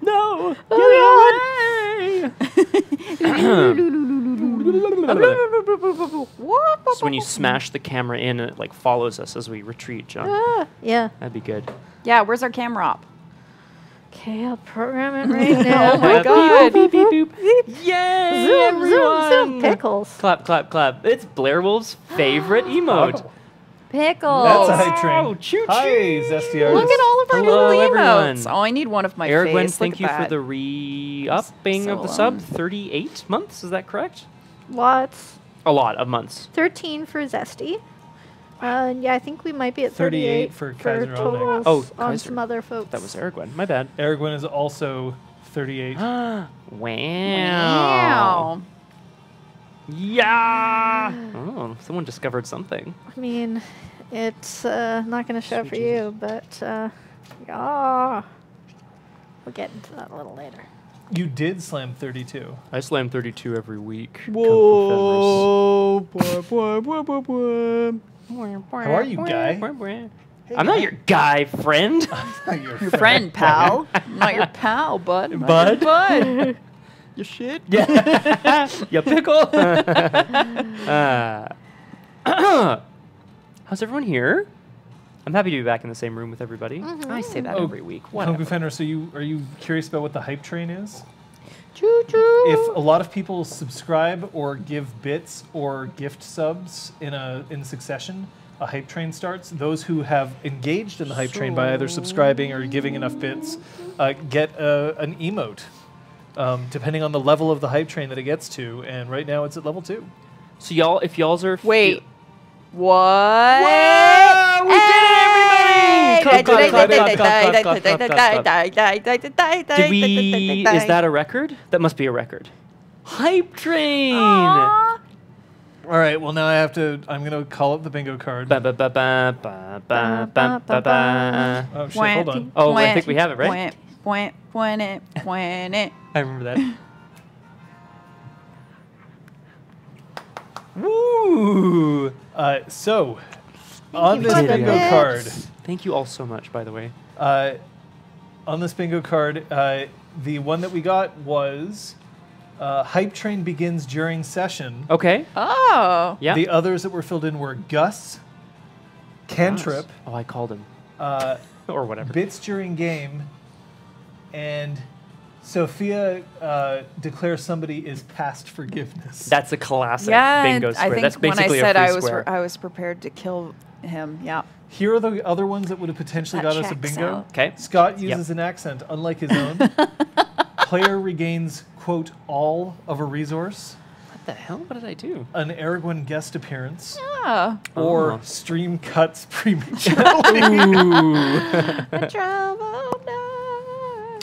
No! Get it away! So when you smash the camera in, it like follows us as we retreat, John. Yeah. That'd be good. Yeah, where's our camera op? Okay, I'll program it right now. Oh my god. Beep, beep, beep, beep. Yay, Zoom, everyone! zoom, pickles. Clap, clap, clap. It's Blair Wolf's favorite emote. Oh, Pickles. that's a hype train. Oh, choo-choo. Hi, Zesty artist. Look at all of our Hello, little everyone. emotes. Oh, I need one of my Aragwen, face. thank Look you at for that. the re-upping So of the sub. alone. 38 months, is that correct? Lots. A lot of months. 13 for Zesty. Yeah, I think we might be at 38 38 for Kaiser totals Oh, on Kaiser. some other folks. That was Aragwen. My bad. Aragwen is also 38. Wow. Wow. Yeah. Oh, someone discovered something. I mean, it's not going to show Sweet for Jesus. you, but yeah. We'll get into that a little later. You did slam 32. I slam 32 every week. Whoa. How are you, guy? I'm not your guy, friend. Your Friend, pal. Not your pal, bud. Not Bud? your bud. You shit. Yeah. You pickle. How's everyone here? I'm happy to be back in the same room with everybody. I say that Oh, every week. Kung Fu Whatever. Fender, so are you curious about what the hype train is? Choo-choo. If a lot of people subscribe or give bits or gift subs in succession, a hype train starts. Those who have engaged in the hype train by either subscribing or giving enough bits get an emote, depending on the level of the hype train that it gets to. And right now it's at level 2. So y'all, if y'all's are Wait. What? Whoa, we did it, everybody! Did we? Is that a record? That must be a record. Hype train. Aw. All right. Well, now I'm gonna call up the bingo card. Ba, ba, ba, ba, ba, ba, ba, ba, ba. Oh shit! Hold on. Oh, I think we have it, right? Point it. I remember that. Woo! So, on this for the bingo bits. card, Thank you all so much, by the way. on this bingo card, the one that we got was hype train begins during session. Okay. Oh. Yeah. The others that were filled in were Gus, Cantrip, Oh, I called him. Or whatever. bits during game, and Sophia declares somebody is past forgiveness. That's a classic Yeah, bingo I square. think That's when I basically said a I free was square. I was prepared to kill him. Yeah. Here are the other ones that would have potentially That got us a checks bingo. out. Okay. Scott uses an accent unlike his own. Player regains, quote, all of a resource. What the hell? What did I do? An Aragwen guest appearance. Yeah. Or Oh. stream cuts prematurely.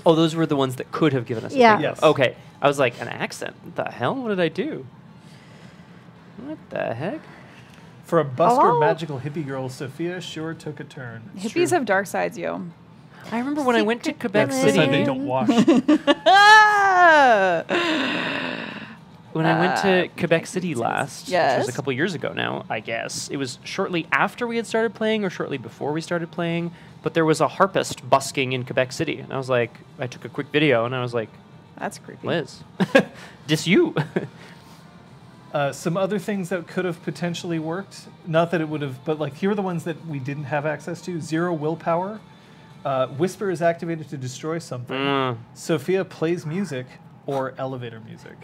Oh, those were the ones that could have given us a Yeah. bingo. Yes. Okay. I was like, an accent? What the hell? What did I do? What the heck? For a busker Hello? magical hippie girl, Sophia sure took a turn. It's Hippies true. have dark sides, yo. I remember when I went to Quebec Next to City. Sunday, don't wash. When I went to Quebec City last, which Yes. was a couple years ago now, I guess. It was shortly after we had started playing or shortly before we started playing, but there was a harpist busking in Quebec City. And I was like, I took a quick video and I was like, That's creepy. Liz, dis you. Some other things that could have potentially worked, not that it would have, but like here are the ones that we didn't have access to. 0 willpower. Whisper is activated to destroy something. Sophia plays music or elevator music.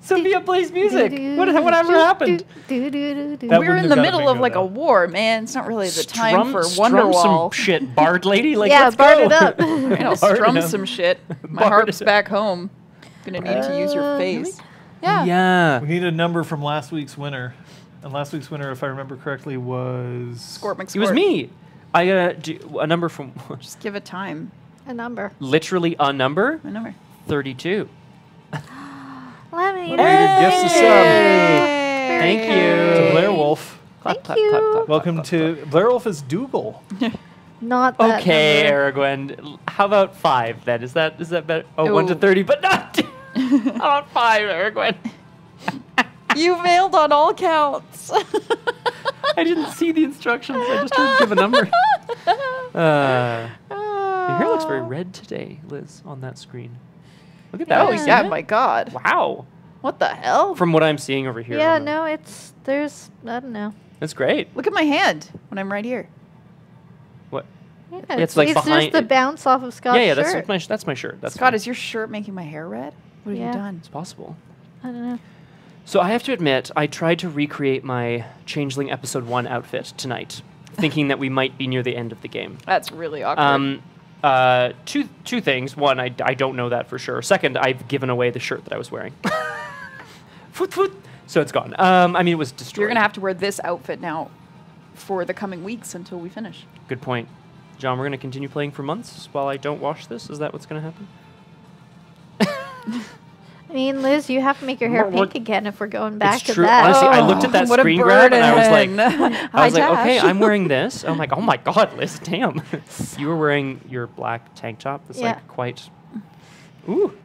Sophia plays music. Whatever happened? That We're wouldn't in have the got a middle of bingo, like though. a war, man. It's not really the time for Strum Wonderwall. some shit, bard lady. Like, Yeah, let's bard go. it up. I'll Bard strum him. some shit. My Bard harp's it. back home. Gonna need to use your face. Yeah. Yeah. We need a number from last week's winner. And last week's winner, if I remember correctly, was... Squirt McSquirt. It was me. I got a number from Just give it time. A number. literally a number. A number. 32. Let me Rated gifts a sub Thank to you. Blair Wolf. Clap, Thank you. Welcome to Blair Wolf is Dougal. Not that Okay, number. Aragwen. How about 5 then? Is that better? Oh, 1 to Ooh. 30, but not. How about 5, Aragwen? You failed on all counts. I didn't see the instructions. I just heard give a number. Your hair looks very red today, Liz, on that screen. Look at that. Oh, Have you seen yeah, it? my God. Wow. What the hell? From what I'm seeing over here. Yeah, on the- no, there's, I don't know. That's great. Look at my hand when I'm right here. What? Yeah, It's like just behind- the bounce off of Scott's yeah, shirt. that's my shirt. That's Scott, fine. is your shirt making my hair red? What have Yeah. you done? It's possible. I don't know. So I have to admit, I tried to recreate my Changeling Episode 1 outfit tonight, thinking that we might be near the end of the game. That's really awkward. Two things. One, I don't know that for sure. Second, I've given away the shirt that I was wearing. Foot, foot. So it's gone. I mean, it was destroyed. You're going to have to wear this outfit now for the coming weeks until we finish. Good point. John, we're going to continue playing for months while I don't wash this? Is that what's going to happen? I mean, Liz, you have to make your hair What- pink again if we're going back It's to true. that. Honestly, I looked at that What a screen grab and I was like, burden. okay, Tash. I'm wearing this. I'm like, oh my God, Liz, damn. You were wearing your black tank top. That's Yeah. like quite, ooh,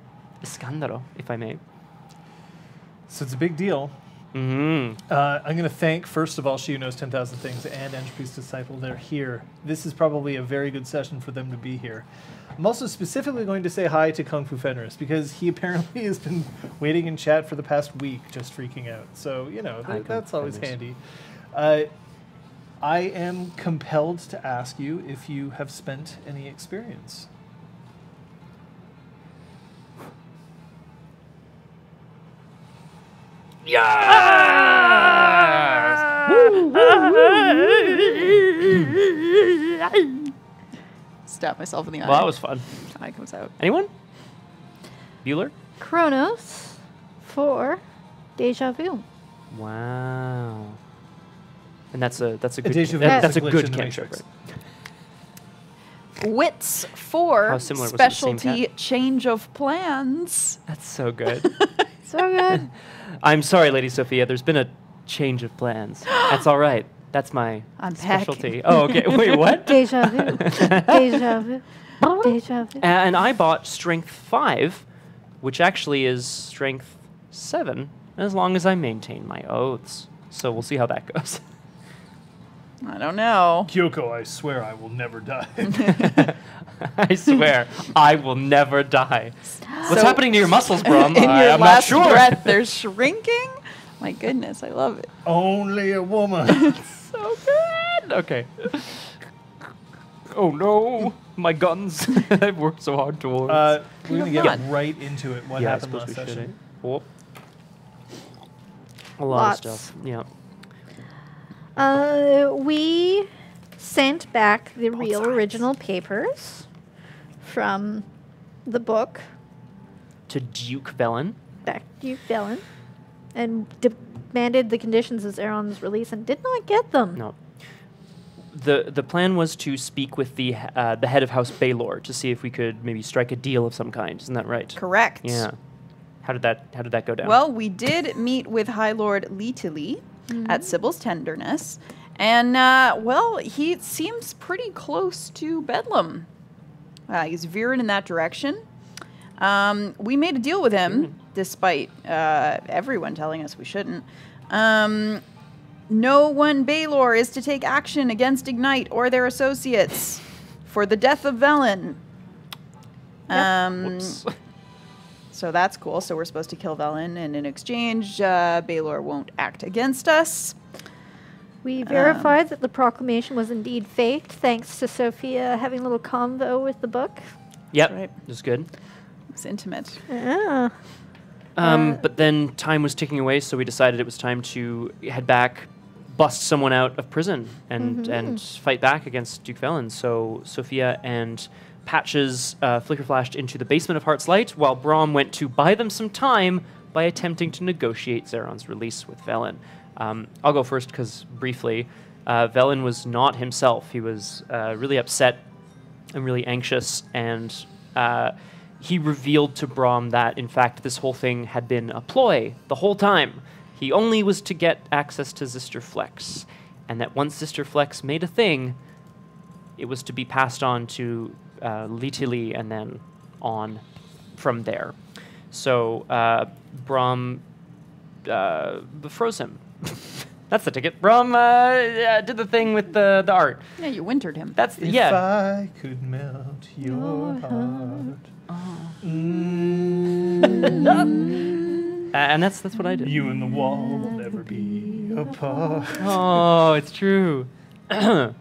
escándalo, if I may. So it's a big deal. Mm-hmm. I'm going to thank, first of all, She Who Knows 10,000 Things and Entropy's Disciple. They're here. This is probably a very good session for them to be here. I'm also specifically going to say hi to Kung Fu Fenris because he apparently has been waiting in chat for the past week just freaking out. So, you know, Hi, Kung that's Fu always Fenris. handy. I am compelled to ask you if you have spent any experience. Stab myself in the eye. Well, that was fun. Eye comes out. Anyone? Bueller? Chronos for Deja Vu. Wow. And that's a good Deja Vu that's is a a glitch good in the cantrip, Matrix. right? Wits for How similar was it, the same specialty cat? change of plans. That's so good. So good. I'm sorry, Lady Sophia. There's been a change of plans. That's all right. That's my Unpack. specialty. Oh, okay. Wait, what? Deja Vu. Deja Vu. Deja Vu. And I bought Strength 5, which actually is Strength 7, as long as I maintain my oaths. So we'll see how that goes. I don't know. Kyoko, I swear I will never die. I swear, I will never die. What's So- happening to your muscles, Braum? In your I'm not last sure. breath, they're shrinking. My goodness, I love it. Only a woman. So good. Okay. Oh no, my guns! I've worked so hard towards. We're going to get fun. right into it. What I happened suppose last we should, session? eh? Oh. A lot Lots. of stuff. Yeah. We sent back the real original papers from the book To Duke Velen. back to you, Velen, and demanded the conditions of Zeron's release and did not get them. No. The plan was to speak with the head of House Baylor to see if we could maybe strike a deal of some kind. Isn't that right? Correct. Yeah. How did that go down? Well, we did meet with High Lord Leetily at Sybil's Tenderness, and well, he seems pretty close to Bedlam. He's veering in that direction. We made a deal with him, despite everyone telling us we shouldn't. No one Baylor is to take action against Ignite or their associates for the death of Velen. Whoops. So that's cool. So we're supposed to kill Velen, and in exchange, Baylor won't act against us. We verified that the proclamation was indeed faked, thanks to Sophia having a little convo with the book. Yep. right. That's good. It's intimate. Ah. But then time was ticking away, so we decided it was time to head back, bust someone out of prison, and fight back against Duke Velen. So Sophia and Patches flicker flashed into the basement of Heart's Light, while Braum went to buy them some time by attempting to negotiate Zeron's release with Velen. I'll go first because briefly, Velen was not himself. He was really upset and really anxious, and he revealed to Braum that, in fact, this whole thing had been a ploy the whole time. He only was to get access to Zister Flex, and that once Zister Flex made a thing, it was to be passed on to Leetily and then on from there. So Braum froze him. That's the ticket. Braum did the thing with the art. Yeah, you wintered him. That's If yeah. I could melt your heart. And that's what I did. You and the wall will never be apart. Oh, it's true. Down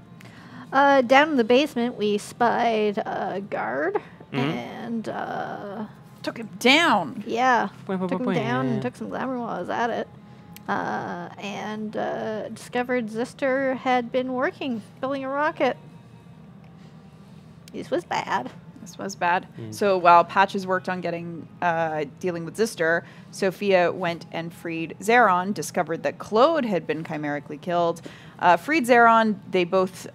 in the basement, we spied a guard and Took him down. yeah, Boing, boing, took him boing, down yeah. and took some glamour while I was at it. And discovered Zister had been working, building a rocket. This was bad. This was bad. So while Patches worked on dealing with Zister, Sophia went and freed Zeron, discovered that Claude had been chimerically killed, freed Zeron. They both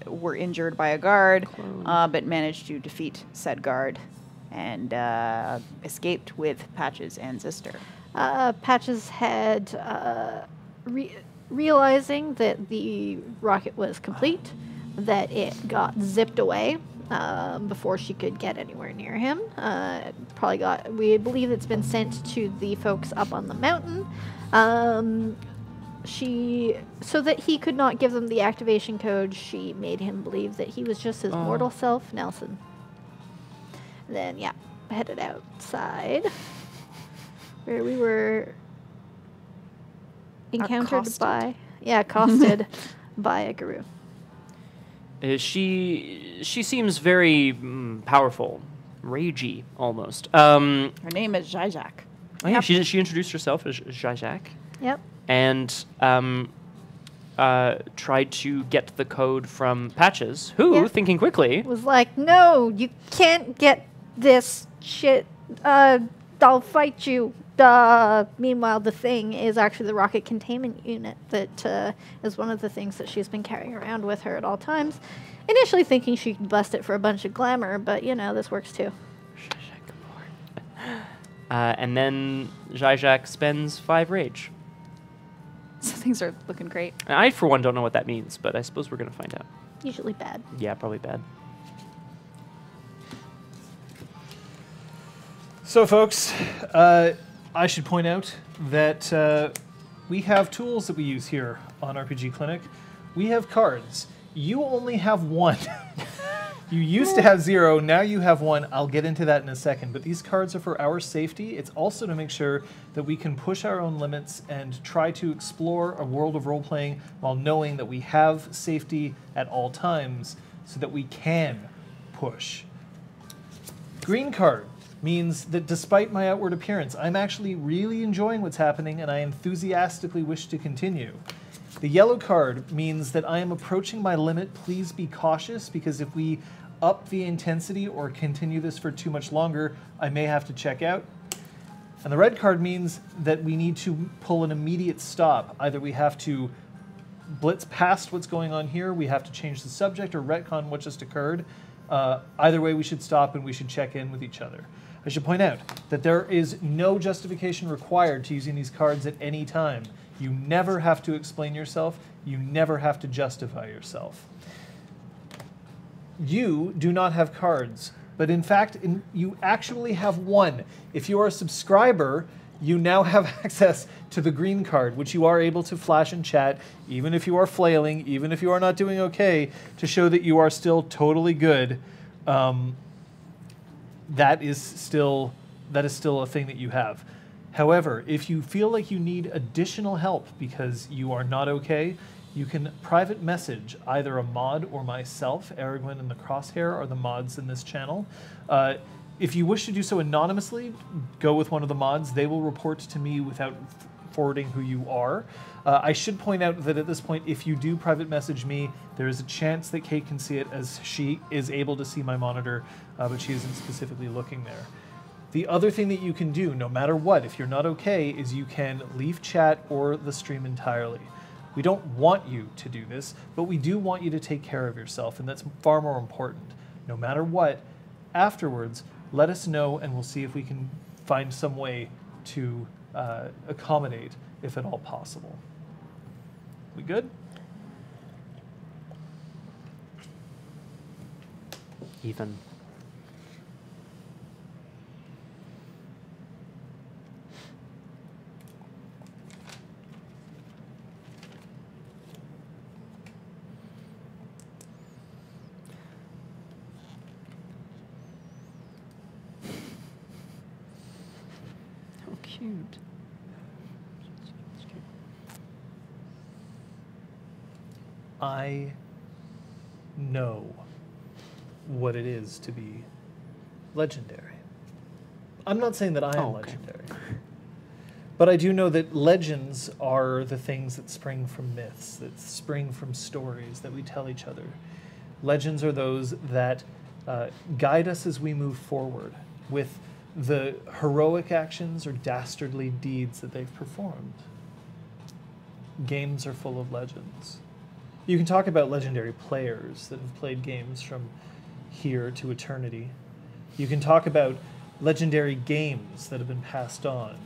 were injured by a guard, but managed to defeat said guard and escaped with Patches and Zister. Patches had, realizing that the rocket was complete, that it got zipped away before she could get anywhere near him. We believe it's been sent to the folks up on the mountain. So that he could not give them the activation code, she made him believe that he was just his mortal self, Nelson. Then, yeah, headed outside, where we were encountered accosted by a guru. She seems very powerful, ragey almost. Her name is Zizak. Oh yeah, she introduced herself as Zizak. Yep. And tried to get the code from Patches, who, thinking quickly, Was like, no, you can't get this shit. I'll fight you. Meanwhile, the thing is actually the rocket containment unit that is one of the things that she's been carrying around with her at all times. Initially thinking she could bust it for a bunch of glamour, but, this works too. and then Zizak spends 5 rage. So things are looking great. I, for one, don't know what that means, but I suppose we're going to find out. Usually bad. Yeah, probably bad. So, folks, I should point out that we have tools that we use here on RPG Clinic. We have cards. You only have 1. You used to have 0, now you have 1. I'll get into that in a second. But these cards are for our safety. It's also to make sure that we can push our own limits and try to explore a world of role-playing while knowing that we have safety at all times so that we can push. Green card means that despite my outward appearance, I'm actually really enjoying what's happening and I enthusiastically wish to continue. The yellow card means that I am approaching my limit. Please be cautious, because if we up the intensity or continue this for too much longer, I may have to check out. And the red card means that we need to pull an immediate stop. Either we have to blitz past what's going on here, we have to change the subject, or retcon what just occurred. Either way, we should stop and we should check in with each other. I should point out that there is no justification required to using these cards at any time. You never have to explain yourself. You never have to justify yourself. You do not have cards, but in fact, you actually have 1. If you are a subscriber, you now have access to the green card, which you are able to flash in chat, even if you are flailing, even if you are not doing okay, to show that you are still totally good. That is still a thing that you have. However, if you feel like you need additional help because you are not okay, you can private message either a mod or myself. Aragwin and the Crosshair are the mods in this channel. If you wish to do so anonymously, go with one of the mods. They will report to me without forwarding who you are. I should point out that at this point, if you do private message me, there is a chance that Kate can see it, as she is able to see my monitor, but she isn't specifically looking there. The other thing that you can do, no matter what, if you're not okay, is you can leave chat or the stream entirely. We don't want you to do this, but we do want you to take care of yourself, and that's far more important. No matter what, afterwards, let us know, and we'll see if we can find some way to accommodate, if at all possible. We good? Even. cute. I know what it is to be legendary. I'm not saying that I am Oh, okay. legendary. But I do know that legends are the things that spring from myths, that spring from stories that we tell each other. Legends are those that guide us as we move forward with the heroic actions or dastardly deeds that they've performed. Games are full of legends. You can talk about legendary players that have played games from here to eternity. You can talk about legendary games that have been passed on.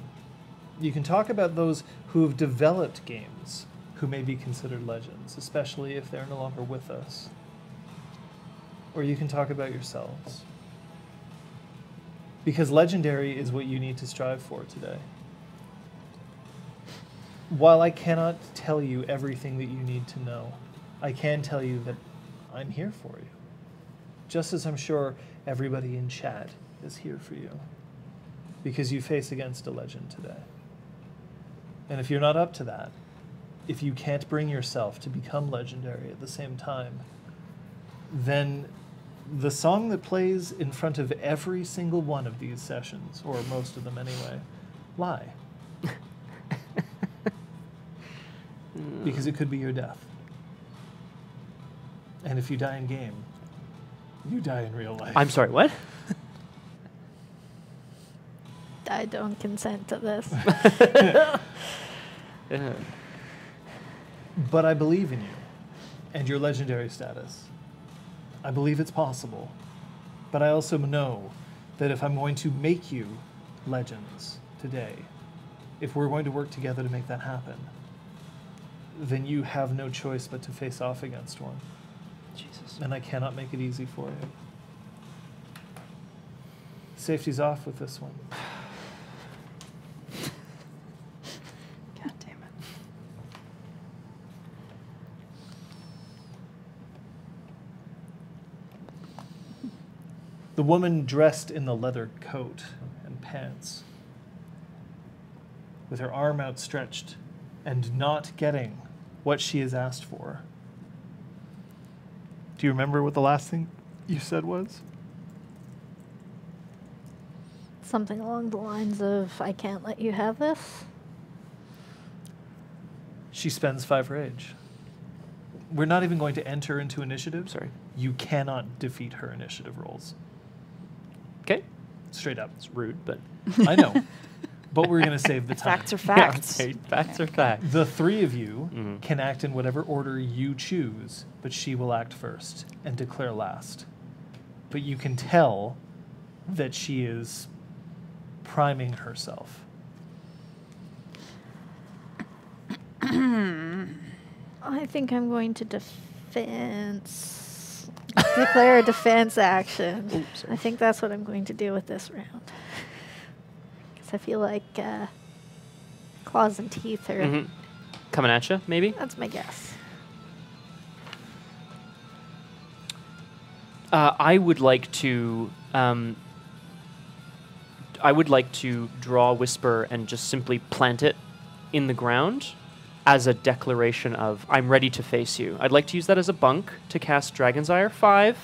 You can talk about those who have developed games who may be considered legends, especially if they're no longer with us. Or you can talk about yourselves. Because legendary is what you need to strive for today. While I cannot tell you everything that you need to know, I can tell you that I'm here for you. Just as I'm sure everybody in chat is here for you. Because you face against a legend today. And if you're not up to that, if you can't bring yourself to become legendary at the same time, then the song that plays in front of every single one of these sessions, or most of them anyway, lie. Because it could be your death. And if you die in game, you die in real life. I'm sorry, what? I don't consent to this. Yeah. But I believe in you and your legendary status. I believe it's possible. But I also know that if I'm going to make you legends today, if we're going to work together to make that happen, then you have no choice but to face off against one. Jesus. And I cannot make it easy for you. Safety's off with this one. God damn it. The woman dressed in the leather coat and pants, with her arm outstretched and not getting what she has asked for. Do you remember what the last thing you said was? Something along the lines of, I can't let you have this. She spends 5 rage. We're not even going to enter into initiative. Sorry. You cannot defeat her initiative rolls. Okay. Straight up. It's rude, but I know. But we're going to save the time. Facts are facts. Yeah, okay, facts are facts. The 3 of you Mhm. can act in whatever order you choose, but she will act first and declare last. But you can tell that she is priming herself. I think I'm going to declare a defense action. Oops, sorry. I think that's what I'm going to do with this round. Because I feel like claws and teeth are... Mhm. Coming at you, maybe? That's my guess. I would like to draw Whisper and just simply plant it in the ground as a declaration of, I'm ready to face you. I'd like to use that as a bunk to cast Dragon's Ire 5,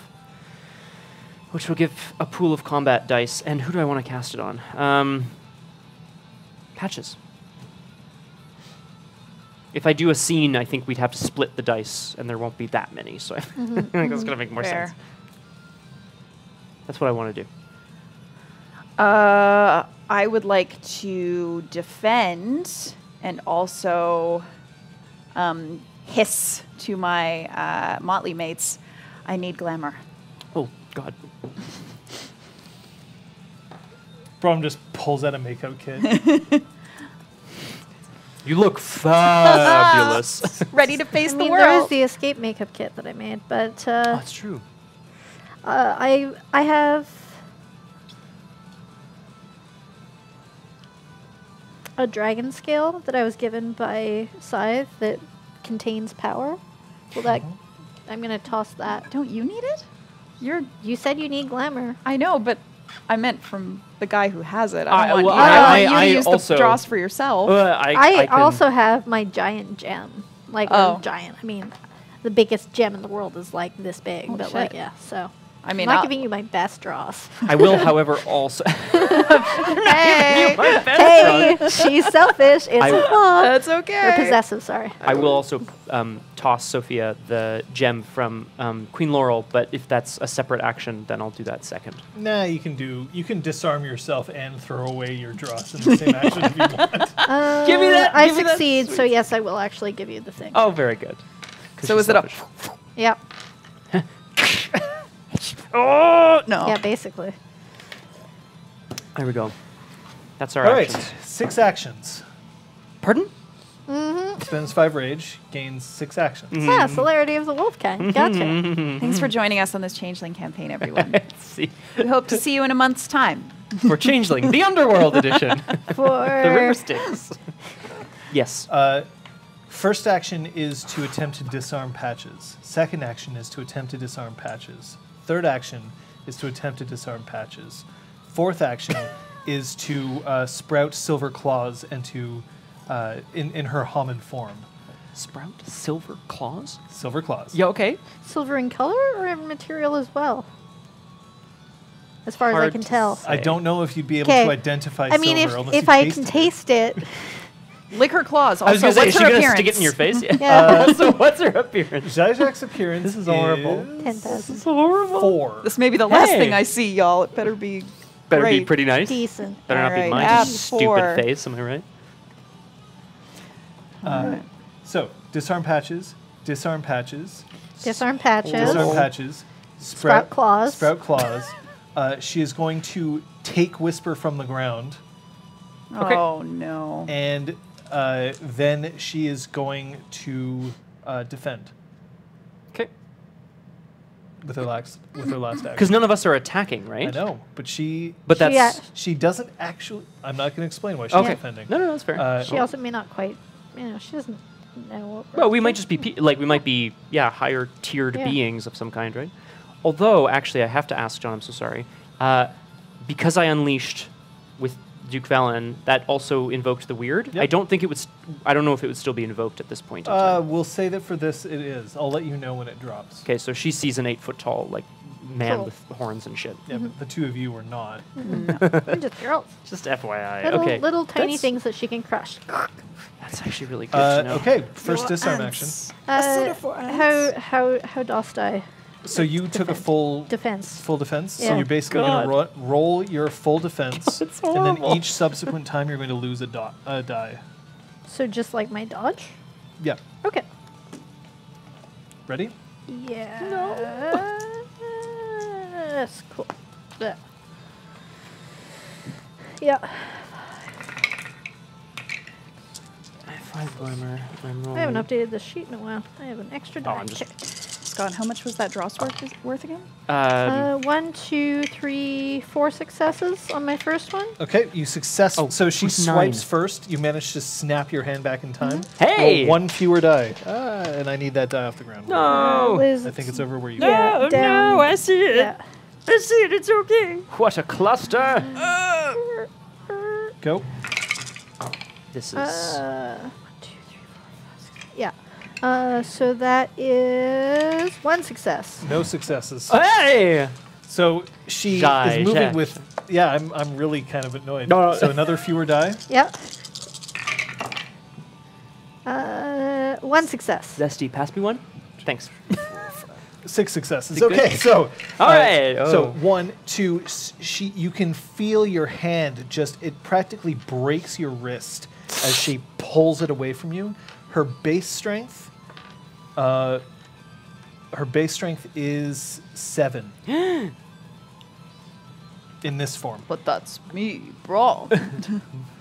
which will give a pool of combat dice. And who do I want to cast it on? Patches. If I do a scene, I think we'd have to split the dice, and there won't be that many, so I think that's going to make more Fair. sense. That's what I want to do. I would like to defend and also hiss to my motley mates, I need glamour. Oh, God. Braum just pulls out a makeup kit. You look fabulous. Ready to face I the mean, there is world. the escape makeup kit that I made, but Oh, that's true. I have a dragon scale that I was given by Scythe that contains power. Well, that I'm gonna toss that. Don't you need it? You said you need glamour. I know, but I meant from the guy who has it. I- I don't well, want I- you to I use also- the dross for yourself. I can- also have my giant gem. Like, Oh. giant. I mean, the biggest gem in the world is like this big. Oh, but shit. like, yeah, so. I mean, I'm not I'll- giving you my best draws. I will, however, also. Hey, My best Hey, draw. she's selfish. It's a flaw. that's Or okay. possessive, sorry. I will also toss Sophia the gem from Queen Laurel, but if that's a separate action, then I'll do that second. Nah, you can disarm yourself and throw away your dross in the same action if you want. Give me that- I give me that succeed, sweet- so yes, I will actually give you the thing. Oh, very good. 'Cause So she's is it a? selfish. Yep. Oh no. Yeah, basically. There we go. That's our All right, actions. 6 actions. Pardon? Spends 5 rage, gains 6 actions. Yeah, celerity of the wolf kind. Gotcha. Thanks for joining us on this Changeling campaign, everyone. Let's see. We hope to see you in a month's time. For Changeling, the Underworld edition. For The River Styx. Yes. First action is to attempt to disarm Patches. Second action is to attempt to disarm Patches. Third action is to attempt to disarm Patches. Fourth action is to sprout Silver Claws and to in her Hammond form. Sprout silver claws? Silver Claws. Yeah, okay. silver in color or in material as well? As far as I Hard can to tell. say. I don't know if you'd be able Okay. to identify I mean, silver unless if you I tasted can it. taste it, Lick her claws. Also, I was going to say, what's is she her going to appearance? stick it in your face? Yeah. Yeah. So what's her appearance? Zizak's appearance This is horrible. is 10,000. horrible. 4. This may be the last Hey. thing I see, y'all. It better be. Better be great. pretty nice. Decent. Better not be Alright, mine. add Stupid 4. face, am I right? So, disarm Patches, disarm Patches, Disarm patches. disarm Patches, Sprout claws. Sprout Claws. She is going to take Whisper from the ground, Okay. Oh no. and then she is going to defend Okay. with her last Because action. none of us are attacking, right? I know, but she But She, that's... she doesn't actually. I'm not going to explain why she's Okay. defending. No, that's fair. She also may not quite, she doesn't know what we're Well, we might doing. just be we might be higher tiered Yeah. beings of some kind, right? Although, actually, I have to ask John. I'm so sorry. Because I unleashed with Duke Valen, that also invoked the weird. Yep. I don't think it would. I don't know if it would still be invoked at this point in time. We'll say that for this it is. I'll let you know when it drops. Okay, so she sees an 8-foot tall man Cool. with horns and shit. Yeah, but the two of you are not. We're just girls. Just FYI. Little, okay. little tiny That's- things that she can crush. That's actually really good to know. Okay, first disarm action. How dost I So you took a full defense? defense. So Yeah. you're basically God. going to roll your full defense, It's and then horrible. each subsequent time you're going to lose a die. So just like my dodge? Yeah. Okay. Ready? Yeah. That's cool. Yeah. Yeah. Five glimmer. I'm rolling. I haven't updated this sheet in a while. I have an extra die. I'm just- Okay. Scott, how much was that dross worth again? 1, 2, 3, 4 successes on my first one. Okay, you success. Oh, so she with swipes 9. first. You manage to snap your hand back in time. Hey! Roll 1 fewer die. And I need that die off the ground. No! Liz, I think it's over where you Yeah, no, down. no, I see it. Yeah. I see it. It's okay. What a cluster! go. This is 1, 2, 3, 4, 5, 6. Yeah. So that is 1 success. No successes. hey. So she Die, is moving Jack. with. Yeah, I'm really kind of annoyed. No. So another fewer die. Yep. 1 success. Zesty, pass me one. Thanks. 6 successes. Is it good? Okay, so All right. So Oh. 1, 2. You can feel your hand just. It practically breaks your wrist as she pulls it away from you. Her base strength. Her base strength is 7. In this form. But that's me, bro.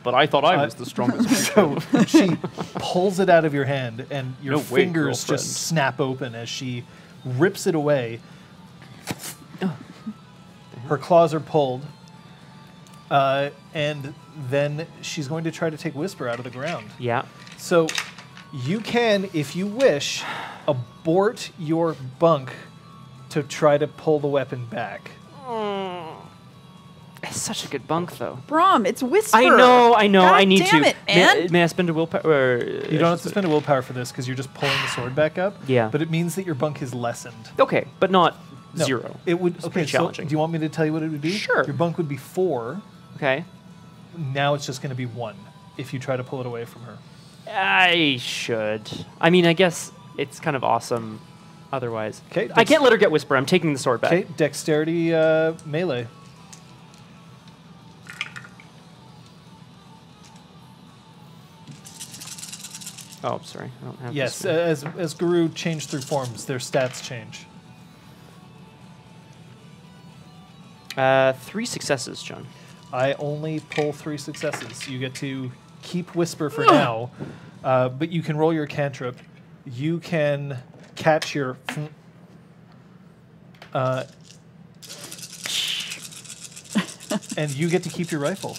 But I thought I was the strongest. So she pulls it out of your hand, and your No way, fingers girlfriend. just snap open as she rips it away. Her claws are pulled, and then she's going to try to take Whisper out of the ground. Yeah. So you can, if you wish, abort your bunk to try to pull the weapon back. Such a good bunk, though. Braum, it's Whisper. I know. God I need damn to. It, man. May I spend a willpower? You don't have to spend a willpower for this because you're just pulling the sword back up. Yeah. But it means that your bunk is lessened. Okay, but not No, 0. It would. It's Okay, pretty so challenging. do you want me to tell you what it would be? Sure. Your bunk would be 4. Okay. Now it's just going to be 1 if you try to pull it away from her. I should. I mean, I guess it's kind of awesome otherwise. Okay. I can't let her get Whisper. I'm taking the sword back. Okay, dexterity melee. Oh, sorry. I don't have Yes, this. as Guru change through forms, their stats change. 3 successes, John. I only pull 3 successes. You get to keep Whisper for now, but you can roll your cantrip. You can catch your... and you get to keep your rifle.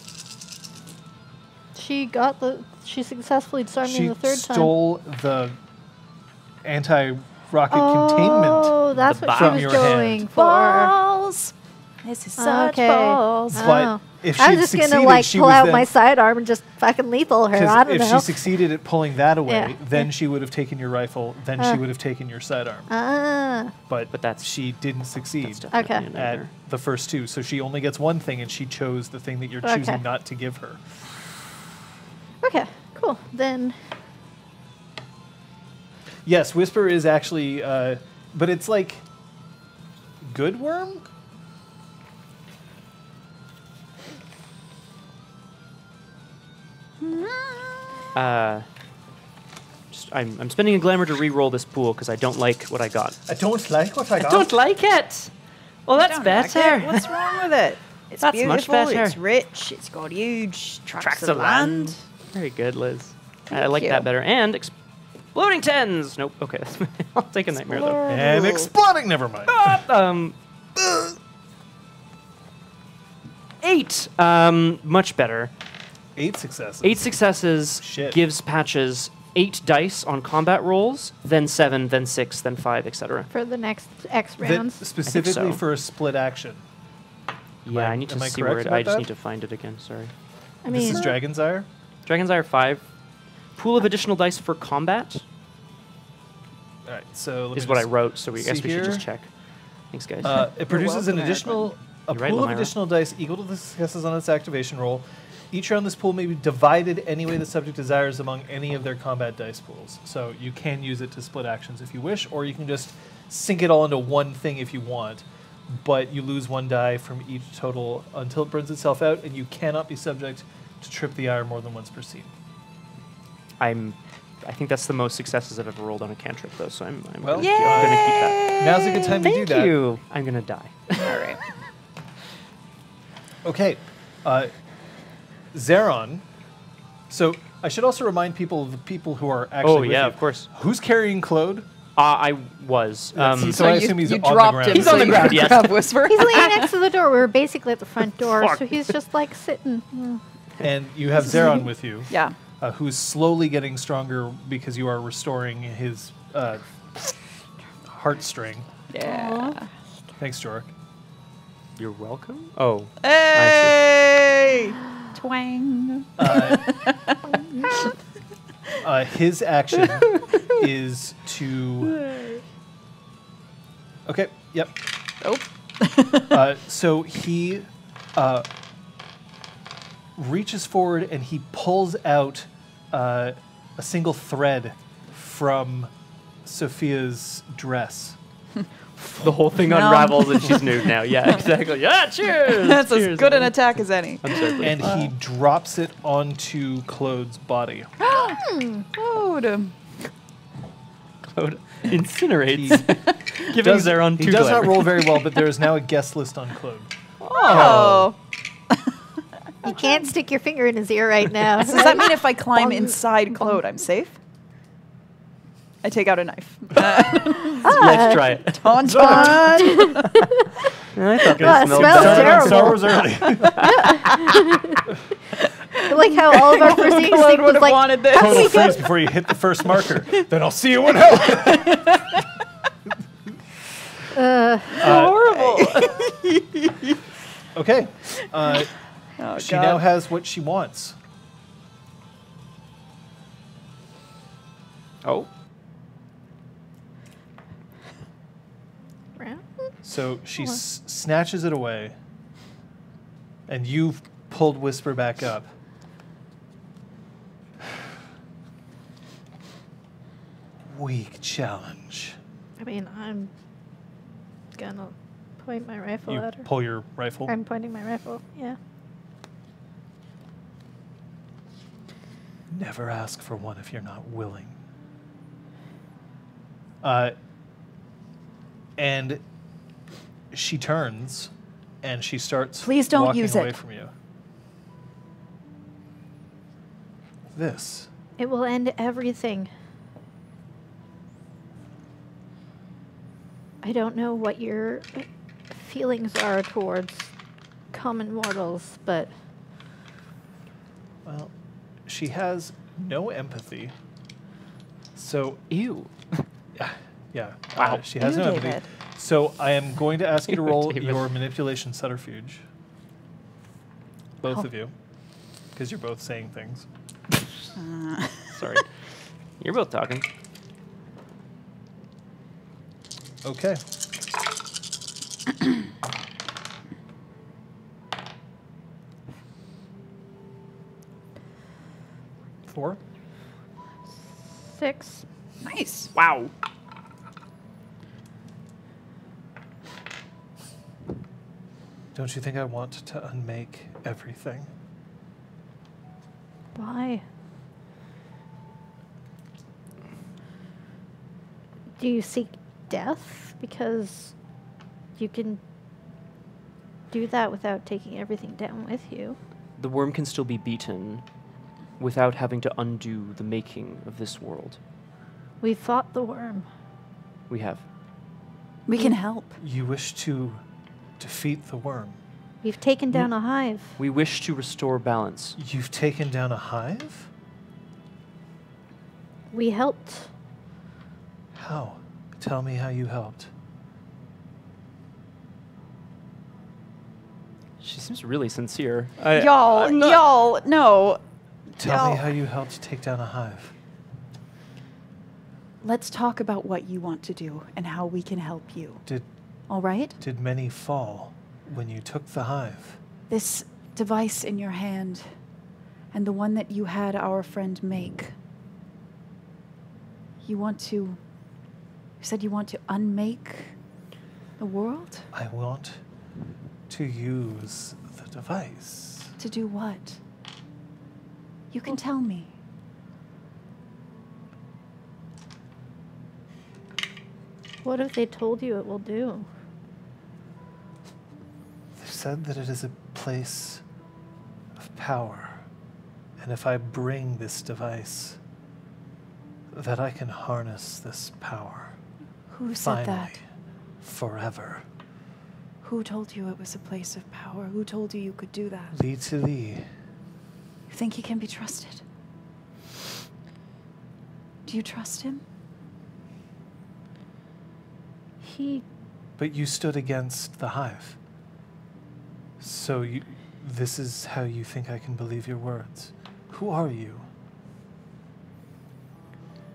She successfully disarmed me She the third time. stole the anti-rocket Oh, containment that's The what from she your was hand. going for. Balls. This is such Okay. balls. But Oh. if I she'd was just gonna succeeded, like she pull was out then- my sidearm and just fucking lethal her. I don't if know. she succeeded at pulling that away, Yeah, then yeah. she would have taken your rifle, then she would have taken your sidearm. But But that's- she didn't succeed That's definitely Okay. a at nightmare. the first 2. So she only gets 1 thing, and she chose the thing that you're choosing Okay. not to give her. okay, cool. Then Yes, Whisper is actually, but it's like good worm. I'm spending a glamour to re-roll this pool because I don't like what I got. I don't like what I got. I don't like it. Well, that's Don't like better. it. What's wrong with it? It's That's beautiful. much better. It's rich. It's got huge tracts Tracts of of land. Very good, Liz. I Thank like you. that better. And exploding 10s. Nope. Okay. I'll take a nightmare though. And exploding. Never mind. 8. Much better. 8 successes. 8 successes Shit. gives Patches 8 dice on combat rolls, then 7, then 6, then 5, etc. for the next X That rounds. specifically so. for a split action. Yeah, I need to am I see where correct it. I about just that? need to find it again. Sorry. I This mean, is Dragon's Ire. Dragon's Ire 5. Pool of additional dice for combat All right, so let is me what I just wrote, so I guess see we should just here. check. Thanks, guys. It produces an welcome, additional a You're right, pool of Lamira. additional dice equal to the successes on its activation roll. Each round, this pool may be divided any way the subject desires among any of their combat dice pools. So you can use it to split actions if you wish, or you can just sink it all into one thing if you want. But you lose 1 die from each total until it burns itself out, and you cannot be subject to trip the ire more than once per scene. I think that's the most successes I've ever rolled on a cantrip, though. So I'm Well, gonna, I'm gonna keep that. Now's a good time to do Thank that. you. I'm gonna die. All right. Okay. Zeron. So I should also remind people of the people who are actually Oh with yeah, you. of course. Who's carrying Claude? I was. So I assume he's you on the dropped ground. him. He's so on the you ground, could yes. grab Whisper. he's laying next to the door. We were basically at the front door, Fuck. so he's just like sitting. And you have Zeron with you, Yeah. who's slowly getting stronger because you are restoring his heartstring. Yeah. Thanks, Jork. You're welcome. Oh, Hey! Twang. His action is to. Okay. Yep. Oh. So he reaches forward and he pulls out a single thread from Sophia's dress. the whole thing No. unravels and she's nude now. Yeah, exactly. Yeah, cheers. That's as Cheers, good an everyone. attack as any. I'm sorry. And he drops it onto Claude's body. Oh, Claude incinerates, He giving Zeron he 2 does not glamour. roll very well, but there is now a guest list on Claude. oh. You can't stick your finger in his ear right now. Does that mean if I climb Bong. inside Claude, I'm safe? I take out a knife. Let's try it. Tauntaun. I thought Well, it smelled smells bad. terrible. Star Wars early. I like how all of our first Claude instinct would was have like, wanted this. how can Total we get freeze before you hit the first marker. Then I'll see you in hell. Horrible. Okay. Oh, she now has what she wants. Oh. Braum? So she snatches it away, and you've pulled Whisper back up. Weak challenge. I mean, I'm gonna point my rifle You at her. pull your rifle. I'm pointing my rifle, yeah. Never ask for one if you're not willing. And she turns, and she starts Please don't walking use away it. from you. This. It will end everything. I don't know what your feelings are towards common mortals, but Well, she has no empathy. So, Ew. yeah. Wow. She has Ew, no empathy. David. So I am going to ask you to roll David. your manipulation subterfuge. Both Oh. of you. Because you're both saying things. Sorry. You're both talking. Okay. Four. 6. Nice. Wow. Don't you think I want to unmake everything? Why? Do you seek death? Because you can do that without taking everything down with you. The worm can still be beaten without having to undo the making of this world. We fought the worm. We have. We can help. You wish to defeat the worm. We've taken down a hive. We wish to restore balance. You've taken down a hive? We helped. How? Tell me how you helped. She seems really sincere. Y'all, no. Tell me Y'all. how you helped take down a hive. Let's talk about what you want to do and how we can help you. Did All right? did many fall when you took the hive? This device in your hand and the one that you had our friend make. You said you want to unmake the world? I want to use the device. To do what? You can tell me. What have they told you it will do? They've said that it is a place of power. And if I bring this device, that I can harness this power. Who said Finally, that? forever. Who told you it was a place of power? Who told you you could do that? Lee to Lee. You think he can be trusted? Do you trust him? But you stood against the hive. So this is how you think I can believe your words. Who are you?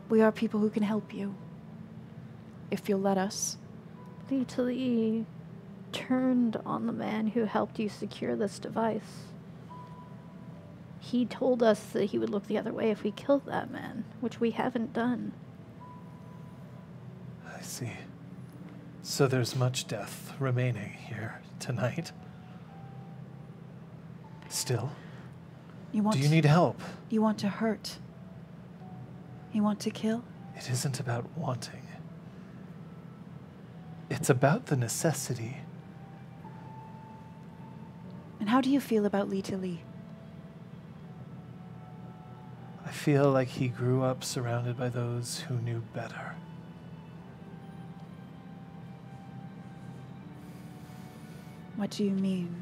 We are people who can help you. If you'll let us. Lee turned on the man who helped you secure this device. He told us that he would look the other way if we killed that man, which we haven't done. I see. So there's much death remaining here tonight. Still, do you need help? You want to hurt? You want to kill? It isn't about wanting. It's about the necessity. And how do you feel about Lee to Lee? I feel like he grew up surrounded by those who knew better. What do you mean?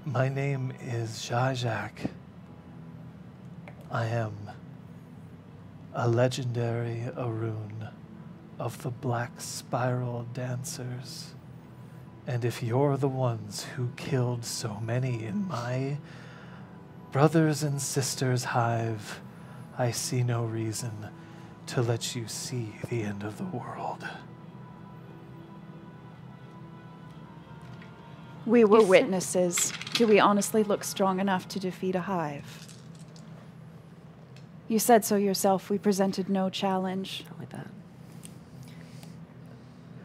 My name is Jajak. I am a legendary Arun of the Black Spiral Dancers And if you're the ones who killed so many in my brothers and sisters' hive, I see no reason to let you see the end of the world. We were You said- witnesses. Do we honestly look strong enough to defeat a hive? You said so yourself. We presented no challenge. Not like that.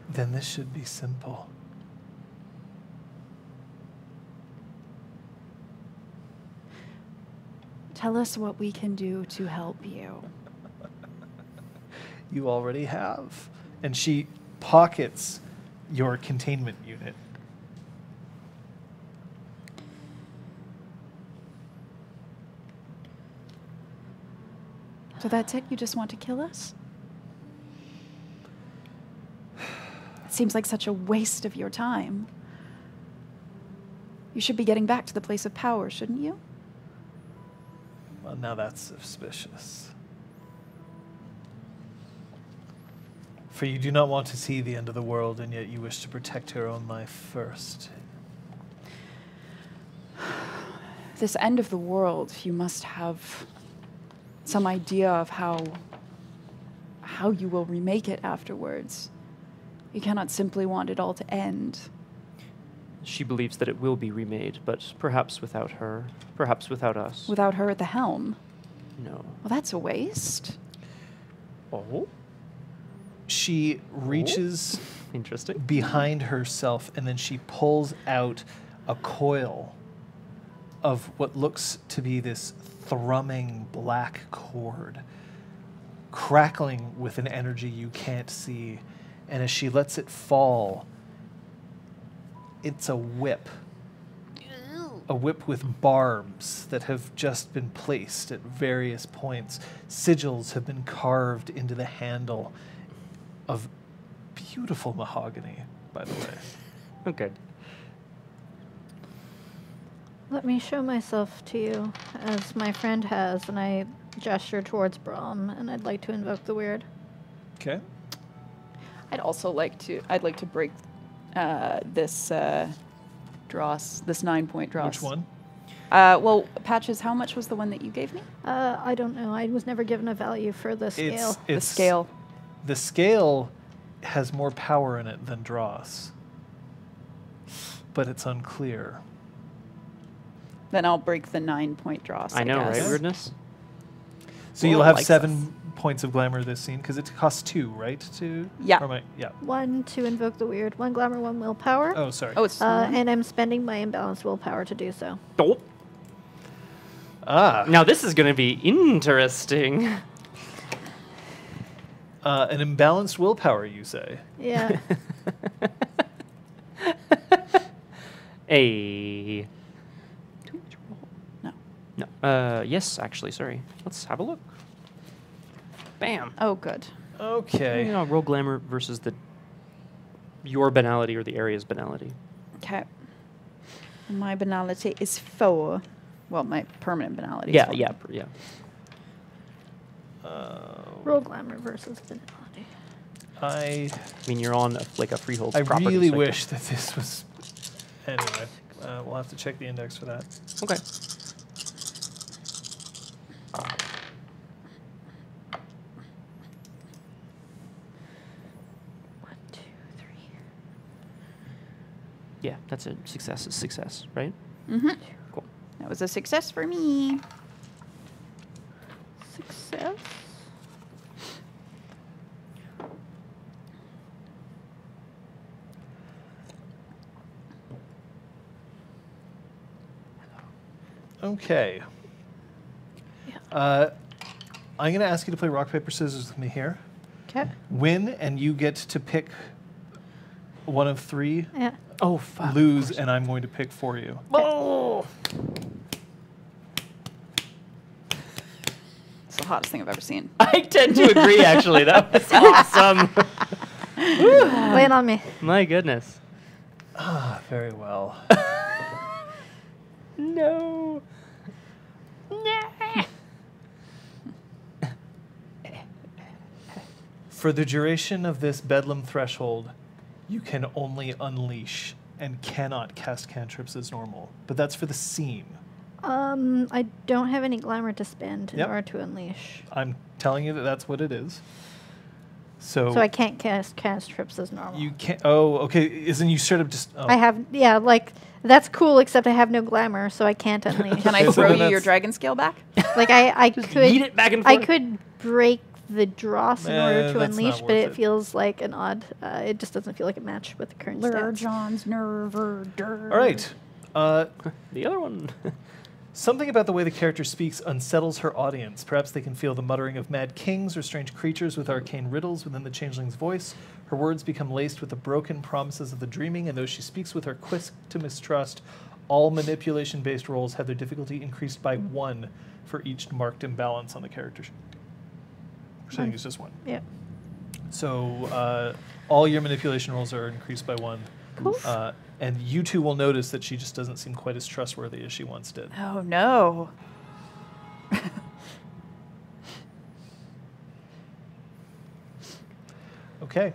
Then this should be simple. Tell us what we can do to help you. You already have. And she pockets your containment unit. So that's it? You just want to kill us? It seems like such a waste of your time. You should be getting back to the place of power, shouldn't you? Well, now that's suspicious. For you do not want to see the end of the world, and yet you wish to protect your own life first. This end of the world, you must have some idea of how you will remake it afterwards. You cannot simply want it all to end. She believes that it will be remade, but perhaps without her, perhaps without us. Without her at the helm. No. Well, that's a waste. Oh, She reaches interesting. behind herself, and then she pulls out a coil of what looks to be this thrumming black cord, crackling with an energy you can't see. And as she lets it fall, it's a whip. A whip with barbs that have just been placed at various points. Sigils have been carved into the handle of beautiful mahogany, by the way. Okay. Let me show myself to you, as my friend has, and I gesture towards Braum, and I'd like to invoke the weird. Okay. I'd like to break this dross, this 9-point dross. Which one? Well, Patches, how much was the one that you gave me? I don't know. I was never given a value for the scale. The scale. The scale has more power in it than dross, but it's unclear. Then I'll break the 9-point dross. I know, guess. right? Weirdness. So Well, you'll have likes 7 points of glamour this scene, because it costs 2, right? Yeah. Yeah. 1 to invoke the weird, 1 glamour, 1 willpower. Oh, sorry. Oh, it's And I'm spending my imbalanced willpower to do so. Oh. Ah. Now this is going to be interesting. An imbalanced willpower, you say? Yeah. A. no. No. Yes, actually, sorry. Let's have a look. Bam. Oh, good. Okay. You know, roll glamour versus your banality or the area's banality. Okay. My banality is 4. Well, my permanent banality. Yeah, is 4. yeah. Roll glamour versus banality. I I mean, you're on a freehold property. really so wish that this was... Anyway, we'll have to check the index for that. Okay. One, two, three. Yeah, that's a success. Is success, right? Mm-hmm. Cool. That was a success for me. Success. Okay. Yeah. I'm going to ask you to play rock, paper, scissors with me here. Okay. Win, and you get to pick one of 3. Yeah. Oh, fuck. Lose, and I'm going to pick for you. Oh. It's the hottest thing I've ever seen. I tend to agree, actually. That was awesome. Lay it on me. My goodness. Ah, very well. No. For the duration of this Bedlam threshold, you can only unleash and cannot cast cantrips as normal. But that's for the scene. I don't have any glamour to spend in Yep. order to unleash. I'm telling you that that's what it is. So So I can't cast trips as normal. you can't. Oh, okay. Isn't you straight up just? Oh. I have, yeah, like, that's cool, except I have no glamour, so I can't unleash. Can I Okay, so throw then you your that's- dragon scale back? Like, I Just could, yeet it back and I forth. could break the dross in order to that's not unleash, but worth it it. feels like an odd. It just doesn't feel like a match with the current stats. John's nerver. All right. The other one. Something about the way the character speaks unsettles her audience. Perhaps they can feel the muttering of mad kings or strange creatures with arcane riddles within the changeling's voice. Her words become laced with the broken promises of the dreaming, and though she speaks with her quick to mistrust, all manipulation-based roles have their difficulty increased by 1 for each marked imbalance on the character sheet. Which I think is just 1. Yeah. So all your manipulation rolls are increased by 1. Cool. And you two will notice that she just doesn't seem quite as trustworthy as she once did. Oh no. Okay.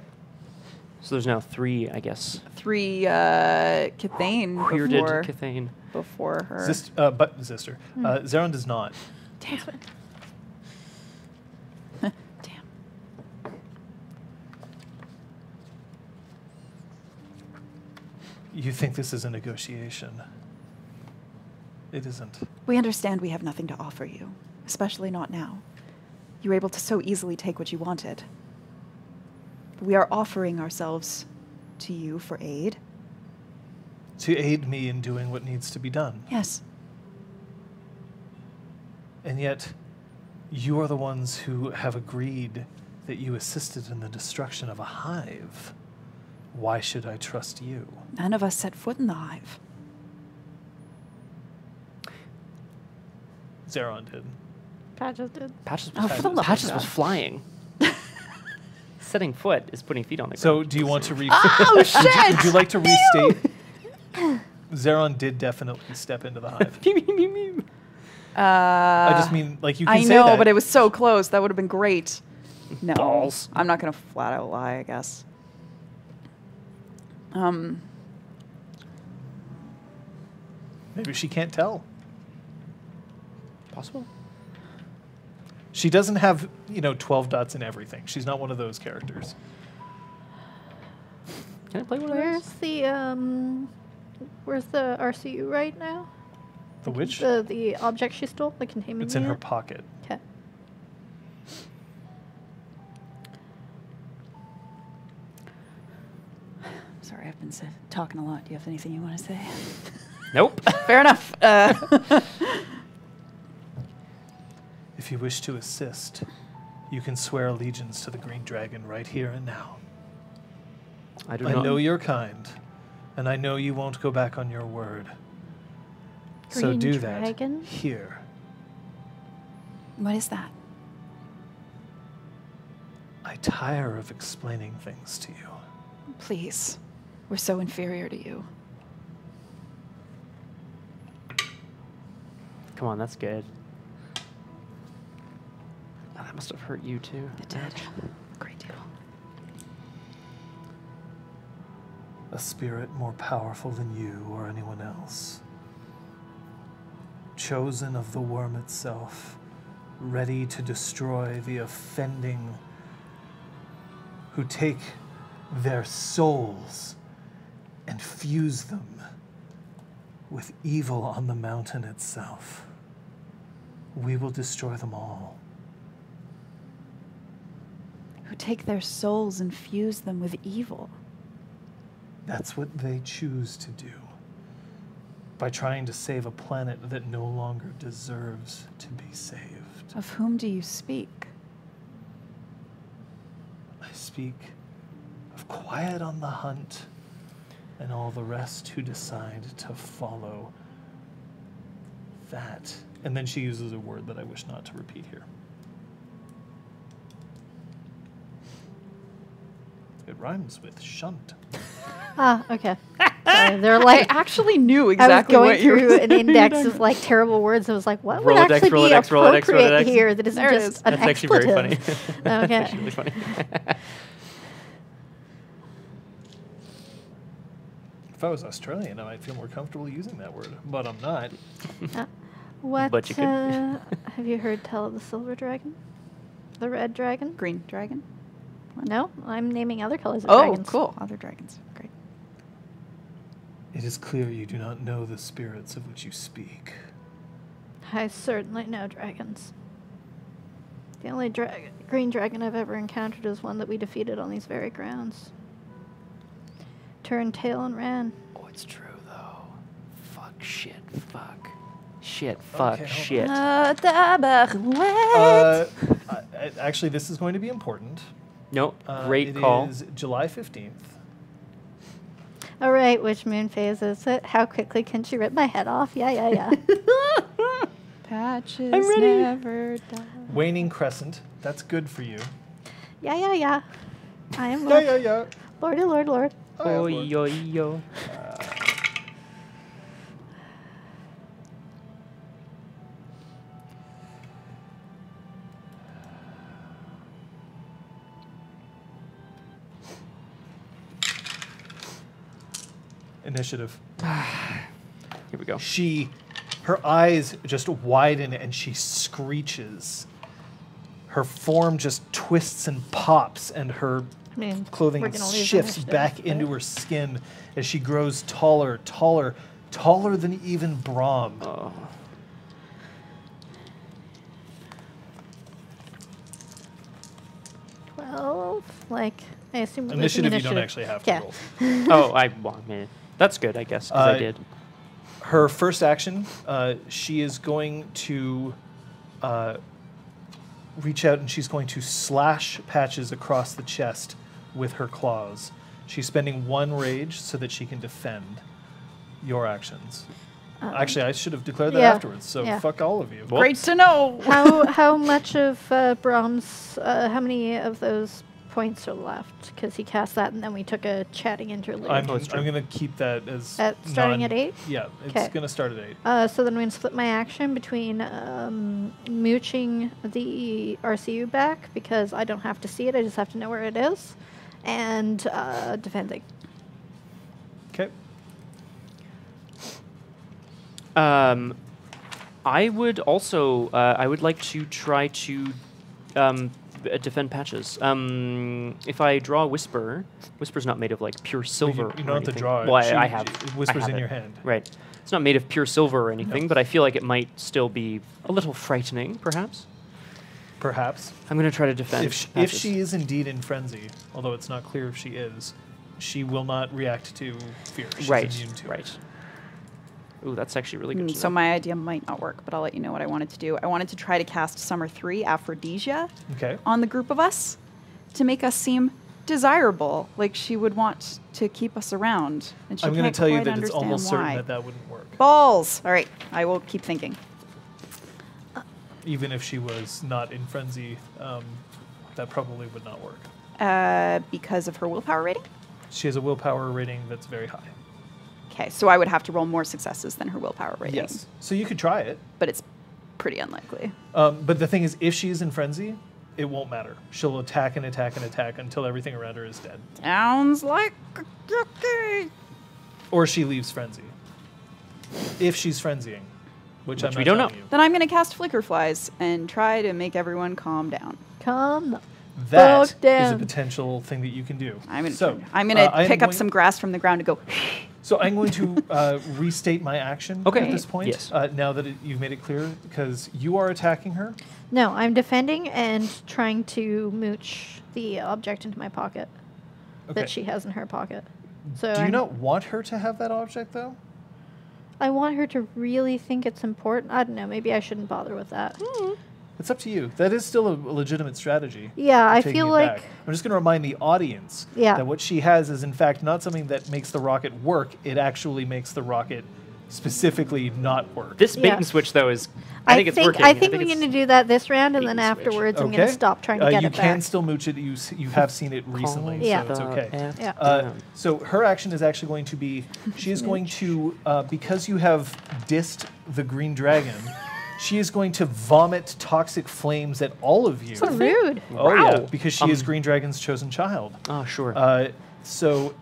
So there's now 3, I guess. 3 Cathane Bearded before, Cathane. before her. But Zister. Zeron does not. Damn. Damn. You think this is a negotiation. It isn't. We understand we have nothing to offer you, especially not now. You were able to so easily take what you wanted. We are offering ourselves to you for aid. To aid me in doing what needs to be done. Yes. And yet, you are the ones who have agreed that you assisted in the destruction of a hive. Why should I trust you? None of us set foot in the hive. Zeron did. Patches did. Patches Oh, for the love of Patches God. was flying. Setting foot is putting feet on the ground. So, do you want to Oh shit! Would you like to restate? Zeron did definitely step into the hive. I just mean, like, you can I say know, that. but it was so close. That would have been great. No, Balls. I'm not gonna flat out lie. I guess. Maybe she can't tell. Possible. She doesn't have, 12 dots in everything. She's not one of those characters. Can I play one of Where's those? where's the RCU right now? The witch? The object she stole, the containment It's in her unit? pocket. Okay. Sorry, I've been talking a lot. Do you have anything you want to say? Nope. Fair enough. If you wish to assist, you can swear allegiance to the Green Dragon right here and now. I do I not. know you're kind, and I know you won't go back on your word. So Green do Dragon? that here. What is that? I tire of explaining things to you. Please. We're so inferior to you. Come on, that's good. Oh, that must have hurt you too. It did. Great deal. A spirit more powerful than you or anyone else. Chosen of the worm itself, ready to destroy the offending, who take their souls and fuse them with evil on the mountain itself. We will destroy them all. Who take their souls and fuse them with evil. That's what they choose to do. By trying to save a planet that no longer deserves to be saved. Of whom do you speak? I speak of Quiet on the Hunt and all the rest who decide to follow that. And then she uses a word that I wish not to repeat here. It rhymes with shunt. Ah, okay. Sorry, they're like, I actually knew I was exactly going what you were through an saying. index of like terrible words. I was like, what would Rolodex, actually be Rolodex, Rolodex, appropriate Rolodex. here that isn't There it just is. an That's actually very expletive? funny. Okay. That's actually really funny. If I was Australian, I might feel more comfortable using that word, but I'm not. What? But you could. Have you heard tell of the silver dragon? The red dragon? Green dragon. No, I'm naming other colors of Oh, dragons. cool. Other dragons. Great. It is clear you do not know the spirits of which you speak. I certainly know dragons. The only green dragon I've ever encountered is one that we defeated on these very grounds. Turned tail and ran. Oh, it's true though. Fuck. Shit. Fuck. Shit. Fuck. Okay, hold shit. Actually, this is going to be important. Nope. Great call. It is July 15th. All right, which moon phase is it? How quickly can she rip my head off? Yeah. Patches I'm ready. never die. Waning crescent. That's good for you. Yeah. I am Lord. Yeah. Lordy, Lord. Oh, yo, yo. Initiative. Here we go. Her eyes just widen and she screeches. Her form just twists and pops, and her clothing we're gonna lose shifts initiative, back but- into her skin as she grows taller than even Braum. Oh. I assume we're losing Initiative you don't actually have to Yeah. roll. Oh, I mean, that's good, I guess, because I did. Her first action, she is going to reach out and she's going to slash Patches across the chest with her claws. She's spending 1 rage so that she can defend your actions. Actually, I should have declared that Yeah. afterwards, so Yeah. fuck all of you. Well, Great to know. How much of Braum's, how many of those points are left? Because he cast that and then we took a chatting interlude. I'm Oh, it's true. going to keep that as Starting at 8? Yeah, it's 'Kay. going to start at 8. So then I'm going to split my action between mooching the RCU back, because I don't have to see it, I just have to know where it is, and defending. Okay. I would also, I would like to try to defend Patches. If I draw Whisper, Whisper's not made of like pure silver. You or don't have to anything. draw it. Well, I She- have. Whisper's I have in it. your hand. Right. It's not made of pure silver or anything, No. but I feel like it might still be a little frightening, perhaps. Perhaps. I'm going to try to defend If Patches. she is indeed in frenzy, although it's not clear if she is, she will not react to fear. She's immune to it. Right. Ooh, that's actually really good. to So know. my idea might not work, but I'll let you know what I wanted to do. I wanted to try to cast Summer 3, Aphrodisia, Okay. on the group of us to make us seem desirable, like she would want to keep us around. And she I'm going can't to tell you quite that it's understand almost why. certain that that wouldn't work. Balls! All right, I will keep thinking. Even if she was not in frenzy, that probably would not work. Because of her willpower rating? She has a willpower rating that's very high. Okay, so I would have to roll more successes than her willpower rating. Yes. So you could try it. But it's pretty unlikely. But the thing is, if she's in frenzy, it won't matter. She'll attack and attack and attack until everything around her is dead. Sounds like a cookie. Or she leaves frenzy. If she's frenzying, which I'm Which not we don't telling know. you. Then I'm going to cast Flicker Flies and try to make everyone calm down. Come. That Fuck is a them. potential thing that you can do. I'm going So, to I am pick up going- some grass from the ground and go. So I'm going to restate my action Okay. at this point. Yes. Now that you've made it clear, because you are attacking her. No, I'm defending and trying to mooch the object into my pocket Okay. that she has in her pocket. So Do you I'm- not want her to have that object, though? I want her to really think it's important. I don't know. Maybe I shouldn't bother with that. It's up to you. That is still a legitimate strategy. Yeah, I taking feel it like back. I'm just going to remind the audience Yeah. that what she has is, in fact, not something that makes the rocket work. It actually makes the rocket specifically not work. This bait Yeah. and switch, though, is. I think it's working. I think we're it's- going to do that this round, and bait then and switch. afterwards, I'm Okay. going to stop trying to get you it can back. still mooch it. You have seen it recently, Yeah. so it's okay. Yeah. So her action is actually going to be, she is going to, because you have dissed the green dragon, she is going to vomit toxic flames at all of you. So rude. Oh yeah, Wow. because she is Green Dragon's chosen child. Oh, sure. So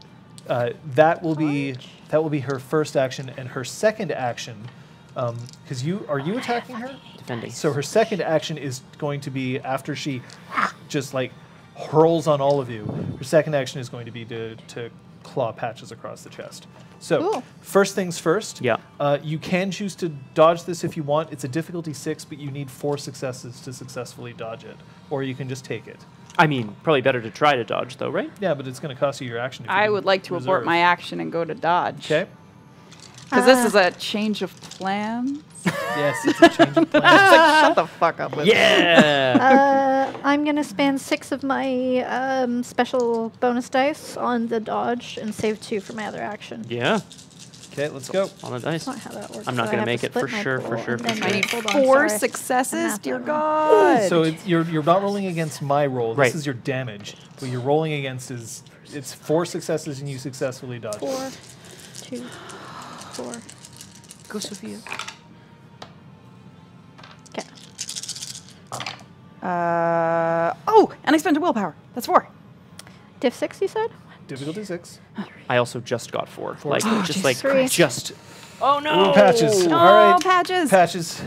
that will be that will be her first action, and her second action, because are you attacking her? Defending. So her second action is going to be after she just like hurls on all of you. Her second action is going to be to claw Patches across the chest. So Cool. first things first. Yeah. You can choose to dodge this if you want. It's a difficulty 6, but you need 4 successes to successfully dodge it, or you can just take it. I mean, probably better to try to dodge, though, right? Yeah, but it's going to cost you your action. If you I can would like to abort reserve. my action and go to dodge. Okay. Because this is a change of plans. Yes, it's a change of plan. It's like, shut the fuck up with Yeah. I'm gonna spend 6 of my special bonus dice on the dodge and save 2 for my other action. Yeah. Okay, let's go. On the dice. That's not how that works. I'm not so I gonna have make to it for split my sure, pool for sure, and for then sure. I Okay. need hold on, 4 sorry. I'm successes, math dear that God. So you're not rolling against my roll. This Right. is your damage. What you're rolling against is it's 4 successes and you successfully dodge. 4, 2, 4. Go, Sophia. Okay. And I spent a willpower. That's 4. Diff 6, you said? Difficulty 6. I also just got 4. Four. Like, Oh, just jeez. like, 3. just. Oh, no. Ooh, Patches. Oh, All right. Patches. Patches.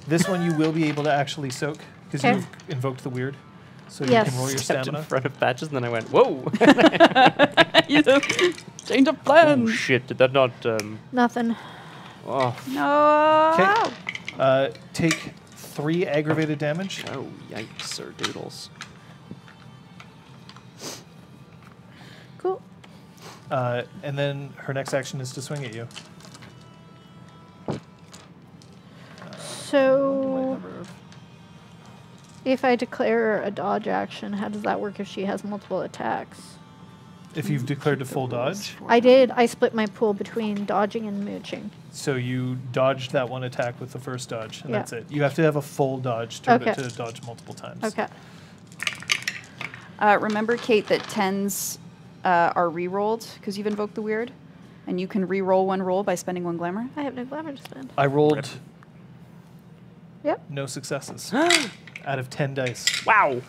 This one you will be able to actually soak because Okay. you've invoked the weird. So Yes. you can roll your Stepped in stamina. front of Patches, and then I went, whoa. You just change of Oh, plans. shit. Did that not. Nothing. Oh, No. Okay. Take 3 aggravated damage. oh, yikes, sir doodles. Cool. And then her next action is to swing at you. So, if I declare a dodge action, how does that work if she has multiple attacks? If you've declared a full dodge, I did. I split my pool between dodging and mooching. so you dodged that one attack with the first dodge, and Yeah. that's it. You have to have a full dodge to, Okay. to dodge multiple times. Okay. Remember, Kate, that 10s are re-rolled because you've invoked the weird, and you can re-roll 1 roll by spending 1 glamour. I have no glamour to spend. I rolled Yep. no successes out of 10 dice. Wow.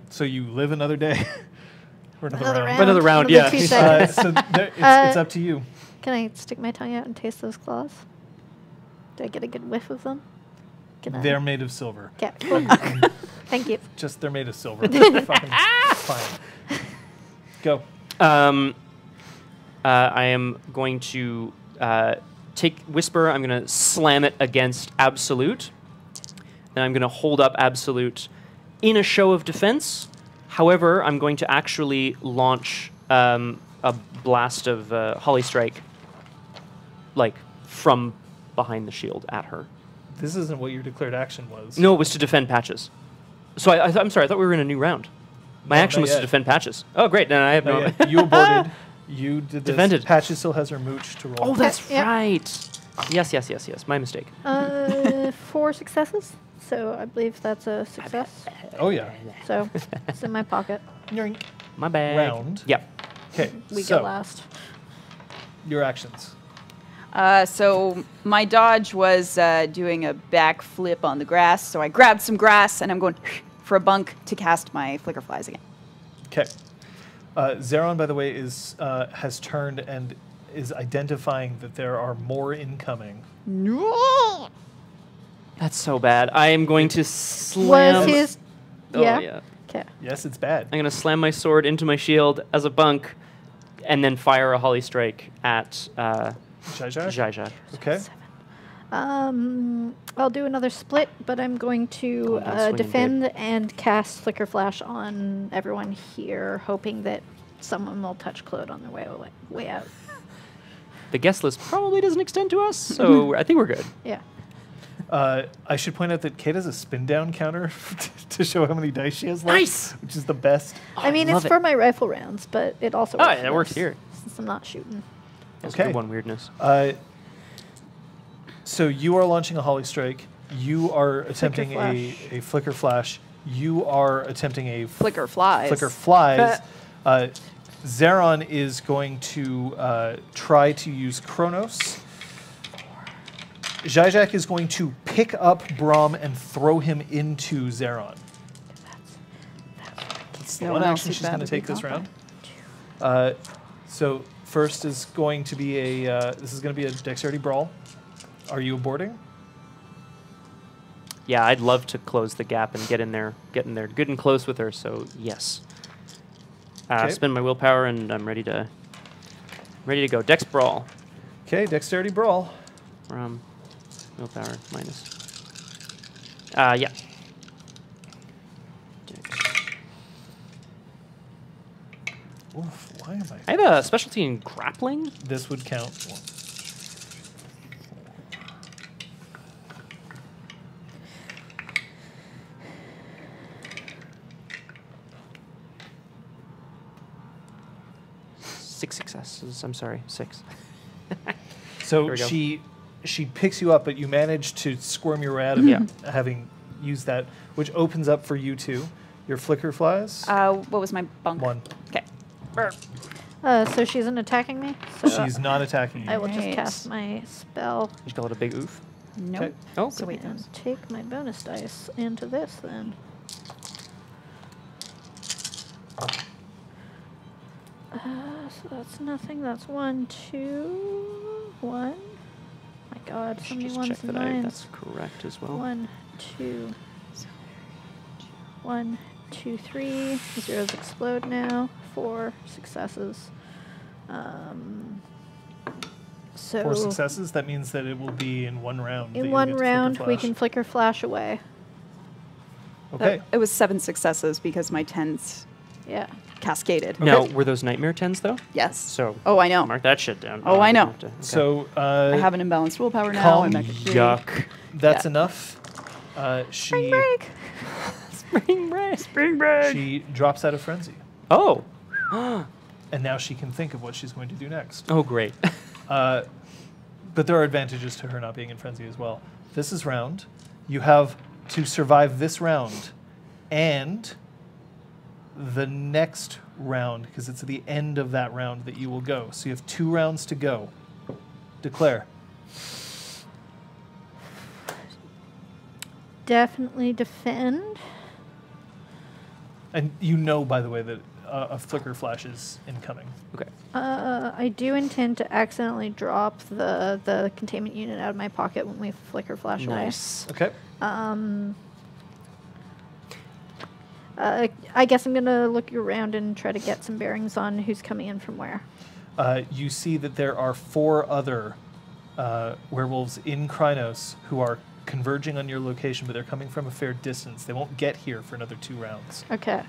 So you live another day. Or another, Another round. round. Another round, Another yeah. 2 seconds. So it's up to you. Can I stick my tongue out and taste those claws? Do I get a good whiff of them? Can I? They're made of silver. Okay. Cool. Thank you. Just they're made of silver. Fucking fine. Go. I am going to take Whisper. I'm going to slam it against Absolute. And I'm going to hold up Absolute in a show of defense. However, I'm going to actually launch a blast of Holly Strike, like, from behind the shield at her. This isn't what your declared action was. No, it was to defend Patches. So I'm sorry, I thought we were in a new round. My No, action not was to yet. defend Patches. Oh, great. Then I have no... You aborted. You did this. Defended. Patches still has her mooch to roll. Oh, that's Yep. right. Yes. My mistake. 4 successes. So I believe that's a success. Oh, yeah. So it's in my pocket. Yoink. My bad. Round. Yep. Okay. We so go last. your actions. So my dodge was doing a backflip on the grass, so I grabbed some grass, and I'm going for a bunk to cast my Flicker Flies again. Okay. Zeron, by the way, has turned and is identifying that there are more incoming. No! That's so bad. I am going to slam... Was his? Oh, Yeah. yeah. Okay. Yes, it's bad. I'm going to slam my sword into my shield as a bunk and then fire a Holly Strike at Jaja? Jaja. Okay. I'll do another split, but I'm going to Come on, swing it, defend and cast Flicker Flash on everyone here, hoping that someone will touch Claude on their way out. The guest list probably doesn't extend to us, so I think we're good. Yeah. I should point out that Kate has a spin down counter to show how many dice she has left. Nice! Which is the best. I mean, love it's it. for my rifle rounds, but it also Oh, works yeah, for it works this, here. since I'm not shooting. That's Okay. good one weirdness. So you are launching a Holly Strike. You are attempting Flash. a Flicker Flash. You are attempting a Flicker Flies. Flicker Flies. Zeron is going to try to use Kronos. Zizek is going to pick up Braum and throw him into Zeron. That's the No one one action else she's is going to bad take to this be round. So first is going to be this is going to be a dexterity brawl. Are you aborting? Yeah, I'd love to close the gap and get in there good and close with her, so yes. Okay. Spend my willpower, and I'm ready to go. Dex brawl. Okay, dexterity brawl. Willpower minus. Yeah. Dex. Oof, why am I have a specialty in grappling. This would count. 6 successes. I'm sorry, 6. So we go. she picks you up, but you manage to squirm your way out of it, having used that, which opens up for you two. Your flicker flies. What was my bunk? 1. Okay. So she isn't attacking me. So She's not attacking you. I will just Right. cast my spell You call it a big oof. Nope. Okay. Oh, So wait. and take my bonus dice into this then. So that's nothing. That's 1, 2, 1. My God, so Should many just ones check and that nines. that's correct as well. 1, 2, 1, 2, 3. Zeros explode now. 4 successes. So 4 successes. That means that it will be in 1 round. that in you'll one get to flicker round, we flash. can flicker flash away. Okay. It was 7 successes because my 10s Yeah. cascaded. Now, were those nightmare 10s though? Yes. So Oh, I know. mark that shit down. Oh, I know. Okay. So I have an imbalanced willpower now. Calm. I'm back at 3. Yuck. that's Yeah. enough. She Spring break. Spring break. Spring break. she drops out of frenzy, Oh. and now she can think of what she's going to do next. Oh, great. But there are advantages to her not being in frenzy as well. This is round. You have to survive this round and the next round, because it's at the end of that round that you will go. So you have 2 rounds to go. Declare. Definitely defend. And you know, by the way, that a flicker flash is incoming. Okay. I do intend to accidentally drop the containment unit out of my pocket when we flicker flash Nice. Okay. away. I guess I'm gonna look around and try to get some bearings on who's coming in from where. You see that there are 4 other werewolves in Krynos who are converging on your location, but they're coming from a fair distance. They won't get here for another 2 rounds. Okay.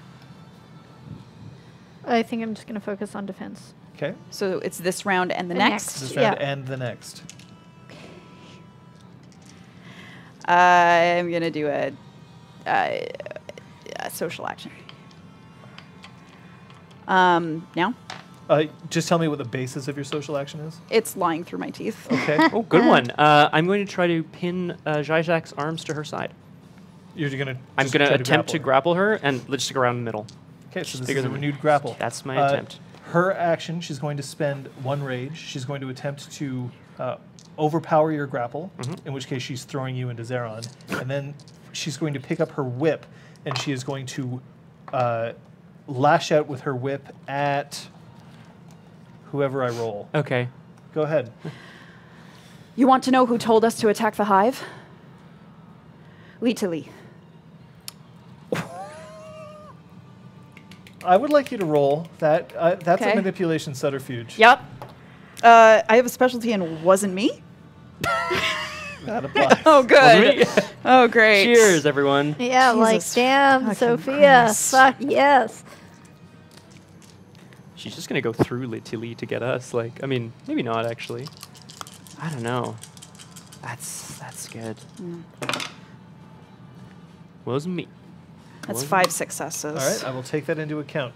I think I'm just gonna focus on defense. Okay? So it's this round and the The next. This Yeah. round and the next. I'm going to do a social action. Now? Just tell me what the basis of your social action is. It's lying through my teeth. Okay. Oh, good one. I'm going to try to pin Zizak's arms to her side. You're gonna. I'm going to attempt to grapple her and let's stick around the middle. Okay, so this bigger is a than me. renewed grapple. That's my attempt. Her action, she's going to spend 1 rage. She's going to attempt to overpower your grapple, in which case she's throwing you into Zeron. And then she's going to pick up her whip, and she is going to lash out with her whip at whoever I roll. Okay. Go ahead. You want to know who told us to attack the hive? Lee. I would like you to roll that. That's a Okay. manipulation subterfuge. Yep. I have a specialty and wasn't me. That applies. Oh, good. Wasn't it? Oh, great. Cheers, everyone. Yeah, like Jesus damn, fucking Sophia. Christ. Fuck yes. She's just going to go through Lee to get us. Like, I mean, maybe not actually. I don't know. That's good. Wasn't me. That's Wasn't 5 successes. All right, I will take that into account.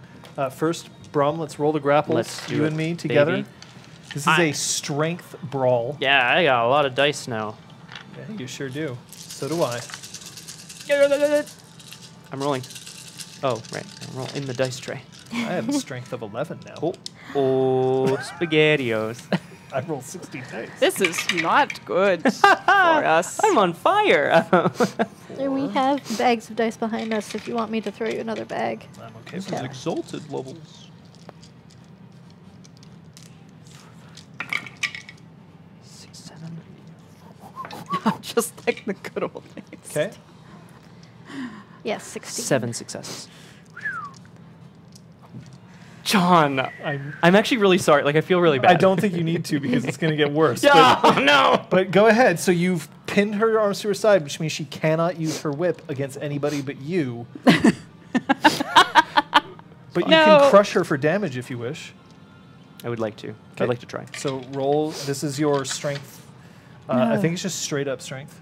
First, Braum, let's roll the grapples. Let's do you it, and me together. baby. This is a strength brawl. Yeah, I got a lot of dice now. Yeah, you sure do. So do I. I'm rolling. Oh, right. I'm rolling in the dice tray. I have a strength of 11 now. Oh, SpaghettiOs. I roll 60 dice. This is not good for us. I'm on fire. There we have bags of dice behind us if you want me to throw you another bag. I'm okay This with is that. exalted levels. Just like the good old days. Okay. Yes, 16. 7 successes. John, I'm I'm actually really sorry. Like, I feel really bad. I don't think you need to because it's going to get worse. Oh, no! But go ahead. So you've pinned her arms to her side, which means she cannot use her whip against anybody but you. But you can crush her for damage if you wish. I would like to. Okay. I'd like to try. So roll. This is your strength. I think it's just straight up strength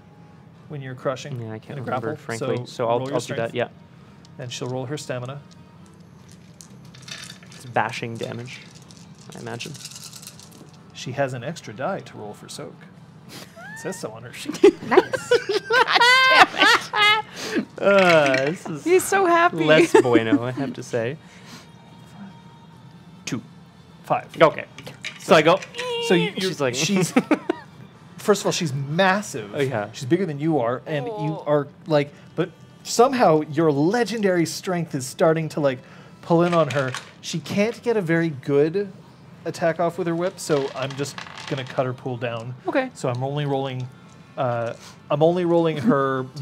when you're crushing. Yeah, I can't in a remember, grapple. frankly. So I'll roll your do strength, that, yeah. And she'll roll her stamina. It's bashing damage, I imagine. She has an extra die to roll for soak. It says so on her sheet. Nice. This is He's so happy. less bueno, I have to say. 2. 5. Okay. So I go. So you're, She's like. she's first of all, she's massive. Oh, yeah. She's bigger than you are, and you are like, but somehow your legendary strength is starting to like pull in on her. She can't get a very good attack off with her whip, so I'm just gonna cut her pool down. Okay. So I'm only rolling her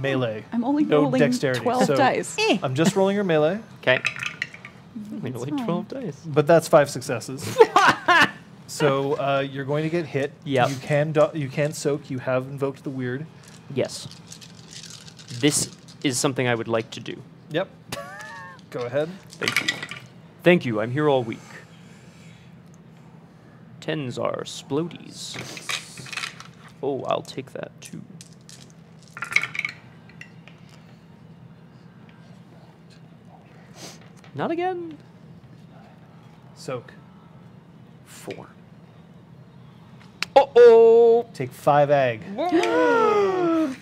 melee. I'm only no rolling dexterity. 12 so dice. I'm just rolling her melee, Okay. We rolled like 12 dice. but that's 5 successes. So you're going to get hit. Yep. You can soak. You have invoked the weird. Yes. This is something I would like to do. Yep. Go ahead. Thank you. Thank you. I'm here all week. 10s are splodies. Oh, I'll take that too. Not again. Soak. 4. Uh-oh! Take 5 ag. 1,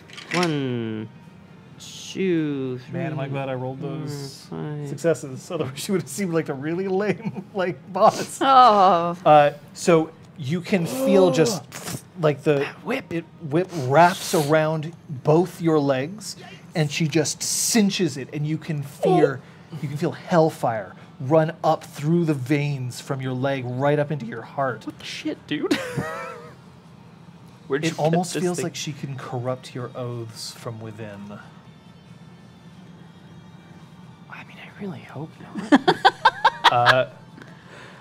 2, 3. Man, am I glad I rolled those 5. successes. Otherwise, she would have seemed like a really lame like boss. Oh. So you can feel just like the whip wraps around both your legs, and she just cinches it, and you can feel hellfire run up through the veins from your leg right up into your heart. What the shit, dude? Where'd you It get almost this feels thing? like she can corrupt your oaths from within. I mean, I really hope not.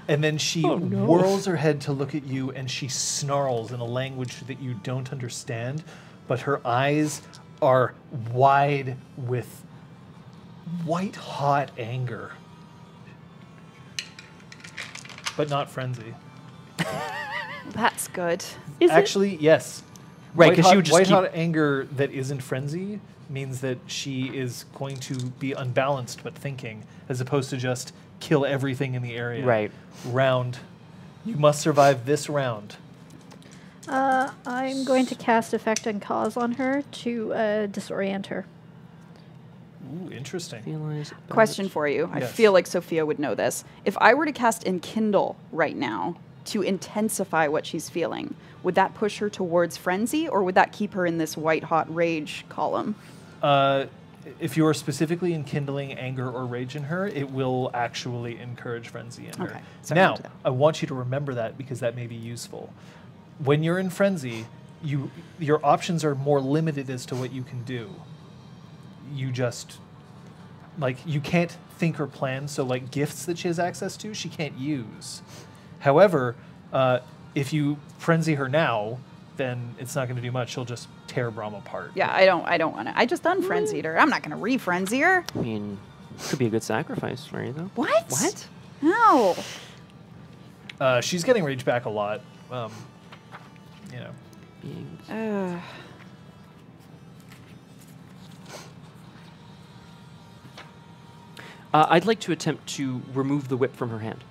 And then she whirls her head to look at you, and she snarls in a language that you don't understand, but her eyes are wide with white-hot anger. But not frenzy. That's good. Is Actually, yes. Right, 'cause she would just white-hot anger that isn't frenzy means that she is going to be unbalanced but thinking, as opposed to just kill everything in the area. Right. Round. You must survive this round. I'm going to cast Effect and Cause on her to disorient her. Ooh, interesting. Realize Question for you. I Yes. feel like Sophia would know this. If I were to cast Enkindle right now to intensify what she's feeling, would that push her towards frenzy, or would that keep her in this white-hot rage column? If you are specifically enkindling anger or rage in her, it will actually encourage frenzy in her. Okay, so Now, I'll do that. I want you to remember that because that may be useful. When you're in frenzy, your options are more limited as to what you can do. You just, like, you can't think or plan, so, like, gifts that she has access to, she can't use. However, if you frenzy her now, then it's not going to do much. She'll just tear Braum apart. Yeah, I don't want to. I just unfrenzied her. I'm not going to re-frenzy her. I mean, could be a good sacrifice for you, though. What? What? No. She's getting rage back a lot. You know. Beings. I'd like to attempt to remove the whip from her hand.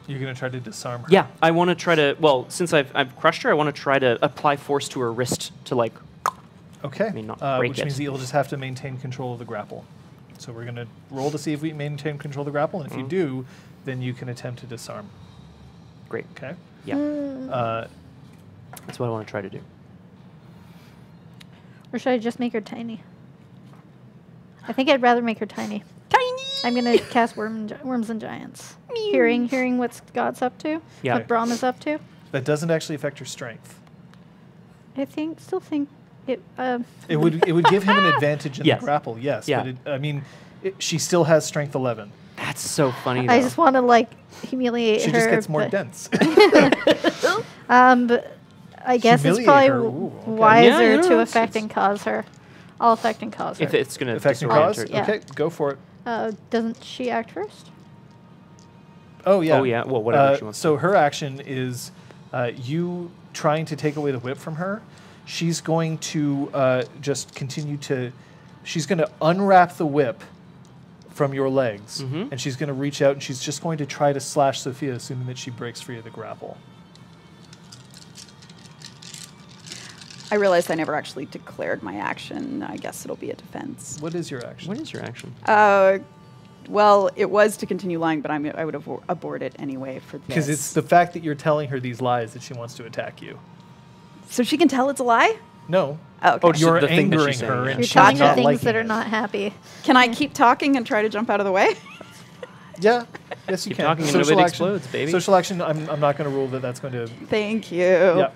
You're going to try to disarm her? Yeah, I want to try to, well, since I've crushed her, I want to try to apply force to her wrist to, like, Okay. I mean, not break which it. means that you'll just have to maintain control of the grapple. So we're going to roll to see if we maintain control of the grapple, and if you do, then you can attempt to disarm. great. Okay? Yeah, that's what I want to try to do. Or should I just make her tiny? I think I'd rather make her tiny. Tiny. I'm going to cast Worms and Giants. Hearing what Scott's up to, Yeah. what Braum is up to. That doesn't actually affect her strength. Still think It would give him an advantage in Yes. the grapple, yes. Yeah. But she still has strength 11. That's so funny, though. I just want to like humiliate She her. just gets more but- dense. But I guess it's Humiliate probably her, ooh, okay. wiser Yeah, yeah, to it's- affect and cause her. I'll affect and cause her. if it's going to Affect and disorient cause? her. Yeah. Okay, go for it. Doesn't she act first? Oh, yeah. Oh, yeah. Well, whatever she wants So her action is you trying to take away the whip from her. She's going to just continue to... She's going to unwrap the whip from your legs, Mhm. and she's going to reach out, and she's just going to try to slash Sophia, assuming that she breaks free of the grapple. I realized I never actually declared my action. I guess it'll be a defense. What is your action? What is your action? Well, it was to continue lying, but I would abort it anyway for this. Because it's the fact that you're telling her these lies that she wants to attack you. So she can tell it's a lie? No. Oh, okay. Oh, just You're the thing that angering she's saying, her, yeah. and You're she's telling her not things liking that are it. not happy. Can I keep talking and try to jump out of the way? Yeah. Yes, you Keep can. talking and Social nobody action. explodes, baby. Social action. I'm not going to rule that that's going to. Thank you. Yeah.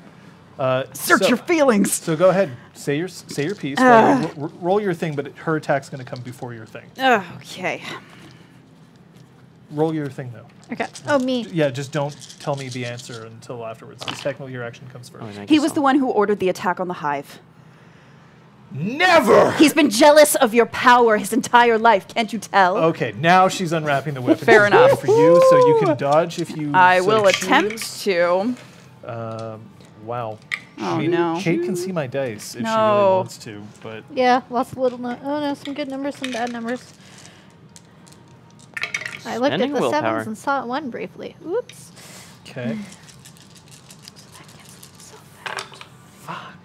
Search so- your feelings. So go ahead, say your piece. Roll your thing, but her attack's going to come before your thing. Okay. Roll your thing though. Okay. Oh, me. Yeah, just don't tell me the answer until afterwards, because technically your action comes first. Oh, and I He guess was the I'll- one who ordered the attack on the hive. Never. He's been jealous of your power his entire life. Can't you tell? Okay, now she's unwrapping the weapon. Fair She's waiting enough. for you, so you can dodge if you. I so will choose. attempt to. Wow. Oh, no. Kate can see my dice if she really No. wants to, but Yeah, lots of little. Oh no, some good numbers, some bad numbers. I looked at Spending the willpower. sevens and saw one briefly. Oops. okay. Fuck.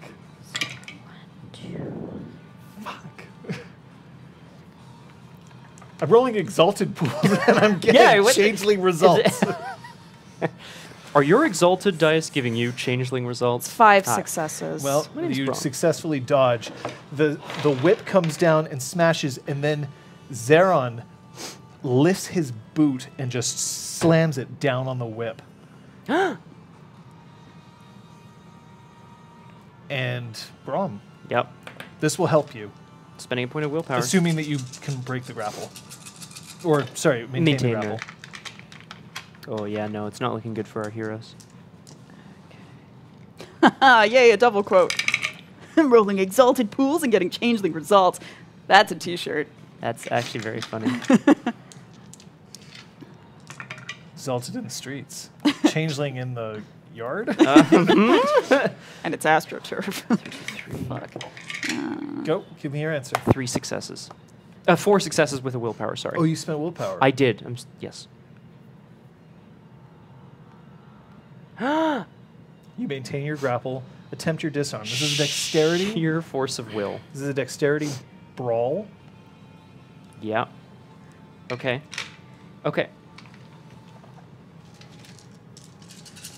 Fuck. I'm rolling exalted pools and I'm getting Yeah, what- changeling results. Are your exalted dice giving you changeling results? 5 Ah. successes. Well, My name's you Braum. successfully dodge. The whip comes down and smashes, and then Zeron lifts his boot and just slams it down on the whip. And Braum, Yep. this will help you, Spending a point of willpower. assuming that you can break the grapple. Or, sorry, maintain the Maintain grapple. Oh, yeah, no, it's not looking good for our heroes. Yay, a double quote. I'm rolling exalted pools and getting changeling results. That's a t-shirt. That's actually very funny. Exalted in the streets. Changeling in the yard? And it's AstroTurf. Fuck. Go, give me your answer. 3 successes. 4 successes with a willpower, sorry. Oh, you spent willpower. I did. Yes. You maintain your grapple. Attempt your disarm. This is a dexterity. Sheer force of will. This is a dexterity brawl. Yeah. Okay. Okay.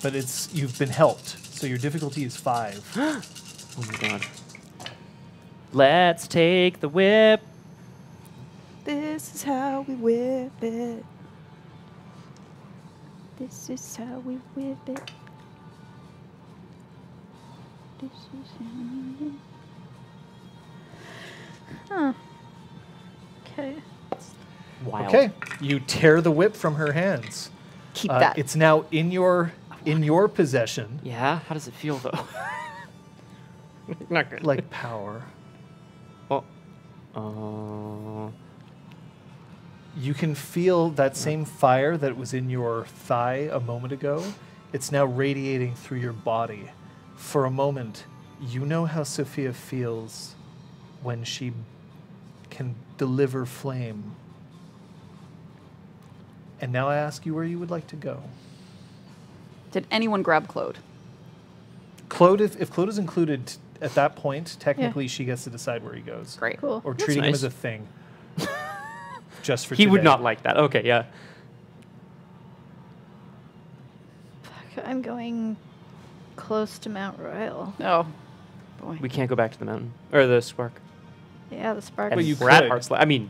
But you've been helped, so your difficulty is 5. Oh my god. Let's take the whip. This is how we whip it. This is how we whip it. This is how we whip Huh. Okay. Wild. Okay, you tear the whip from her hands. Keep that. It's now in your possession, Yeah? How does it feel, though? Not good. like power. Oh. You can feel that same fire that was in your thigh a moment ago. It's now radiating through your body. For a moment, you know how Sophia feels when she can deliver flame. And now I ask you where you would like to go. Did anyone grab Claude? Claude, if Claude is included at that point, technically she gets to decide where he goes. Great. Cool. Or That's treating him nice. as a thing. Just for He would today. not like that. Okay, yeah. Fuck, I'm going close to Mount Royal. Oh, boy. We can't go back to the mountain. Or the spark. Yeah, the spark. And But you we're at could. Heart's I mean,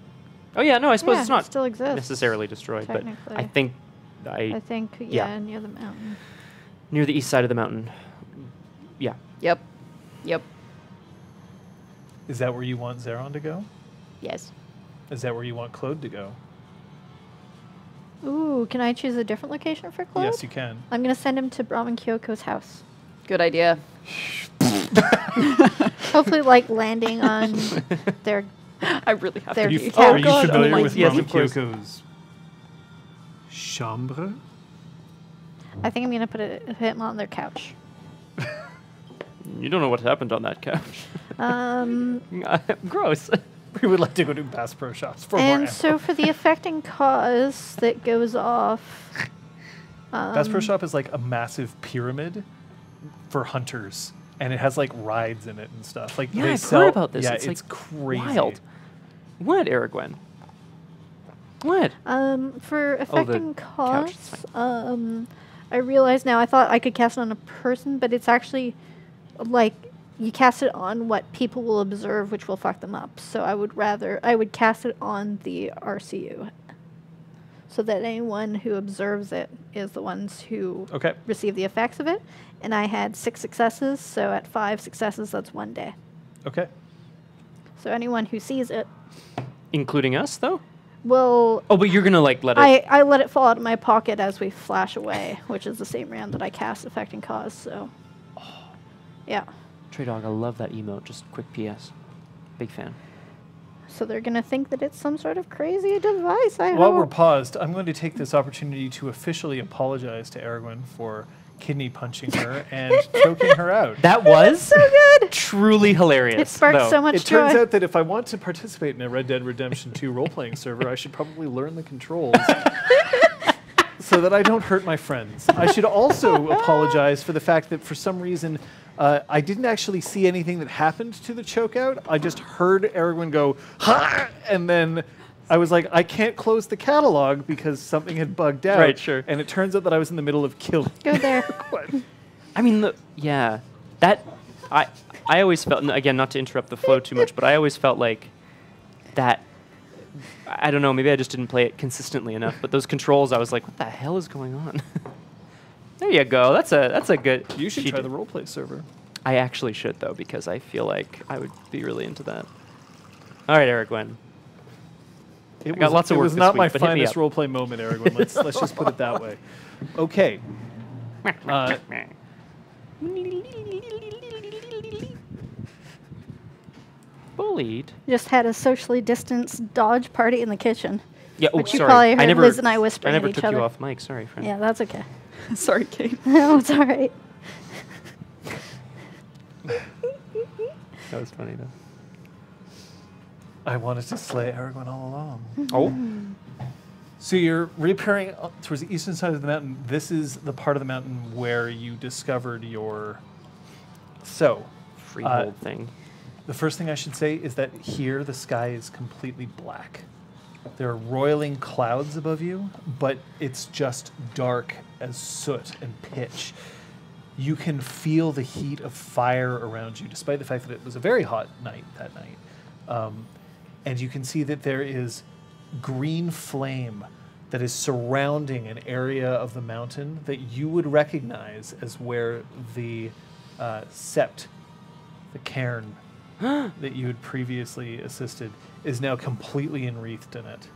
oh yeah, no, I suppose Yeah, it's not it still exists. necessarily destroyed, but technically. I think I think, yeah. near the mountain. near the east side of the mountain. Yeah. Yep. Yep. Is that where you want Zeron to go? Yes. Is that where you want Claude to go? Ooh, can I choose a different location for Claude? Yes, you can. I'm going to send him to Braum and Kyoko's house. Good idea. Hopefully, like, landing on their... I really have There to. you do- go. Are you God, familiar oh my- with yes, Braum of course. Kyoko's chambre? I think I'm going to put him on their couch. You don't know what happened on that couch. Gross. We would like to go to Bass Pro Shops for more And ammo. so for the affecting cause that goes off... Bass Pro Shop is like a massive pyramid for hunters, and it has like rides in it and stuff. Like Yeah, they I've sell, heard about this. Yeah, It's, it's like, crazy. Wild. What, Aragwen? What? For affecting couch, it's cause, I realize now I thought I could cast it on a person, but it's actually like you cast it on what people will observe, which will fuck them up. So I would cast it on the RCU, so that anyone who observes it is the ones who Okay. receive the effects of it. And I had 6 successes, so at 5 successes, that's 1 day. Okay. So anyone who sees it Including us, though? will... Oh, but you're going to, like, let it... I let it fall out of my pocket as we flash away, which is the same round that I cast affecting cause, so... Yeah. Trey Dog, I love that emote. Just quick PS. Big fan. So they're going to think that it's some sort of crazy device, I While hope. we're paused, I'm going to take this opportunity to officially apologize to Aragwen for kidney punching her and choking her out. That was so good! truly hilarious. It sparked though. so much It turns joy. out that if I want to participate in a Red Dead Redemption 2 role-playing server, I should probably learn the controls so that I don't hurt my friends. I should also apologize for the fact that for some reason I didn't actually see anything that happened to the chokeout. I just heard Aragwen go, ha! And then I was like, I can't close the catalog because something had bugged out. Right, sure. And it turns out that I was in the middle of killing Go there. Aragwen. I mean, yeah. That... I always felt... Again, not to interrupt the flow too much, but I always felt like that... I don't know, maybe I just didn't play it consistently enough, but those controls, I was like, what the hell is going on? There you go. That's a good... You should she try did- the roleplay server. I actually should, though, because I feel like I would be really into that. All right, Aragwen. It got lots of it work was this not week, my but hit me finest up. roleplay moment, Aragwen. Let's just put it that way. Okay. Bullied? Just had a socially distanced dodge party in the kitchen. Yeah, oh, Which you sorry. probably I heard never, Liz and I whispering I at never each took other. you off mic. Sorry, friend. Yeah, that's okay. Sorry, Kate. No, it's all right. That was funny, though. I wanted to slay Aragwen all along. Oh? So you're reappearing towards the eastern side of the mountain. This is the part of the mountain where you discovered your... So, Freehold thing. the first thing I should say is that here the sky is completely black. There are roiling clouds above you, but it's just dark as soot and pitch. You can feel the heat of fire around you, despite the fact that it was a very hot night that night. And you can see that there is green flame that is surrounding an area of the mountain that you would recognize as where the sept, the cairn that you had previously assisted, is now completely enwreathed in it.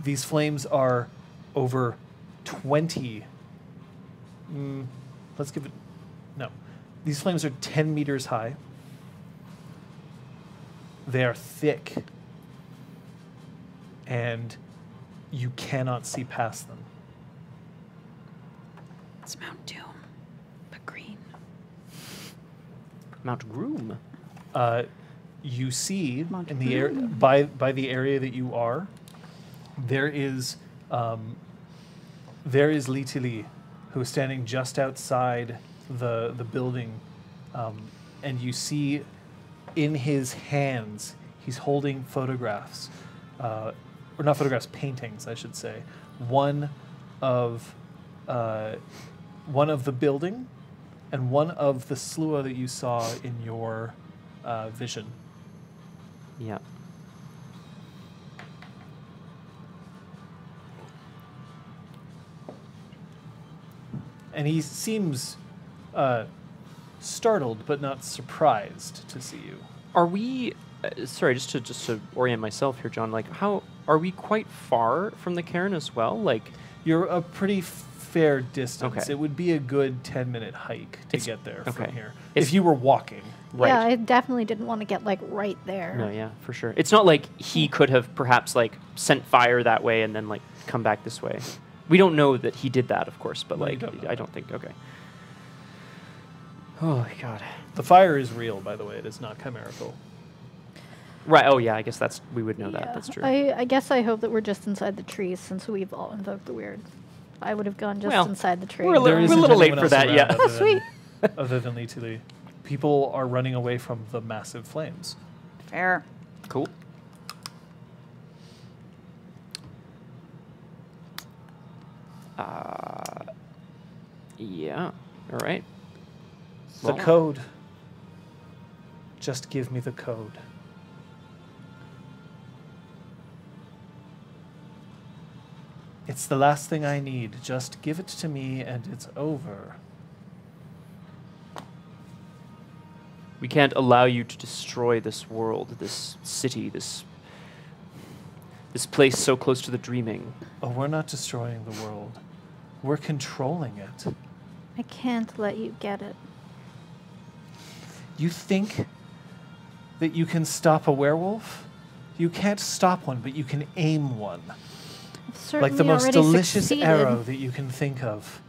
These flames are over 20. Let's give it. No. These flames are 10 meters high. They are thick. And you cannot see past them. It's Mount Doom, but green. Mount Groom. You see Mount in the air by the area that you are, there is Litili, who is standing just outside the building, and you see in his hands he's holding photographs, or not photographs, paintings, I should say. One of the building, and one of the slua that you saw in your vision. Yeah. And he seems startled but not surprised to see you. Are we? Sorry, just to orient myself here, John. Like, how are we quite far from the cairn as well? Like, You're a pretty fair distance. Okay. It would be a good 10-minute hike to It's- get there okay. from here. It's- If you were walking. right? Yeah, I definitely didn't want to get like right there. No, yeah, for sure. It's not like he could have perhaps like sent fire that way and then like come back this way. We don't know that he did that, of course, but No, you like don't know. I don't think. Okay. Oh my god. The fire is real, by the way. It is not chimerical. Right. Oh yeah. I guess we would know that. Yeah, That's true. I guess I hope that we're just inside the trees since we've all invoked the weird. I would have gone just Well, inside the tree. we're a There we're a isn't little late anyone for else that, around yeah. other Oh, than- sweet. Other than Lee. People are running away from the massive flames. Fair. Cool. Yeah. All right. The Well- code. Just give me the code. It's the last thing I need. Just give it to me and it's over. We can't allow you to destroy this world, this city, this place so close to the dreaming. Oh, we're not destroying the world. We're controlling it. I can't let you get it. You think that you can stop a werewolf? You can't stop one, but you can aim one. I've Like the certainly most already delicious succeeded. arrow that you can think of.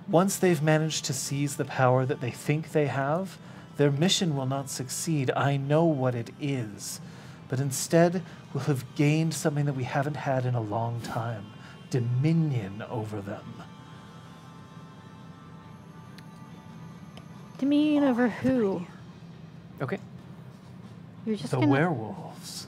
Once they've managed to seize the power that they think they have, their mission will not succeed. I know what it is. But instead, we'll have gained something that we haven't had in a long time. Dominion over them. Dominion over who? Okay. You're just The gonna. werewolves.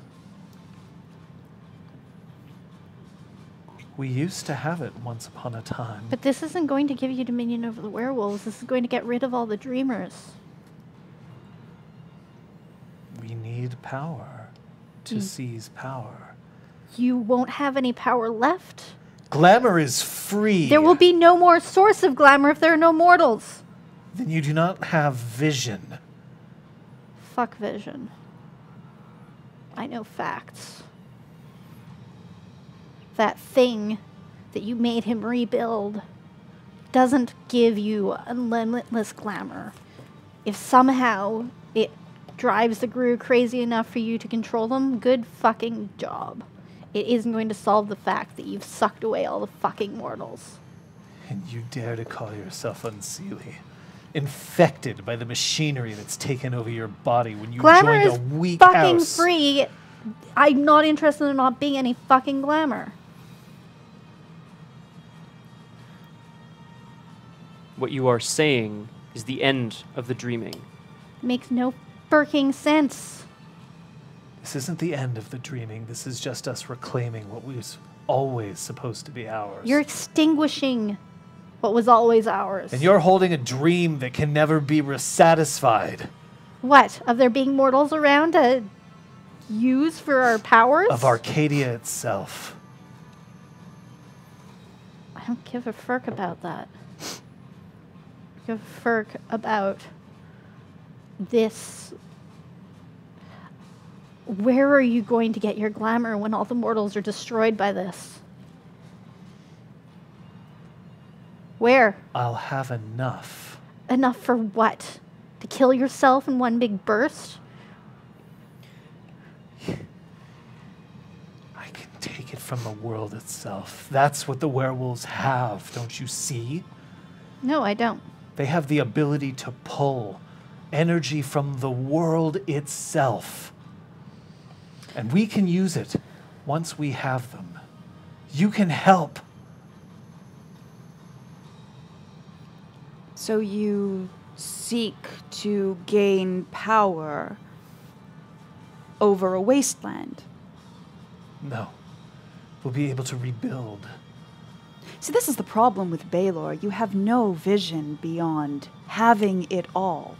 We used to have it once upon a time. But this isn't going to give you dominion over the werewolves. This is going to get rid of all the dreamers. We need power to seize power. You won't have any power left. Glamour is free. There will be no more source of glamour if there are no mortals. Then you do not have vision. Fuck vision. I know facts. That thing that you made him rebuild doesn't give you unlimitless glamour. If somehow it drives the Gru crazy enough for you to control them, good fucking job. It isn't going to solve the fact that you've sucked away all the fucking mortals. And you dare to call yourself unseelie. Infected by the machinery that's taken over your body when you Glamour joined is a weak fucking house. free. I'm not interested in not being any fucking glamour. What you are saying is the end of the dreaming. Makes no fucking sense. This isn't the end of the dreaming. This is just us reclaiming what was always supposed to be ours. You're extinguishing what was always ours. And you're holding a dream that can never be satisfied. What? Of there being mortals around to use for our powers? Of Arcadia itself. I don't give a fuck about that. I give a fuck about this. Where are you going to get your glamour when all the mortals are destroyed by this? Where? I'll have enough. Enough for what? To kill yourself in one big burst? I can take it from the world itself. That's what the werewolves have, don't you see? No, I don't. They have the ability to pull energy from the world itself. And we can use it once we have them. You can help. So you seek to gain power over a wasteland. No. We'll be able to rebuild. See, this is the problem with Baylor. You have no vision beyond having it all.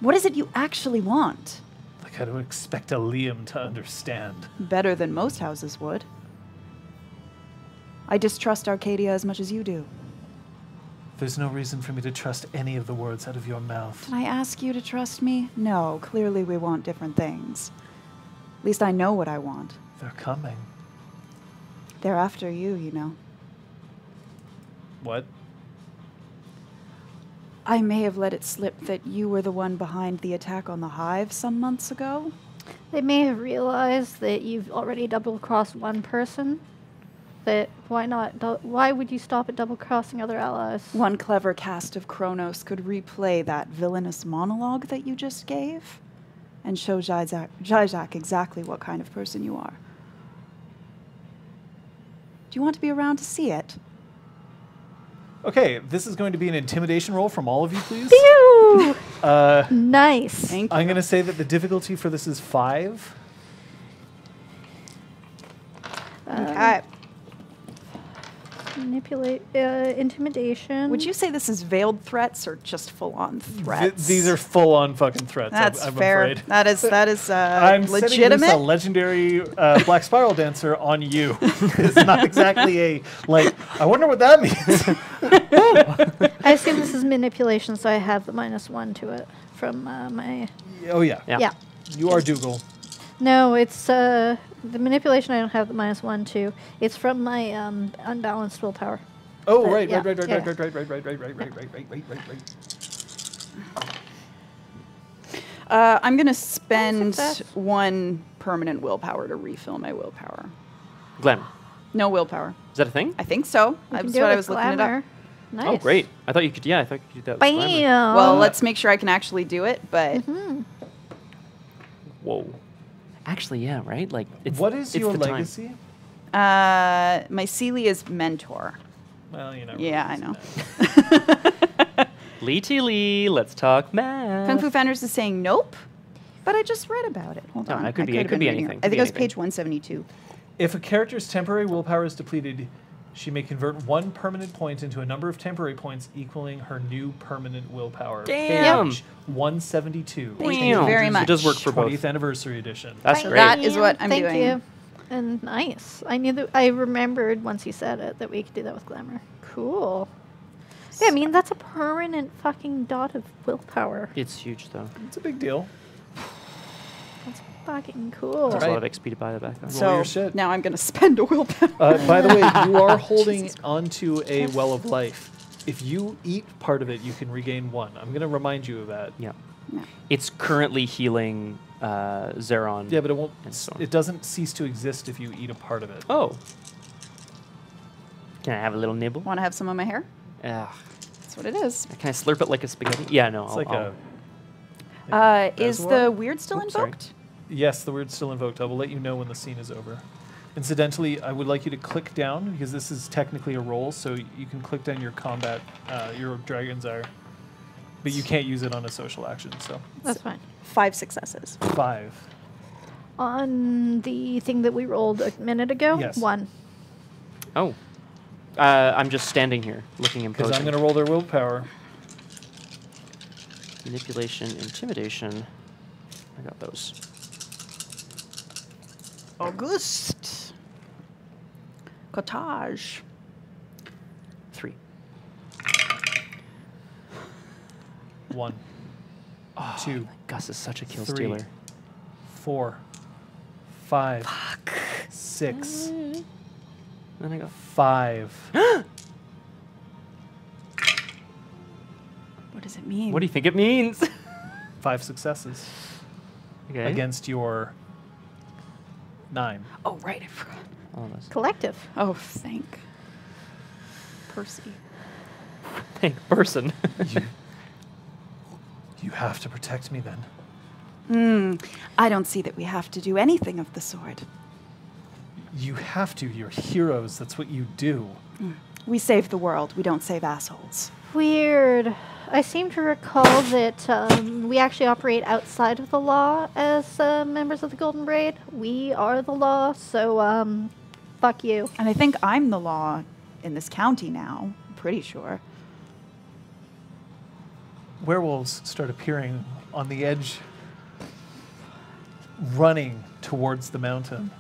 What is it you actually want? Like I don't expect a Liam to understand. Better than most houses would. I distrust Arcadia as much as you do. There's no reason for me to trust any of the words out of your mouth. Did I ask you to trust me? No, clearly we want different things. At least I know what I want. They're coming. They're after you, you know. What? I may have let it slip that you were the one behind the attack on the hive some months ago. They may have realized that you've already double-crossed one person. That why not? Why would you stop at double-crossing other allies? One clever cast of Kronos could replay that villainous monologue that you just gave and show Zizak exactly what kind of person you are. Do you want to be around to see it? Okay, this is going to be an intimidation roll from all of you, please. Pew! Nice. Thank you. I'm going to say that the difficulty for this is 5. Okay. Manipulate, intimidation. Would you say this is veiled threats or just full-on threats? These are full-on fucking threats. That's I'm fair. afraid. That is I'm setting loose legitimate. a legendary Black Spiral Dancer on you. It's not exactly a, like, I wonder what that means. I assume this is manipulation, so I have the -1 to it from my... Oh, yeah. Yeah. You are Dougal. No, it's the manipulation I don't have the -1 to. It's from my unbalanced willpower. Oh, But right, yeah, right. I'm going to spend Success. 1 permanent willpower to refill my willpower. Glenn, No willpower. is that a thing? I think so. You That's can do what it I with was looking it glamour. up. Nice. Oh, great. I thought you could. Yeah, I thought you could do that. With glamour. Bam. Well, let's make sure I can actually do it, but Whoa. Actually, yeah, right. Like, it's, What is it's your the time. legacy? my Celia's mentor. Well, you know. Yeah, I know. Lee T. Lee, let's talk math. Kung Fu Founders is saying nope, but I just read about it. Hold No, on. it could be- I it have could been be reading anything. I Could think be it was anything. page 172. If a character's temporary willpower is depleted, she may convert 1 permanent point into a number of temporary points equaling her new permanent willpower. Damn. Page 172. Thank you very much. It does work for both. 20th anniversary edition. That's Thank great. That is what I'm Thank doing. you. And nice. I knew that. I remembered once you said it that we could do that with glamour. Cool. Yeah, I mean that's a permanent fucking dot of willpower. It's huge, though. It's a big deal. That's fucking cool. There's a Right. lot of XP to buy that back. Roll So your shit. now I'm going to spend a willpower. By the way, you are holding onto a well of life. If you eat part of it, you can regain 1. I'm going to remind you of that. Yeah. Yeah. It's currently healing Zeron. Yeah, but it won't. And so on. It doesn't cease to exist if you eat a part of it. Oh. Can I have a little nibble? Want to have some on my hair? Ugh. That's what it is. Can I slurp it like a spaghetti? Yeah, no. It's I'll, like I'll- Is reservoir? the weird still Oops, sorry. invoked? Yes, the word's still invoked. I will let you know when the scene is over. Incidentally, I would like you to click down because this is technically a roll, so you can click down your combat, your Dragon's Ire, but you can't use it on a social action. So That's fine. 5 successes. 5. On the thing that we rolled a minute ago, Yes. 1. Oh. I'm just standing here looking Because imposing. I'm going to roll their willpower. Manipulation, intimidation. I got those. Auguste. Cottage. 3. 1, 2, Gus is such a kill 3, stealer. 4, 5, 6, Then I go. 5. What does it mean? What do you think it means? 5 successes Okay. against your 9. Oh, right. I forgot. All of us. Collective. Oh, thank Percy. Thank person. You have to protect me then. I don't see that we have to do anything of the sort. You have to. You're heroes. That's what you do. We save the world. We don't save assholes. Weird. I seem to recall that we actually operate outside of the law as members of the Golden Braid. We are the law, so fuck you. And I think I'm the law in this county now. I'm pretty sure. Werewolves start appearing on the edge, running towards the mountain.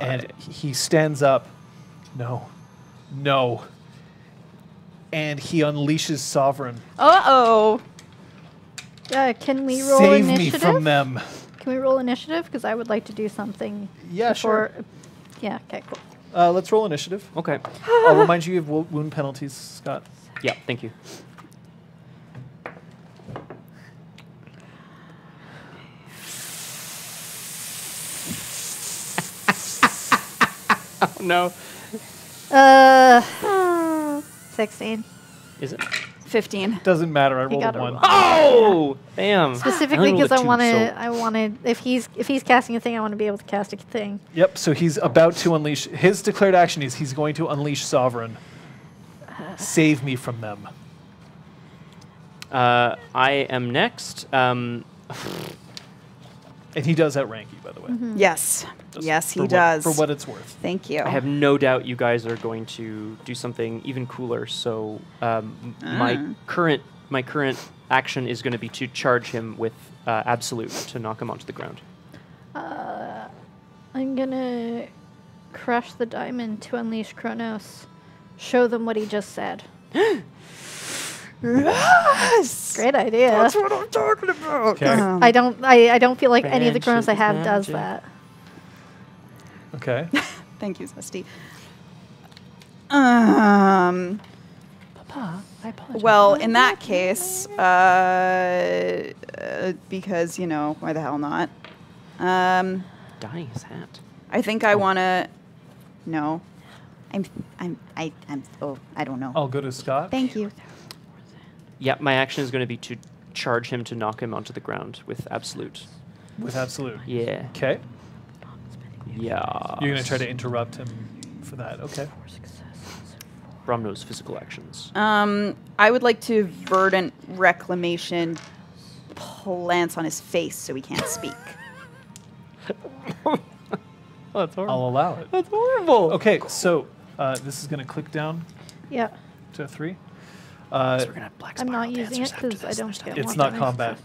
And he stands up. No. and he unleashes Sovereign. Uh-oh. Can we roll Save initiative? me from them. Can we roll initiative? Because I would like to do something. Yeah, before. sure. Yeah. Okay. Cool. Let's roll initiative. Okay. I'll remind you of wound penalties, Scott. Yeah, thank you. Oh, no. 16. Is it? 15. Doesn't matter. I You rolled got a it 1. wrong. Oh, damn. Specifically only because I rolled a want 2, to. so- I wanted if he's casting a thing, I want to be able to cast a thing. Yep. So he's about to unleash. His declared action is he's going to unleash Sovereign. Save me from them. I am next. And he does outrank you, by the way. Yes. Just Yes, he for does. For what it's worth. Thank you. I have no doubt you guys are going to do something even cooler. So my current action is going to be to charge him with absolute to knock him onto the ground. I'm gonna crush the diamond to unleash Kronos. Show them what he just said. Yes! Great idea. That's what I'm talking about. Okay. I don't feel like any of the Kronos I Friendship have is does magic. that. Okay. Thank you, Zesty. Papa, I apologize. Well, in that case, because, you know, why the hell not? Dyeing his hat. I think I want to... No. I don't know. I'll go to Scott. Thank you. Yeah, my action is going to be to charge him to knock him onto the ground with absolute. With absolute. Yeah. Okay. Yeah. You're going to try to interrupt him for that. Okay. Braum knows physical actions. I would like to verdant reclamation plants on his face so he can't speak. Oh, that's horrible. I'll allow it. That's horrible. Okay, so this is going to click down Yeah. to 3. So we're gonna have black I'm not spiral using dancers it after because I this. don't There's get no- It's want not that combat.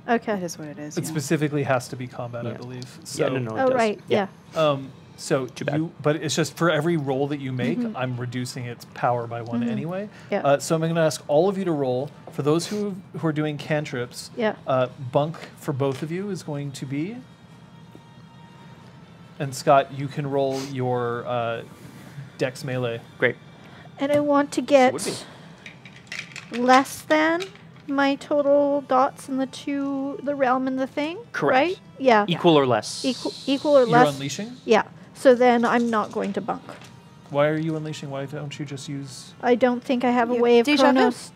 Okay. That is what it is. It yeah. specifically has to be combat, I Yeah. believe. Yeah, So, no, it Oh does. right. Yeah. So Too bad. but it's just for every roll that you make, I'm reducing its power by 1 anyway. Yeah. So I'm going to ask all of you to roll. For those who are doing cantrips, Yeah. bunk for both of you is going to be. And Scott, you can roll your dex melee. Great. And I want to would get less than my total dots in the realm and the thing. Correct. Right? Yeah. Equal or less. Equal or You're less. unleashing? Yeah. So then I'm not going to bunk. Why are you unleashing? Why don't you just use... I don't think I have a You- way of Deja vu? Kronos.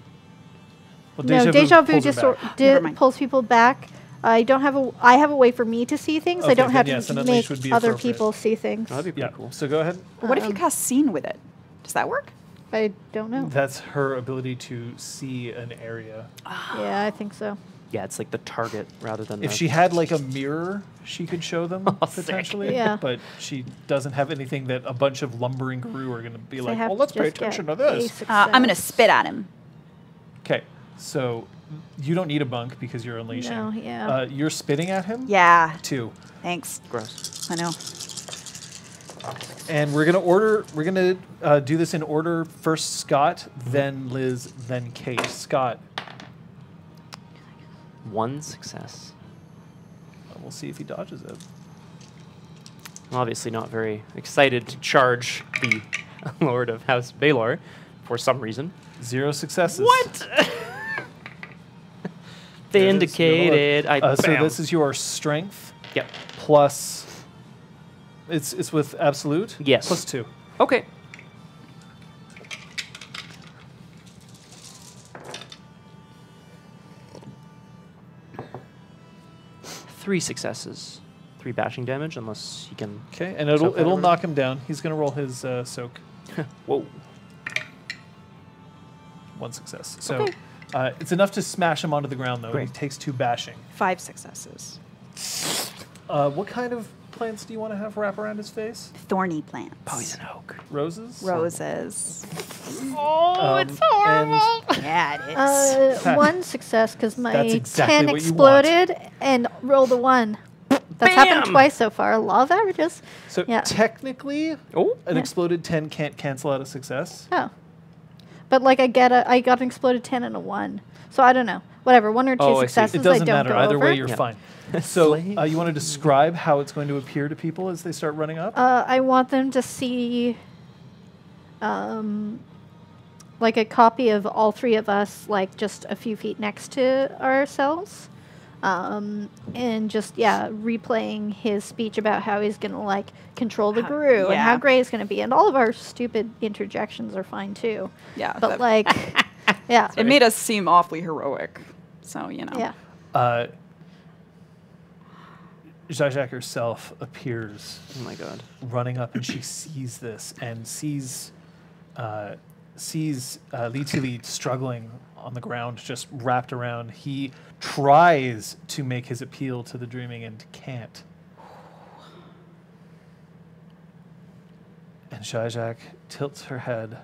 Well, No, deja vu pulls her just back. Never mind. pulls people back. I don't have a. I have a way for me to see things. I Okay, don't have then yes, an to unleash make would be other appropriate. people see things. Oh, that'd be Yeah, pretty cool. so go ahead. What if you cast scene with it? Does that work? I don't know. That's her ability to see an area. Yeah, I think so. Yeah, it's like the target rather than If the she had like a mirror, she could show them sick. potentially. Yeah. But she doesn't have anything that a bunch of lumbering crew are going to be So I like, have well, to let's pay just attention get to a this. I'm going to success. spit at him. Okay, so you don't need a bunk because you're unleashing. No, yeah. You're spitting at him? Yeah. 2. Thanks. gross. I know. And we're going to do this in order. First Scott, then Liz, then Kate. Scott, 1 success. we'll see if he dodges it. I'm obviously not very excited to charge the Lord of House Baelor for some reason. 0 successes. What? There it is. Vindicated. So Bam. this is your strength Yep. plus... It's with absolute? Yes. Plus 2. Okay. Three successes. 3 bashing damage, unless he can... Okay, and Soak that it'll over. knock him down. He's going to roll his soak. Whoa. 1 success. So Okay. it's enough to smash him onto the ground, though. Great. He takes 2 bashing. 5 successes. What kind of plants do you want to have wrap around his face? Thorny plants. Poison oak. Roses? Roses. Oh, it's horrible. Yeah, it is. 1 success because my That's exactly 10 what you want. exploded and rolled a 1. That's happened Bam! twice so far. Law of averages. So Yeah. technically, Oh. an Yeah. exploded 10 can't cancel out a success. Oh. But like I got an exploded 10 and a 1. So I don't know. Whatever, 1 or 2 Oh, I see. successes. It doesn't I don't matter. go Either over. way, you're Yeah. fine. So Slay. you want to describe how it's going to appear to people as they start running up? I want them to see, like a copy of all 3 of us, like just a few feet next to ourselves, and just replaying his speech about how he's gonna like control the Guru and how yeah. great it's gonna be, and all of our stupid interjections are fine too. Yeah, But that- like, yeah, it made us seem awfully heroic. So, you know. yeah. Zajak herself appears Oh my god. running up, and she sees this and sees Li Tili struggling on the ground, just wrapped around. He tries to make his appeal to the dreaming and can't. And Zajak tilts her head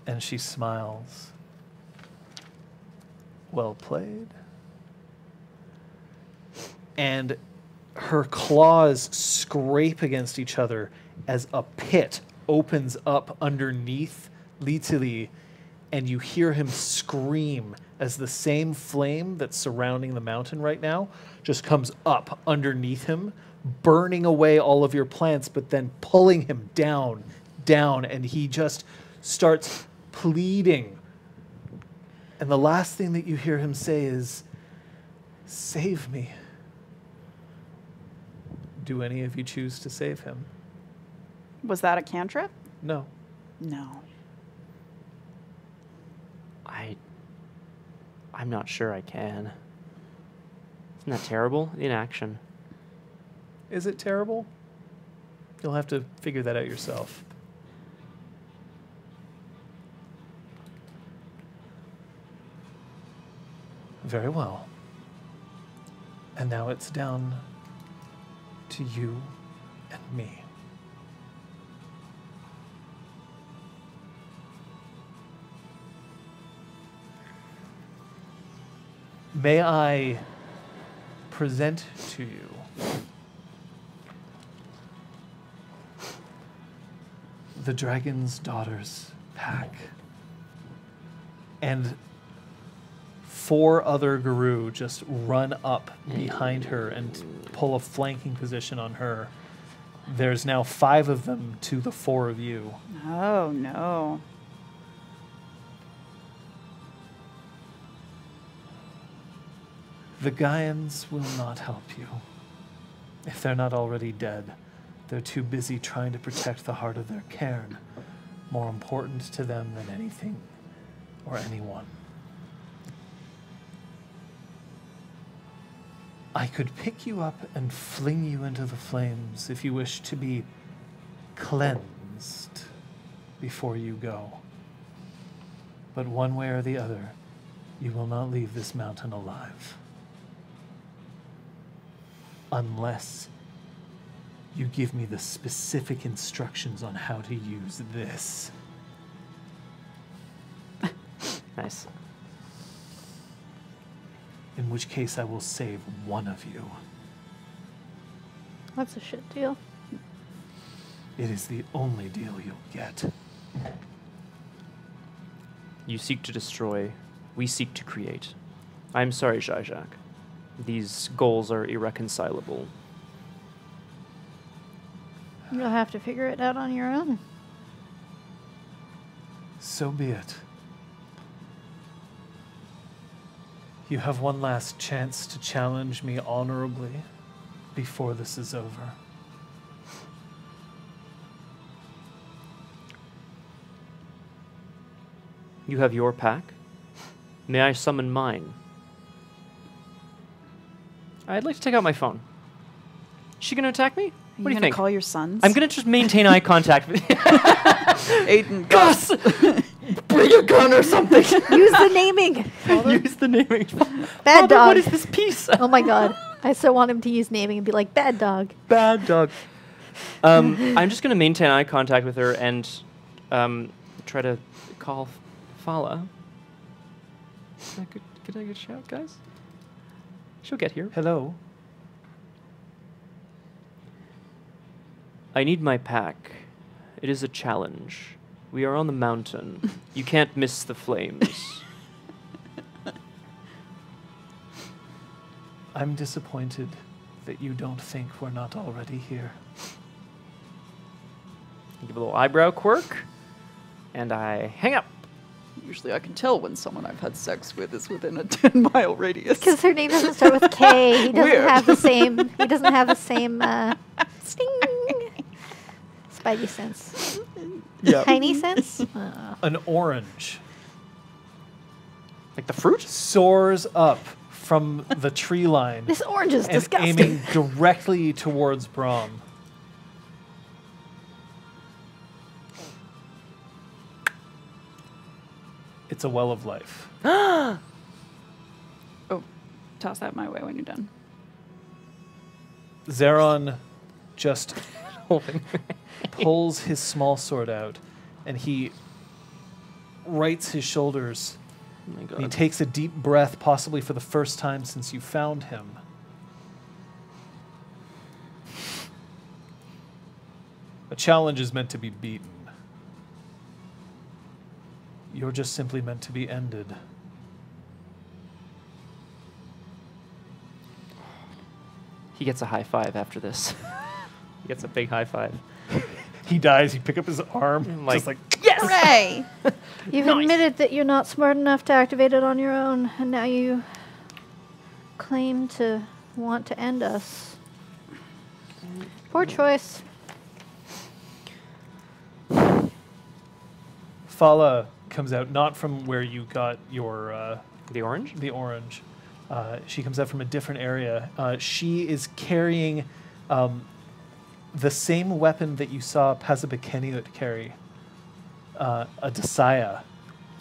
and she smiles. Well played. And her claws scrape against each other as a pit opens up underneath Li Tili, and you hear him scream as the same flame that's surrounding the mountain right now just comes up underneath him, burning away all of your plants, but then pulling him down, and he just starts pleading. And the last thing that you hear him say is, "Save me." Do any of you choose to save him? Was that a cantrip? No. No. I'm not sure I can. Isn't that terrible? Inaction. Is it terrible? You'll have to figure that out yourself. Very well. And now it's down to you and me. May I present to you the Dragon's Daughter's pack. And 4 other Guru just run up behind her and pull a flanking position on her. There's now 5 of them to the 4 of you. Oh, no. The Gaians will not help you. If they're not already dead, they're too busy trying to protect the heart of their cairn, more important to them than anything or anyone. I could pick you up and fling you into the flames if you wish to be cleansed before you go. But one way or the other, you will not leave this mountain alive. Unless you give me the specific instructions on how to use this. Nice. In which case I will save one of you. That's a shit deal. It is the only deal you'll get. You seek to destroy. We seek to create. I'm sorry, Zajak. These goals are irreconcilable. You'll have to figure it out on your own. So be it. You have one last chance to challenge me honorably before this is over. You have your pack. May I summon mine? I'd like to take out my phone. Is she going to attack me? Are What do you gonna think? call your sons? I'm going to just maintain eye contact with you. Aiden, Gus! Bring a gun or something! Use the naming. Use the naming. Bad Father, dog. what is this piece? Oh my god. I so want him to use naming and be like, bad dog. Bad dog. I'm just going to maintain eye contact with her and try to call Fala. Could I get a shout, guys? She'll get here. Hello? I need my pack. It is a challenge. We are on the mountain. You can't miss the flames. I'm disappointed that you don't think we're not already here. I give a little eyebrow quirk, and I hang up. Usually I can tell when someone I've had sex with is within a 10-mile radius. Because her name doesn't start with K. He doesn't Weird. have the same. He doesn't have the same sting. Spidey sense. Yeah. Tiny sense. An orange Like the fruit? soars up from the tree line This orange is and disgusting. aiming directly towards Braum. It's a well of life. Oh, toss that my way when you're done. Zeron just pulls his small sword out, and he rights his shoulders. Oh my And he god. takes a deep breath, possibly for the first time since you found him. A challenge is meant to be beaten. You're just simply meant to be ended. He gets a high five after this. He gets a big high five. He dies, you pick up his arm, I'm just like, yes! Hooray! You've Nice. admitted that you're not smart enough to activate it on your own, and now you claim to want to end us. Poor choice. Fala comes out, not from where you got your The orange? the orange. She comes out from a different area. She is carrying the same weapon that you saw Pazabekeniut carry, a Desaya.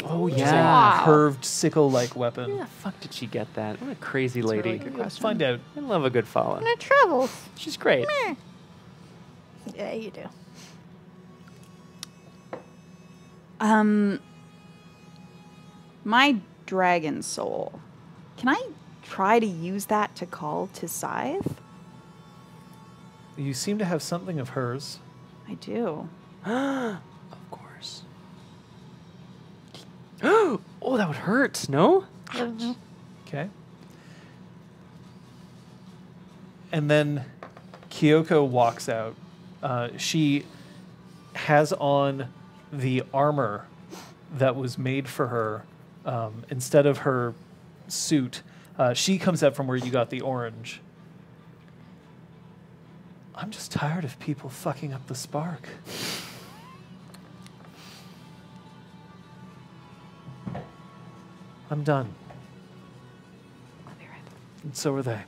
Oh, Which is yeah. a curved sickle-like weapon. Where the fuck did she get that? What a crazy That's a lady. really good Let's question. find out. I love a good follow. And it travels. She's great. Meh. Yeah, you do. My dragon soul. Can I try to use that to call to Scythe? You seem to have something of hers. I do. Of course. Oh, that would hurt, no? I don't know. Okay. And then Kyoko walks out. She has on the armor that was made for her instead of her suit. She comes out from where you got the orange. I'm just tired of people fucking up the spark. I'm done. I'll be right back. And so are they.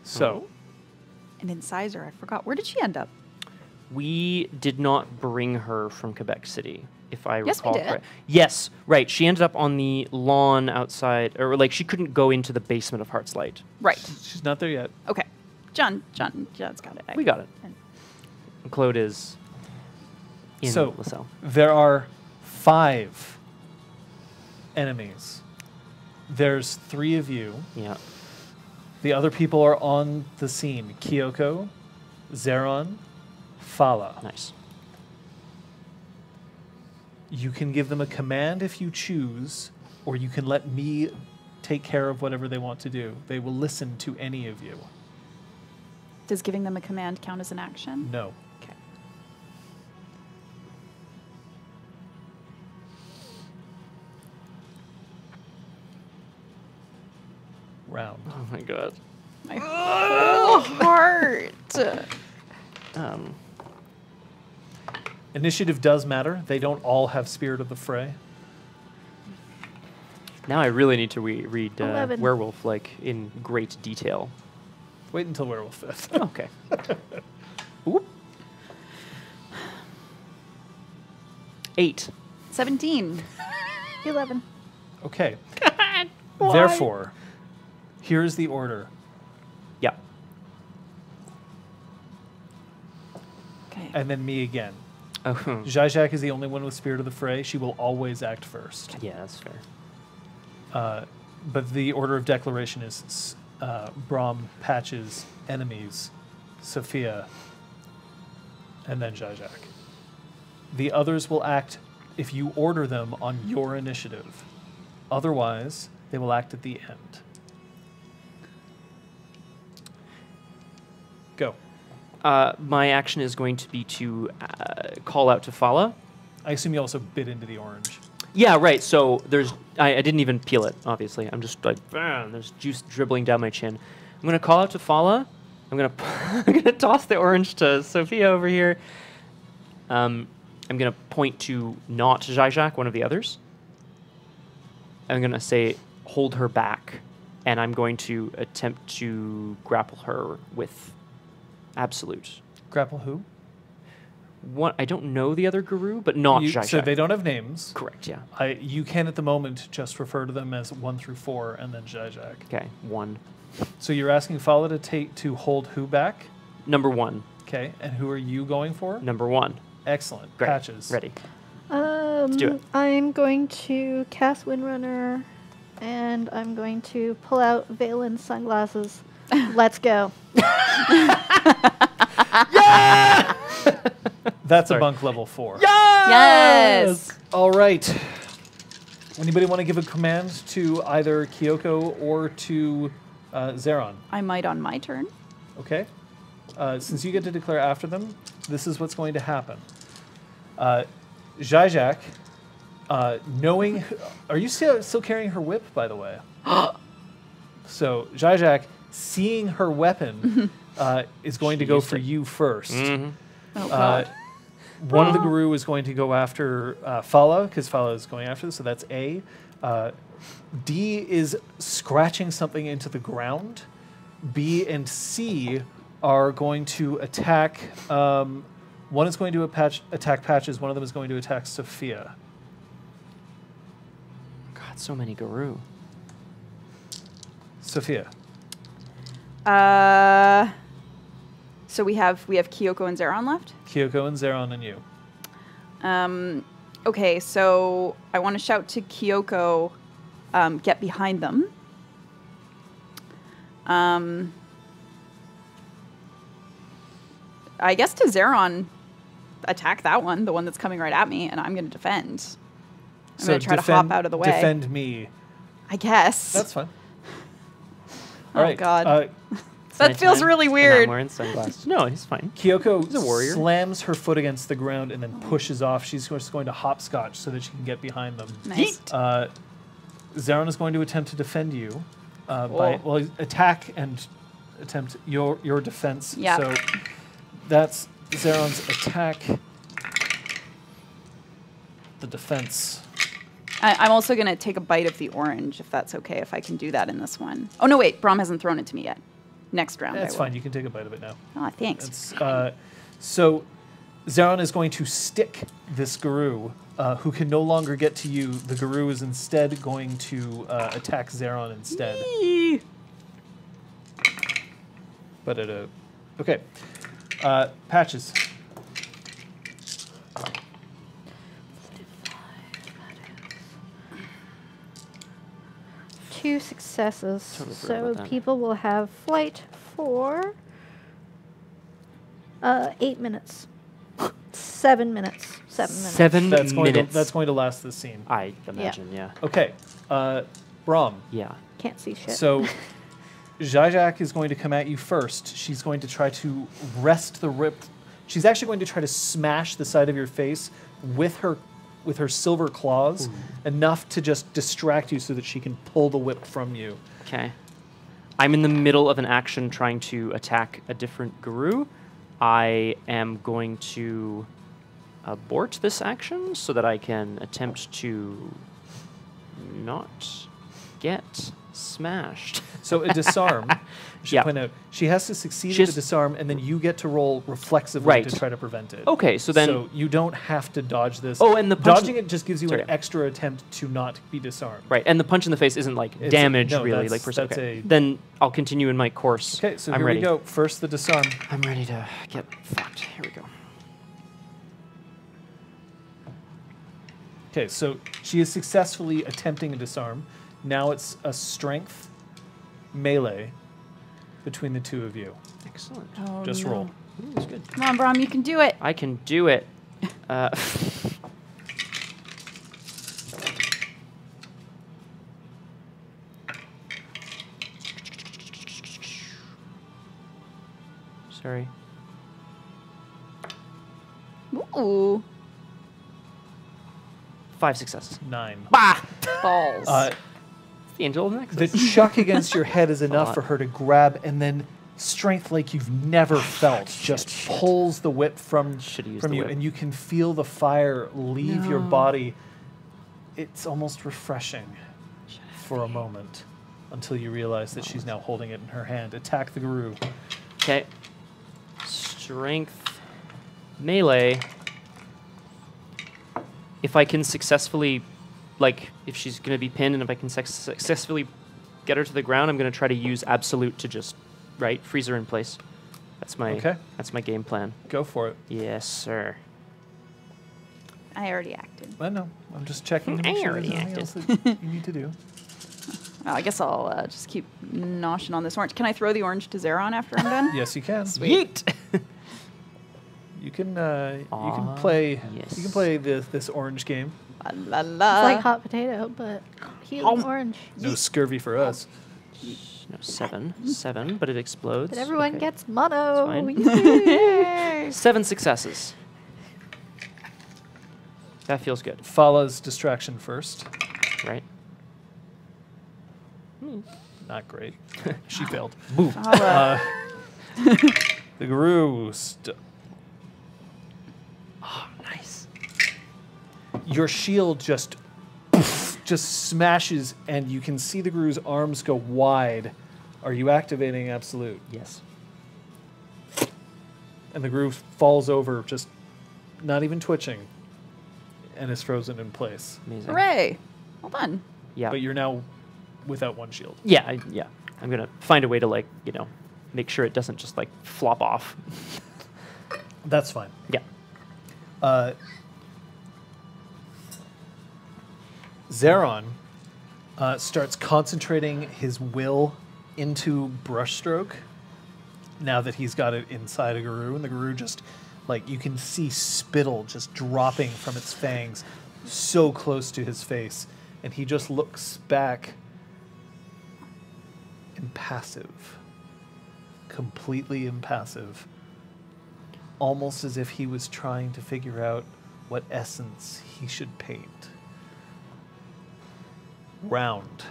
So, And incisor, I forgot. Where did she end up? We did not bring her from Quebec City, if I Yes, we recall did. correct. Yes, right. She ended up on the lawn outside, or like she couldn't go into the basement of Heart's Light. Right. she's not there yet. Okay. John's got it. We got it. And- And Claude is in So- LaSalle. There are 5 enemies. There's 3 of you. Yeah. The other people are on the scene. Kyoko, Zeron, Fala. Nice. You can give them a command if you choose, or you can let me take care of whatever they want to do. They will listen to any of you. Does giving them a command count as an action? No. Okay. Round. Oh my god. My whole heart. Um, Initiative does matter. They don't all have Spirit of the Fray. now I really need to read 11. Werewolf like in great detail. Wait until Werewolf 5th. Okay. Oop. 8. 17. 11. Okay. Why? Therefore, here's the order. Yeah. Okay. And then me again. Oh. Zizek is the only one with Spirit of the Fray. She will always act first. Yeah, that's fair. But the order of declaration is Braum, Patches, Enemies, Sophia, and then Zajak. The others will act if you order them on your initiative. Otherwise, they will act at the end. Go. My action is going to be to call out to Fala. I assume you also bit into the orange. Yeah, right. So there's, I didn't even peel it, obviously. I'm just like, bam, there's juice dribbling down my chin. I'm going to call out to Fala. I'm going to toss the orange to Sophia over here. I'm going to point to not Zajak, one of the others. I'm going to say, hold her back. And I'm going to attempt to grapple her with Absolute. Grapple who? What, I don't know the other guru, but not Zajak. So they don't have names. Correct, yeah. You can at the moment just refer to them as 1 through 4 and then Zajak. Okay, 1. So you're asking Fala to hold who back? Number 1. Okay, and who are you going for? Number 1. Excellent. Great. Patches. Ready. Do it. I'm going to cast Windrunner, and I'm going to pull out Valen's sunglasses. Let's go. That's Sorry. a bunk level 4. Yes. All right. Anybody want to give a command to either Kyoko or to Zeron? I might on my turn. Okay. Since you get to declare after them, this is what's going to happen. Zajak, knowing... Are you still carrying her whip, by the way? So, Zajak, seeing her weapon, is going to go for you first. Mm-hmm. Oh, God. One of the guru is going to go after Fala, because Fala is going after this, so that's A. D is scratching something into the ground. B and C are going to attack... one is going to attack Patches, one of them is going to attack Sophia. God, so many guru. Sophia. So we have Kyoko and Zeron left. Kyoko and Zeron and you. Okay, so I want to shout to Kyoko, get behind them. I guess to Zeron, attack that one, the one that's coming right at me, and I'm going to defend. I'm going to try to hop out of the way. Defend me. I guess. That's fine. Oh, All right. God. That feels really And I'm weird. wearing sunglasses. No, he's fine. Kyoko He's a warrior. slams her foot against the ground and then pushes off. She's just going to hopscotch so that she can get behind them. Nice. Zeron is going to attempt to defend you attack and attempt your defense. Yep. So that's Zeron's attack. The defense. I'm also going to take a bite of the orange, if that's okay, if I can do that in this one. Oh, no, wait. Braum hasn't thrown it to me yet. Next round, That's I will. fine. You can take a bite of it now. Oh, thanks. So Zeron is going to stick this guru, who can no longer get to you. The guru is instead going to attack Zeron instead. Eee. But okay. Patches. Two successes. Totally forgot So about that. people will have flight for 8 minutes. 7 minutes. 7 minutes. 7 That's minutes. going to last this scene. I imagine, yeah. Okay. Braum. Yeah. Can't see shit. So Zajak is going to come at you first. She's going to try to wrest the rip. She's actually going to try to smash the side of your face with her silver claws, enough to just distract you so that she can pull the whip from you. Okay. I'm in the middle of an action trying to attack a different guru. I am going to abort this action so that I can attempt to not get smashed. So a disarm, I should Yeah. point out, she has to succeed She at the has- disarm, and then you get to roll reflexively Right. to try to prevent it. Okay, so then... So you don't have to dodge this. Oh, and the punch dodging it just gives you Sorry. an extra attempt to not be disarmed. Right, and the punch in the face isn't like It's- damage, no, really. that's- Like per se. that's Okay. a- Then I'll continue in my course. Okay, so I'm here ready. we go. First the disarm. I'm ready to get fucked. Here we go. Okay, so she is successfully attempting a disarm. Now it's a strength melee between the two of you. Excellent. Oh, Just no. roll. Ooh, that's good. Come on, Braum, you can do it. I can do it. Sorry. Ooh. 5 successes. 9. Bah! Balls. The angel of The Nexus. chuck against your head is enough lot. for her to grab, and then strength like you've never felt just pulls the whip from Should've used from the you, whip. and you can feel the fire leave your body. It's almost refreshing for a moment until you realize that she's now holding it in her hand. Attack the guru. Okay. Strength. Melee. If I can successfully, like, if she's going to be pinned and if I can successfully get her to the ground, I'm going to try to use Absolute to just, right, freeze her in place. That's my That's my game plan. Go for it. Yes, sir. I already acted. I know. I'm just checking to I make sure already there's anything acted. else that you need to do. Well, I guess I'll just keep noshing on this orange. Can I throw the orange to Zeron after I'm done? Yes, you can. Yeet! You can you Aw, can play yes. you can play this orange game. La la It's la. like hot potato, but healing orange. No scurvy for us. No, 7. 7, but it explodes. But everyone Okay. gets mono. That's Yay. 7 successes. That feels good, Fala's distraction first. right? Not great. She failed. Fala. The guru. Oh, nice. Your shield just smashes, and you can see the guru's arms go wide. Are you activating Absolute? Yes. And the guru falls over, just not even twitching, and is frozen in place. Amazing. Hooray. Well done. Yeah. But you're now without one shield. Yeah, I'm gonna find a way to, like, make sure it doesn't just, like, flop off. That's fine. Yeah. Zeron starts concentrating his will into brushstroke now that he's got it inside a guru, and the guru just, like, you can see spittle just dropping from its fangs so close to his face, and he just looks back impassive, completely impassive, almost as if he was trying to figure out what essence he should paint. Round.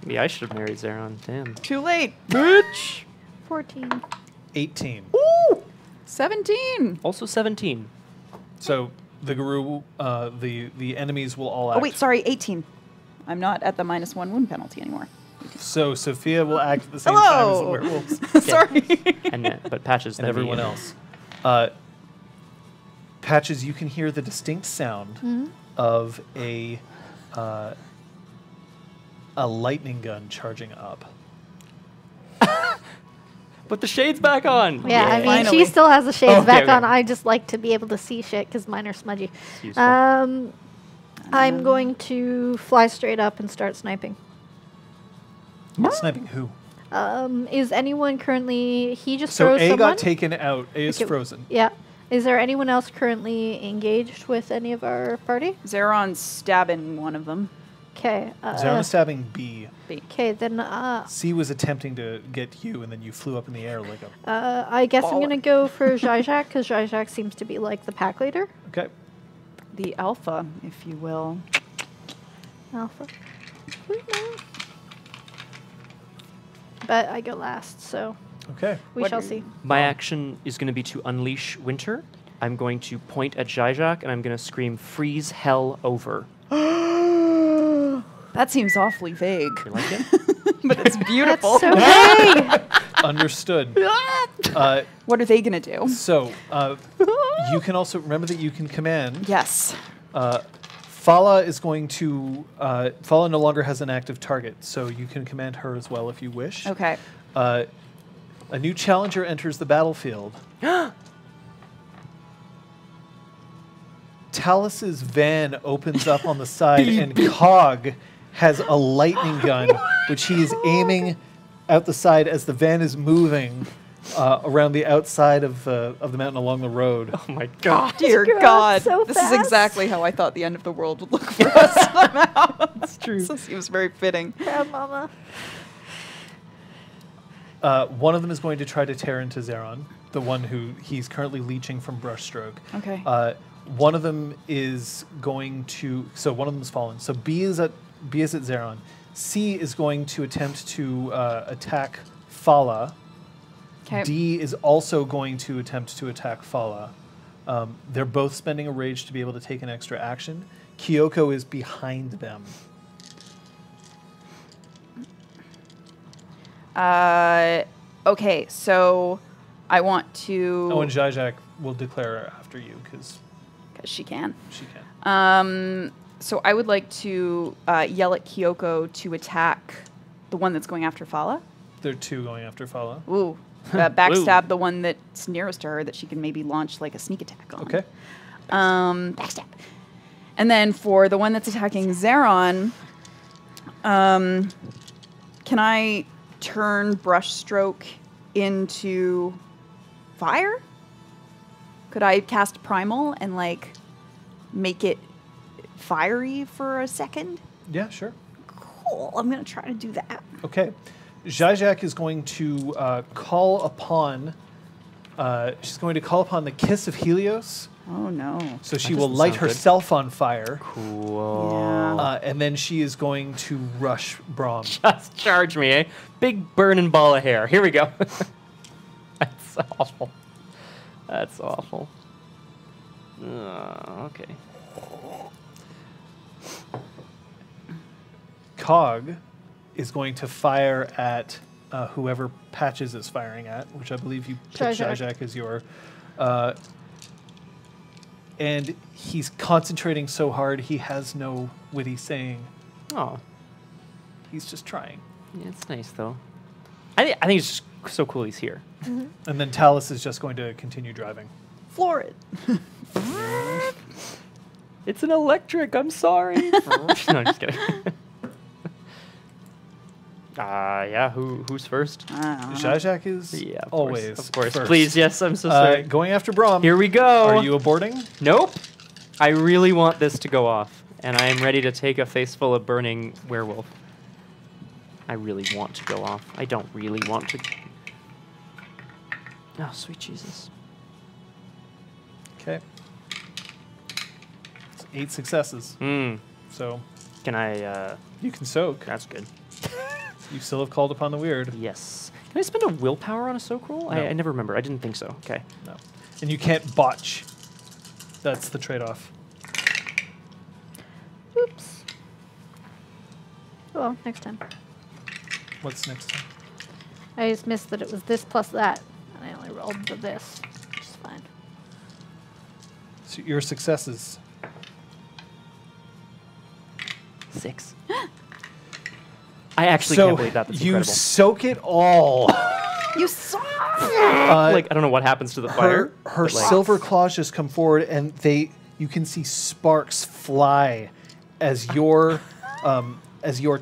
Maybe I should have married Zeron. Damn. Too late. Bitch. 14. 18. 17. Also 17. So the guru, the enemies will all act. Oh, wait, sorry, 18. I'm not at the -1 wound penalty anymore. So Sophia will act at the same time as the Hello. werewolves Sorry. But Patches and then everyone else. Patches, you can hear the distinct sound of a lightning gun charging up. Put the shades back on. Yeah, I mean, Finally. she still has the shades Okay, back okay. on. I just like to be able to see shit because mine are smudgy. It's useful. I'm going to fly straight up and start sniping. Sniping who? Is anyone currently... He just So froze A someone? got taken out. A is Okay. frozen. Yeah. Is there anyone else currently engaged with any of our party? Zeron's stabbing one of them. Okay. Zeron is stabbing B. Okay, then C was attempting to get you, and then you flew up in the air like a... I guess I'm Baller. going to go for Zizak because Zizak seems to be like the pack leader. Okay. The alpha, if you will. Alpha. But I go last, so Okay. we What shall do see. My action is going to be to unleash winter. I'm going to point at Zizak, and I'm going to scream, "Freeze hell over." That seems awfully vague, You like it? but it's beautiful. So hey! Understood. What are they going to do? So, you can also remember that you can command. Yes. Fala is going to. Fala no longer has an active target, so you can command her as well if you wish. Okay. A new challenger enters the battlefield. Talus's van opens up on the side, and Cog has a lightning gun, which he is aiming out the side as the van is moving. around the outside of the mountain along the road. Oh my god. Dear Grow up God. so This is fast. exactly how I thought the end of the world would look for us somehow. That's true. So it seems very fitting. Yeah, Mama. One of them is going to try to tear into Zeron, the one who he's currently leeching from Brushstroke. Okay. One of them is going to. So one of them is fallen. So B is at Zeron. C is going to attempt to attack Fala. Okay. D is also going to attempt to attack Fala. They're both spending a rage to be able to take an extra action. Kyoko is behind them. Okay, so I want to... Oh, and Zizek will declare after you because Because she can. she can. So I would like to yell at Kyoko to attack the one that's going after Fala. There are two going after Fala. Ooh. Backstab the one that's nearest to her that she can maybe launch like a sneak attack on. Okay. Backstab. And then for the one that's attacking Zeron, can I turn Brushstroke into fire? Could I cast Primal and like make it fiery for a second? Yeah, sure. Cool. I'm gonna try to do that. Okay. Zizek is going to call upon. She's going to call upon the kiss of Helios. Oh no. So she That will doesn't light sound good. herself on fire, Cool. Yeah. and then she is going to rush Braum. Just charge me, eh? Big burning ball of hair. Here we go. That's awful. That's awful. Okay. Cog is going to fire at whoever Patches is firing at, which I believe you picked Zizek. Zizek as your. And he's concentrating so hard he has no witty saying. Oh, He's just trying. yeah, it's nice though. I think it's just so cool he's here. And then Talus is just going to continue driving. Floor it. It's an electric. I'm sorry. No, I'm just kidding. Yeah. Who's first? Zizek is Yeah, of always course. Of course. first. Please, yes. I'm so sorry. Going after Braum. Here we go. Are you aborting? Nope. I really want this to go off, and I am ready to take a face full of burning werewolf. I really want to go off. I don't really want to. Oh, sweet Jesus. Okay. It's 8 successes. So Can I, you can soak. that's good. You still have called upon the weird. Yes. Can I spend a willpower on a soak roll? No. I never remember. I didn't think so. Okay. No. And you can't botch. That's the trade-off. Oops. Well, next time. What's next time? I just missed that it was this plus that, and I only rolled the this, which is fine. So your successes. 6. I actually can't believe that. That's you incredible. soak it all. You saw. Like, I don't know what happens to the fire. Her but, like, silver claws just come forward, and you can see sparks fly as your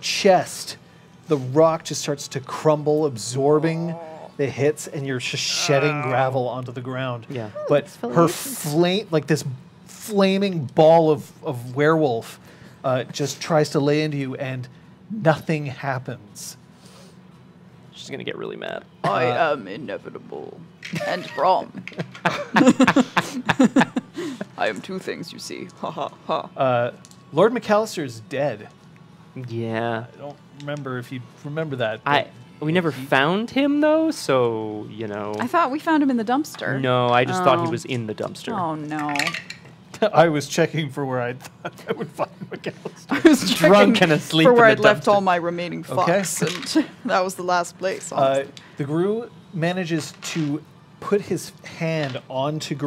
chest, the rock just starts to crumble, absorbing the hits, and you're just shedding gravel onto the ground. Yeah. But her Exfoliation. like this flaming ball of werewolf, just tries to lay into you, and nothing happens. She's going to get really mad. I am inevitable. And Braum. I am two things, you see. Ha ha ha. Lord McAllister is dead. Yeah. I don't remember if you remember that. but We never he- found him, though, so, you know. I thought we found him in the dumpster. No, I just thought he Oh. was in the dumpster. Oh no. I was checking for where I thought I would find McAllister. I was Drunk checking and asleep for where in I'd the left dumpster. all my remaining Okay. fucks, and that was the last place. honestly. The Gru manages to put his hand onto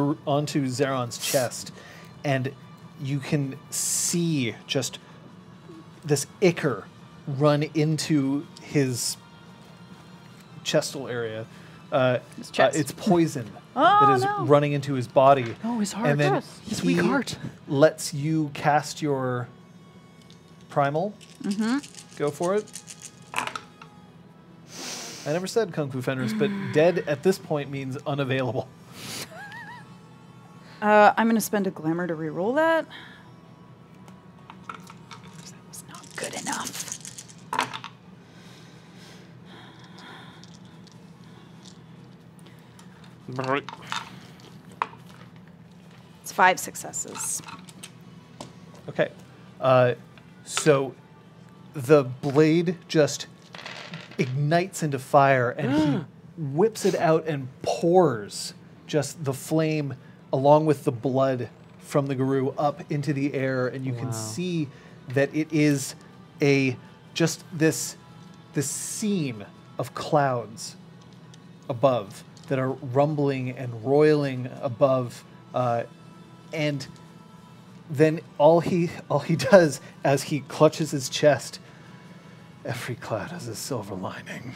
Zeron's chest, and you can see just this ichor run into his chestal area. His chest. It's poison Oh, that is no. running into his body. Oh, his heart. And then Gross. His he weak heart. lets you cast your primal. Mm-hmm. Go for it. I never said Kung Fu Fenris, but dead at this point means unavailable. I'm going to spend a glamour to reroll that. That was not good enough. It's 5 successes. Okay. So the blade just ignites into fire, and he whips it out and pours just the flame along with the blood from the Guru up into the air, and you can see that it is just this scene of clouds above that are rumbling and roiling above, and then all he does as he clutches his chest, every cloud has a silver lining.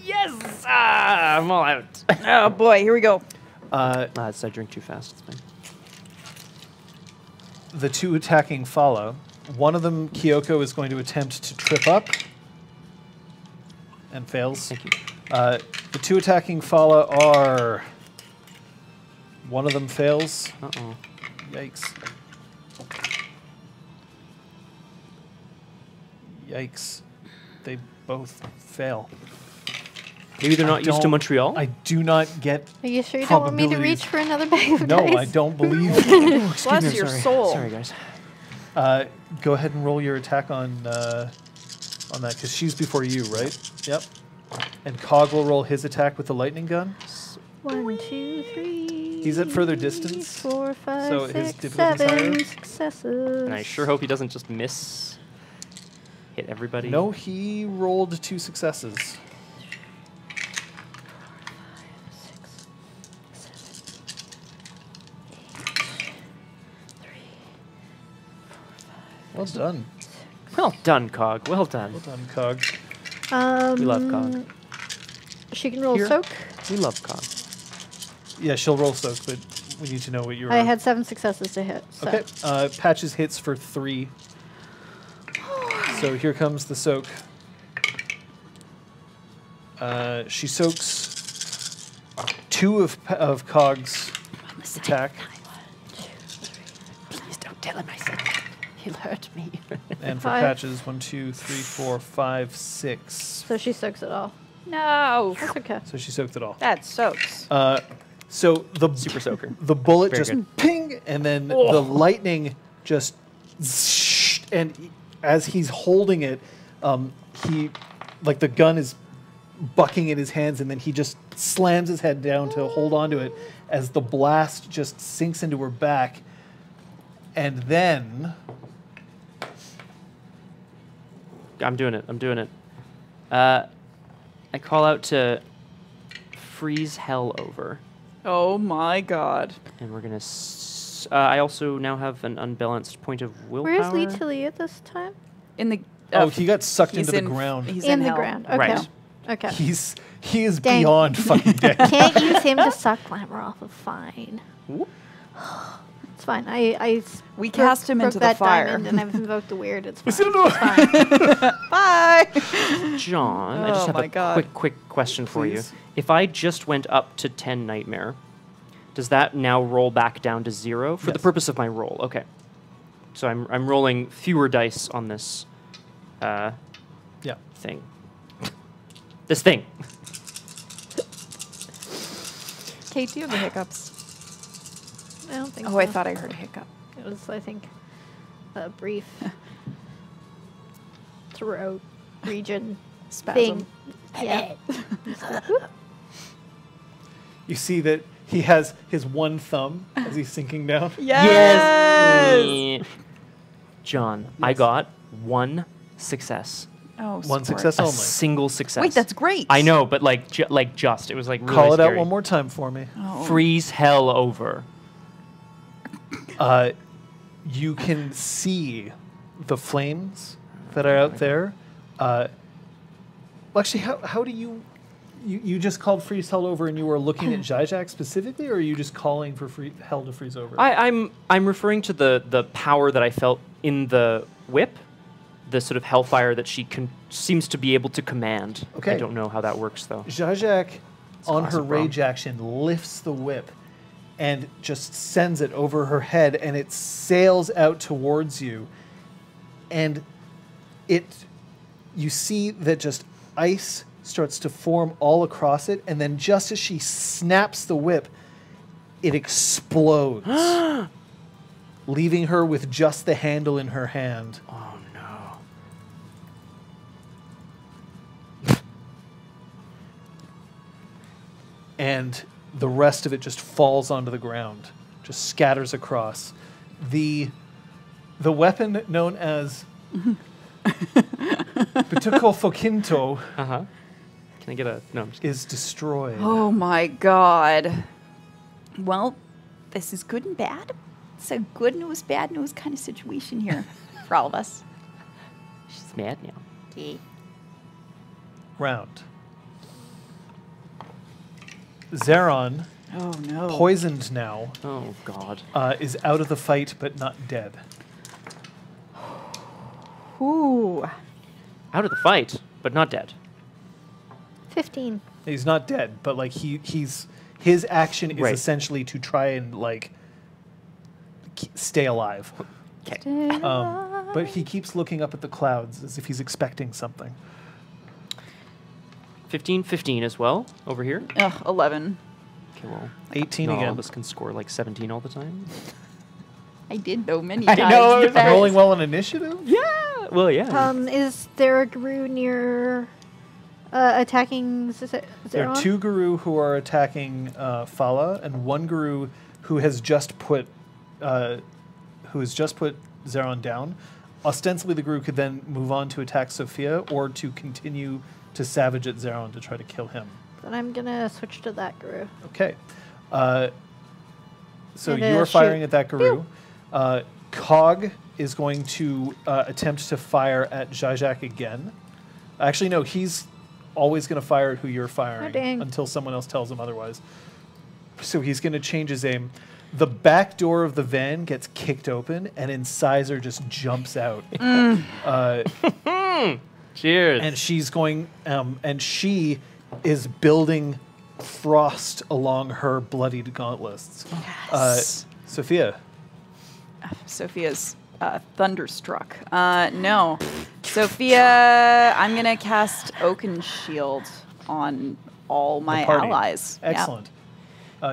Yes! I'm all out. Oh boy, here we go. I drink too fast. It's fine. The two attacking follow. One of them, Kyoko, is going to attempt to trip up and fails. Thank you. The two attacking follow are... One of them fails. Uh-oh. Yikes. Yikes. They both fail. Maybe they're not used to Montreal? I do not get Are you sure you don't want me to probabilities. reach for another bag of No, dice? I don't believe. Bless your soul. Sorry, guys. Go ahead and roll your attack on that, because she's before you, right? Yep. And Cog will roll his attack with the lightning gun. 1, 2, 3. He's at further distance, 4, 5, so his 6, difficulty's 7 higher. successes. And I sure hope he doesn't just hit everybody. No, he rolled 2 successes. Well done. Well done, Cog. Well done. Well done, Cog. We love Cog. She can roll Here. soak. We love Cog. Yeah, she'll roll soak, but we need to know what you're... I had 7 successes to hit. So. Okay. Patches hits for 3. So here comes the soak. She soaks 2 of Cog's attack. 1, 2, 3. Please don't tell him I said that. He'll hurt me. And for 5. Patches, 1, 2, 3, 4, 5, 6. So she soaks it all. No. That's okay. So she soaked it all. That soaks. So the Super soaker. the bullet Very just good. ping, and then the lightning just zsh, and as he's holding it, he like the gun is bucking in his hands, and then he just slams his head down to hold onto it as the blast just sinks into her back, and then I'm doing it. I call out to freeze hell over. Oh my god. And we're going to... I also now have an unbalanced point of willpower. Where's Lee at this time? In the he got sucked he's into the ground. He's in in the hell. ground. Okay. Right. Okay. He is Dang. beyond fucking dead. Can't use him to suck glamour off of fine. Whoop. It's fine. I We cast him broke into the that fire. diamond and I've invoked the weird. It's fine. It's in the door. Bye. John, I just Oh have my a God. quick question for you. Please. If I just went up to 10 Nightmare, does that now roll back down to 0 for the Yes. purpose of my roll? Okay. So I'm rolling fewer dice on this Yeah. thing. This thing. Kate, do you have the hiccups? I don't think so. Oh, I thought I heard a hiccup. It was, I think, a brief throat region Spasm. thing. Yeah. You see that he has his one thumb as he's sinking down. Yes. John, I Yes. got 1 success. Oh, One sport. success A only. single success. Wait, that's great. I know, but just. It was like really Call it out scary. one more time for me. Oh. Freeze hell over. You can see the flames that are out there. Well, actually, how do you just called freeze hell over, and you were looking at Zizak specifically, or are you just calling for hell to freeze over? I'm referring to the power that I felt in the whip the sort of hellfire that she seems to be able to command. Okay. I don't know how that works though. Zajak, on her classic Braum. rage action, lifts the whip and just sends it over her head, and it sails out towards you. And you see that just ice starts to form all across it, and then just as she snaps the whip, it explodes, leaving her with just the handle in her hand. Oh no. And the rest of it just falls onto the ground, just scatters across. The weapon known as Betuko Fokinto Uh-huh. Can I get a... No, I'm just kidding. is destroyed. Oh my god. Well, this is good and bad. It's a good news, bad news kind of situation here for all of us. She's mad now. Okay. Round. Zeron, Oh no. poisoned now, Oh, God. is out of the fight but not dead. Ooh. Out of the fight, but not dead. 15. He's not dead, but like his action is Right. essentially to try and like stay alive. Okay. But he keeps looking up at the clouds as if he's expecting something. 15 as well, over here. Ugh, 11. Okay, well, 18 not all again. of us can score like 17 all the time. I did though many I times. know, it was Depends. Rolling well on initiative? Yeah. Well, yeah. Is there a Guru near attacking Zeron? There are two Guru who are attacking Fala, and one Guru who has just put Zeron down. Ostensibly, the Guru could then move on to attack Sophia or to continue to savage at Zeron to try to kill him. Then I'm gonna switch to that Guru. Okay. So And, you are shoot. firing at that Guru. Cog is going to attempt to fire at Zajak again. Actually, no, he's always going to fire at who you're firing dang. until someone else tells him otherwise. So he's going to change his aim. The back door of the van gets kicked open, and Incisor just jumps out. Cheers. And she's going, and she is building frost along her bloodied gauntlets. Yes. Sophia. Sophia's thunderstruck. No. Sophia, I'm going to cast Oaken Shield on all my party. allies. Yep. Excellent.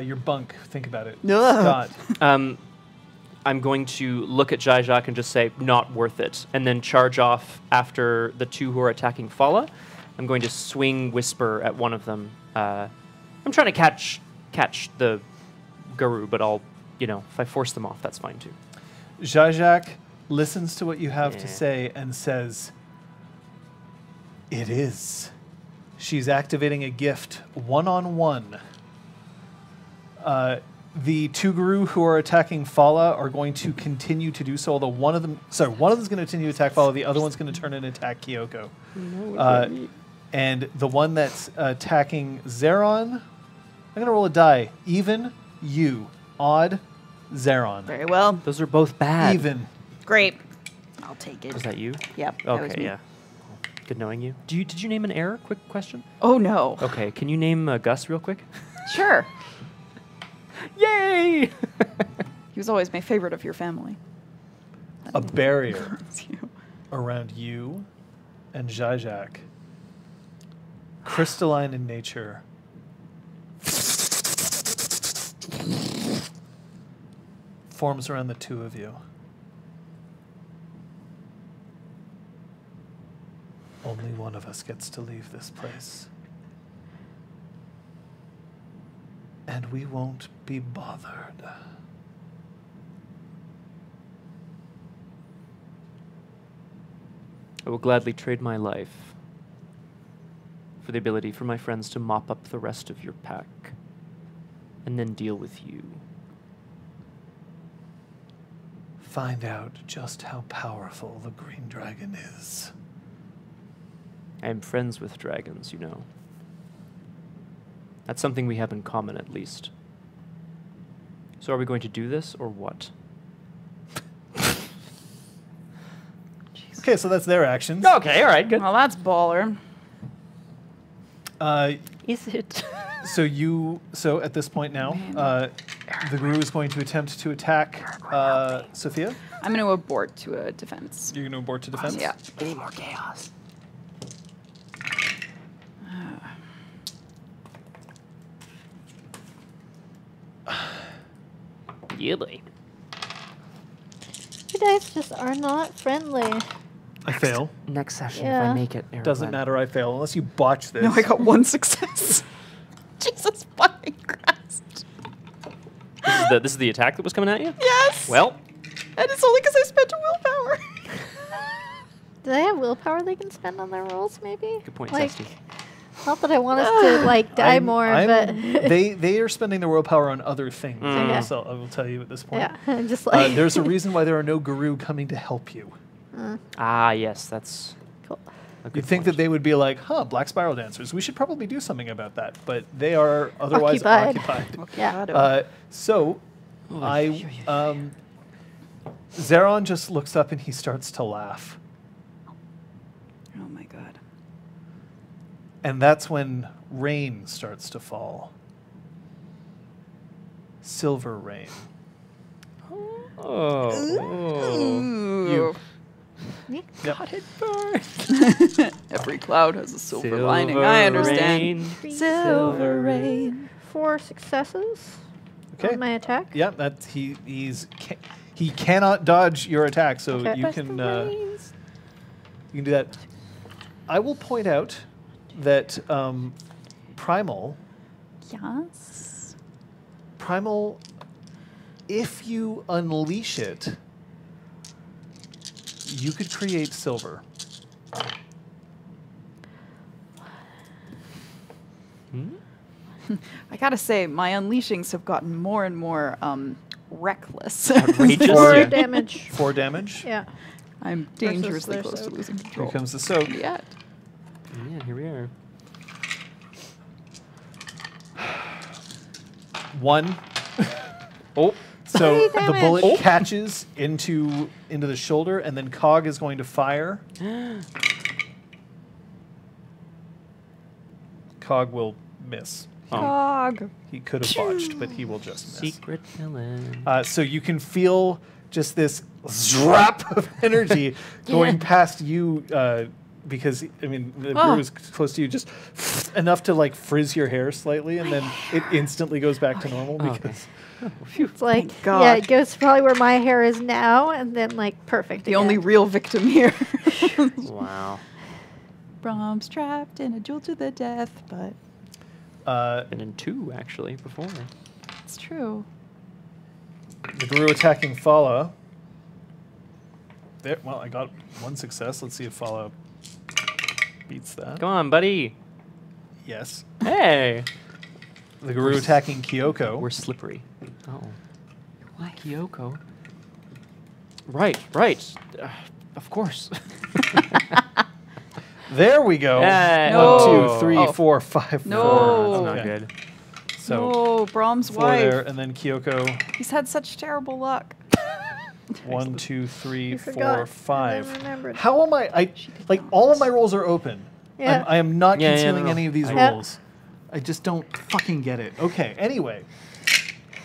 Your bunk, think about it. Ugh. Scott. I'm going to look at Zajak and just say, not worth it, and then charge off after the two who are attacking Fala. I'm going to swing Whisper at one of them. I'm trying to catch the Guru, but I'll, if I force them off, that's fine too. Zajak listens to what you have to Yeah. say and says, "It is." She's activating a gift one-on-one. The two Guru who are attacking Fala are going to continue to do so, although one of them is going to continue to attack Fala, the other one's going to turn and attack Kyoko. And the one that's attacking Zeron, I'm going to roll a die. Even, you. Odd, Zeron. Very well. Those are both bad. Even. Great. I'll take it. Was that you? Yep. that was Okay, me. yeah. Good knowing you. Did you name an heir? Quick question. Oh, no. Okay, can you name Gus real quick? Sure. Yay! He was always my favorite of your family. A barrier It's you. around you and Zajak, crystalline in nature, forms around the two of you. Only one of us gets to leave this place. And we won't be bothered. I will gladly trade my life for the ability for my friends to mop up the rest of your pack and then deal with you. Find out just how powerful the green dragon is. I am friends with dragons, you know. That's something we have in common, at least. So are we going to do this, or what? Jeez. Okay, so that's their actions. Okay, all right, good. Well, that's baller. Is it? So at this point now, the guru is going to attempt to attack Sophia. I'm going to abort to a defense. You're going to abort to defense? Yeah. Any more chaos? Yeah, boy. You guys just are not friendly. I fail. Next session, if Yeah. I make it. Doesn't matter, I fail, unless you botch this. No, I got 1 success. Jesus fucking Christ. This is the attack that was coming at you? Yes. Well, And it's only because I spent a willpower. Do they have willpower they can spend on their rolls, maybe? good point, Like, Zesty. not that I want us to, like, die more, but... they are spending their willpower on other things. Okay. So I will tell you at this point. yeah, just like... There's a reason why there are no guru coming to help you. Ah, yes, that's Cool. a good You'd think point. that they would be like, Black Spiral Dancers. We should probably do something about that. But they are otherwise Occupied. occupied. Yeah. So Zeron just looks up and he starts to laugh. Oh my god. And that's when rain starts to fall. Silver rain. Oh. Ooh. Yep. Got it burned. Every cloud has a silver lining. I understand. Silver rain. 4 successes Okay. on my attack. Yeah, that's he cannot dodge your attack, so Okay. you can do that. I will point out that Primal, Yes. if you unleash it, you could create silver. I gotta say, my unleashings have gotten more and more reckless. Outrageous. 4 Yeah. damage. 4 damage. Yeah. I'm dangerously their close to soak. losing Here control. comes the soak. Yet. Yeah, here we are. 1. Oh, So Three the bullet damage. catches into the shoulder, and then Cog is going to fire. Cog will miss. Cog. He could have botched, but he will just miss. secret villain. So you can feel just this zrap of energy going past you, because I mean the brew is close to you, just enough to like frizz your hair slightly, and then it instantly goes back to normal because It's like, Thank God. yeah, it goes probably where my hair is now, and then, like, perfect. The only real victim here. Wow. Braum's trapped in a duel to the death, but And in 2, actually, before. it's true. the Guru attacking Fala. There, well, I got 1 success. Let's see if Fala beats that. Come on, buddy. Yes. Hey. The Guru attacking Kyoko. We're slippery. Oh. Why? Kyoko. Right. Of course. There we go. Hey. No. 1, 2, 3, Oh. 4, 5, No. 4. That's not Okay. good. So Oh, Braum's 4 wife. there, and then Kyoko. He's had such terrible luck. 1, 2, 3, You 4, forgot, and 5. then remembered. How am I like all of my rolls are open. Yeah. I am not Yeah, yeah, concealing no. any of these Yeah. rolls. I just don't fucking get it. Okay, anyway.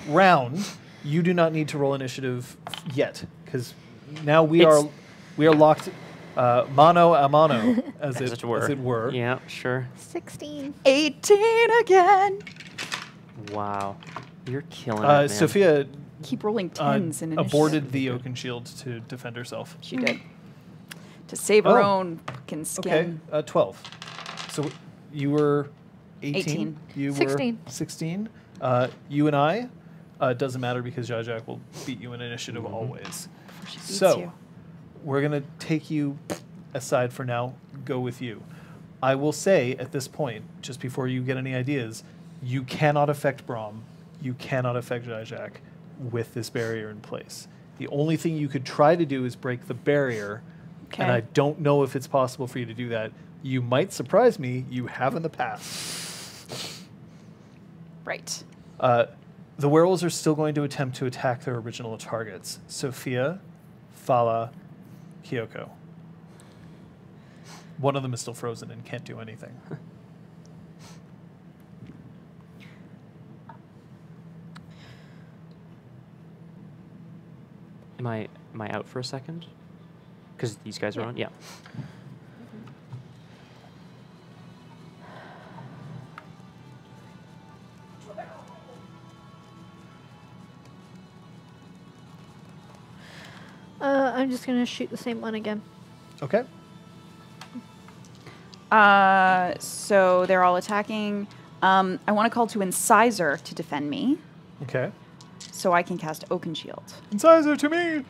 Round, you do not need to roll initiative yet, because now we It's- are locked mano a mano, as it were. Yeah, sure. 16. 18 again. Wow. You're killing it, man. Sophia Keep rolling 10s in initiative. aborted the Oaken Shield to defend herself. She did. To save her Oh. own fucking Okay, skin. 12. So you were 18. 18. You 16. were 16. You and I, doesn't matter because Jajak will beat you in initiative always. She beats So you. we're going to take you aside for now, go with you. I will say at this point, just before you get any ideas, you cannot affect Braum. You cannot affect Jajak with this barrier in place. The only thing you could try to do is break the barrier. Okay. And I don't know if it's possible for you to do that. You might surprise me. You have in the past. Right. The werewolves are still going to attempt to attack their original targets. Sophia, Fala, Kyoko. One of them is still frozen and can't do anything. Am I out for a second? Because these guys are on? Yeah. I'm just gonna shoot the same one again. Okay. So they're all attacking. I want to call to Incisor to defend me, Okay. so I can cast Oaken Shield. Incisor to me!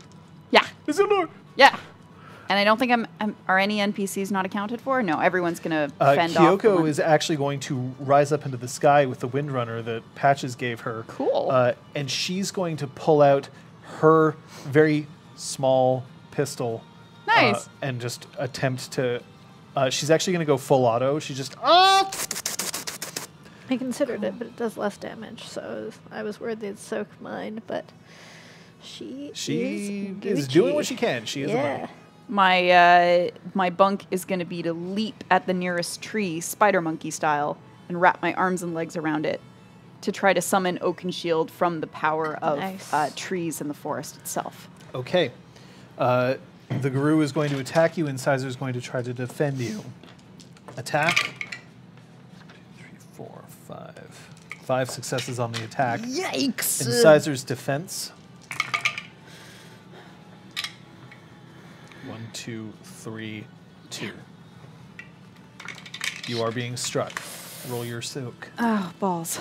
Yeah, Is it Lord? yeah. And I don't think are any NPCs not accounted for? No, everyone's gonna fend off. the Kyoko one- is actually going to rise up into the sky with the Windrunner that Patches gave her. Cool. And she's going to pull out her very small pistol. Nice. And just attempt to... she's actually going to go full auto. She just... Ah! I considered it, but it does less damage, so I was worried they'd soak mine, but she is doing what she can. She is a Yeah. bunny. My bunk is gonna be to leap at the nearest tree, spider monkey style, and wrap my arms and legs around it to try to summon Oaken Shield from the power of Nice. trees in the forest itself. Okay. The Guru is going to attack you. Incisor is going to try to defend you. Attack. 2, 3, 4, 5. 5 successes on the attack. Yikes! Incisor's defense. 1, 2, 3, 2. You are being struck. Roll your soak. Oh, balls.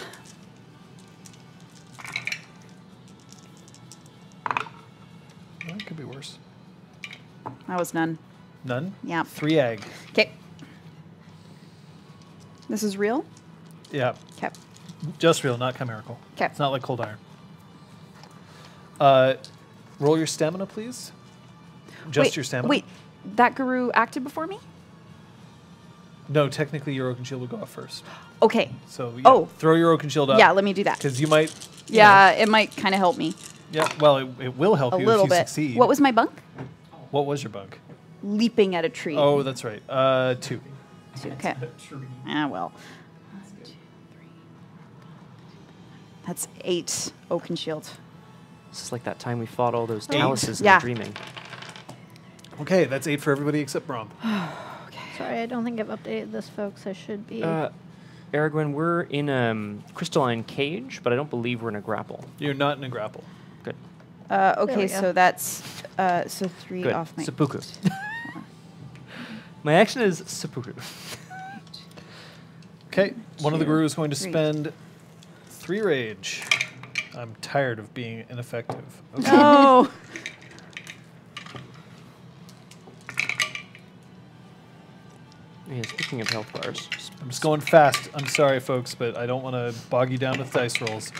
Well, it could be worse. That was none. None? Yeah. 3 egg. Okay. This is real? Yeah. Okay. Just real, not chimerical. 'Kay. It's not like cold iron. Roll your stamina, please. Just your stamina. Wait, that guru acted before me? No, technically your Oaken Shield will go off first. Okay. So yeah, Oh. throw your Oaken Shield up. Yeah, let me do that. Because you might. you Yeah, it might kind of help me know, yeah. Well, it will help a you little if you bit. succeed. What was my bunk? What was your bug? Leaping at a tree. Oh, that's right. 2. Okay. Ah, well. 1, 2, 3. That's 8 Oaken Shield. This is like that time we fought all those 8. Taluses Yeah. in dreaming. Okay, that's 8 for everybody except Braum. Sorry, I don't think I've updated this, folks. I should be. Aragorn, we're in a crystalline cage, but I don't believe we're in a grapple. You're not in a grapple. Good. Okay, we so go. that's so 3 Good. off my. Seppuku. My action is seppuku. Okay, one of the 2, Guru is going to 3. spend 3 rage. I'm tired of being ineffective. Okay. No. Yeah, speaking of health bars, I'm just going fast. I'm sorry, folks, but I don't want to bog you down with dice rolls.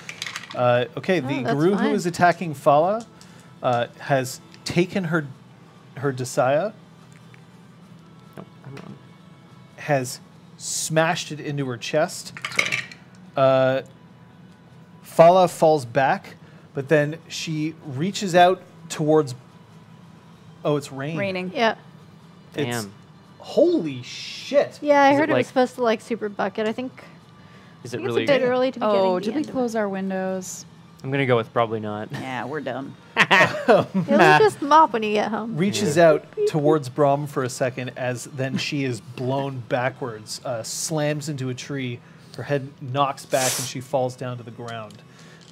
Okay, the that's Guru who fine. is attacking Fala has taken her Desaya, no, I'm wrong. has smashed it into her chest. Sorry. Fala falls back, but then she reaches out towards... Oh, it's rain. Raining. yeah. It's, Damn. holy shit. Yeah, I Is it heard it was like- supposed to like super bucket. I think, Is I it think really? it's a bit early to be getting Oh, the did we end of it. close our windows? I'm gonna go with probably not. Yeah, we're done. It'll just mop when you get home. Reaches out towards Braum for a second as then she is blown backwards, slams into a tree. Her head knocks back and she falls down to the ground.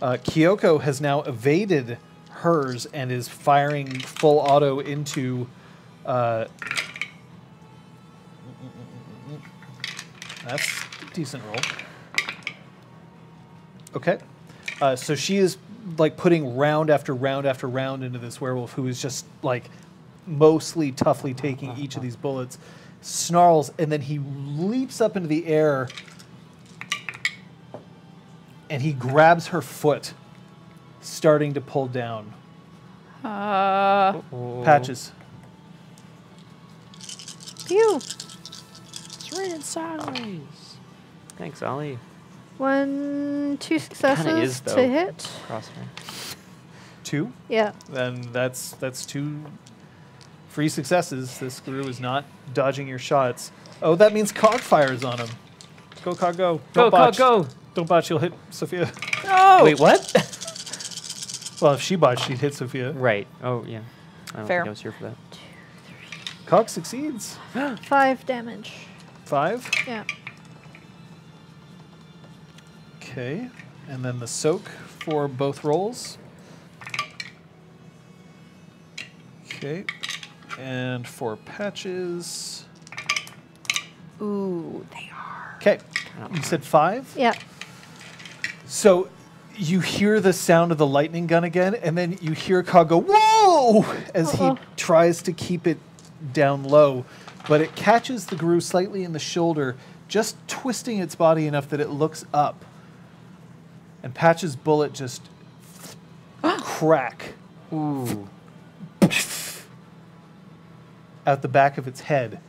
Kyoko has now evaded hers and is firing full auto into... that's a decent roll. Okay. So she is like putting round after round after round into this werewolf who is just like mostly toughly taking each of these bullets, snarls, and then he leaps up into the air and he grabs her foot, starting to pull down. Oh. Patches. Phew. It's raining sideways. Thanks, Ollie. 1, 2 is, successes though. to hit. Crosshair. 2. Yeah. Then that's 2 3 successes. This Guru is not dodging your shots. Oh, that means Cog fires on him. Go, Cog, go. Go, Don't botch. Cog, go. Don't botch, you'll hit Sophia. No. Wait, what? Well, if she botched, she'd hit Sophia. Right. Oh, yeah. I don't Fair. think I was here for that. Cog succeeds. 5 damage. 5. Yeah. Okay. And then the soak for both rolls. Okay. And for patches. Ooh, they are. Okay. You said 5? Yeah. So you hear the sound of the lightning gun again, and then you hear Cog go, whoa, as he tries to keep it down low. But it catches the Guru slightly in the shoulder, just twisting its body enough that it looks up. And Patch's bullet just crack Ooh. out the back of its head.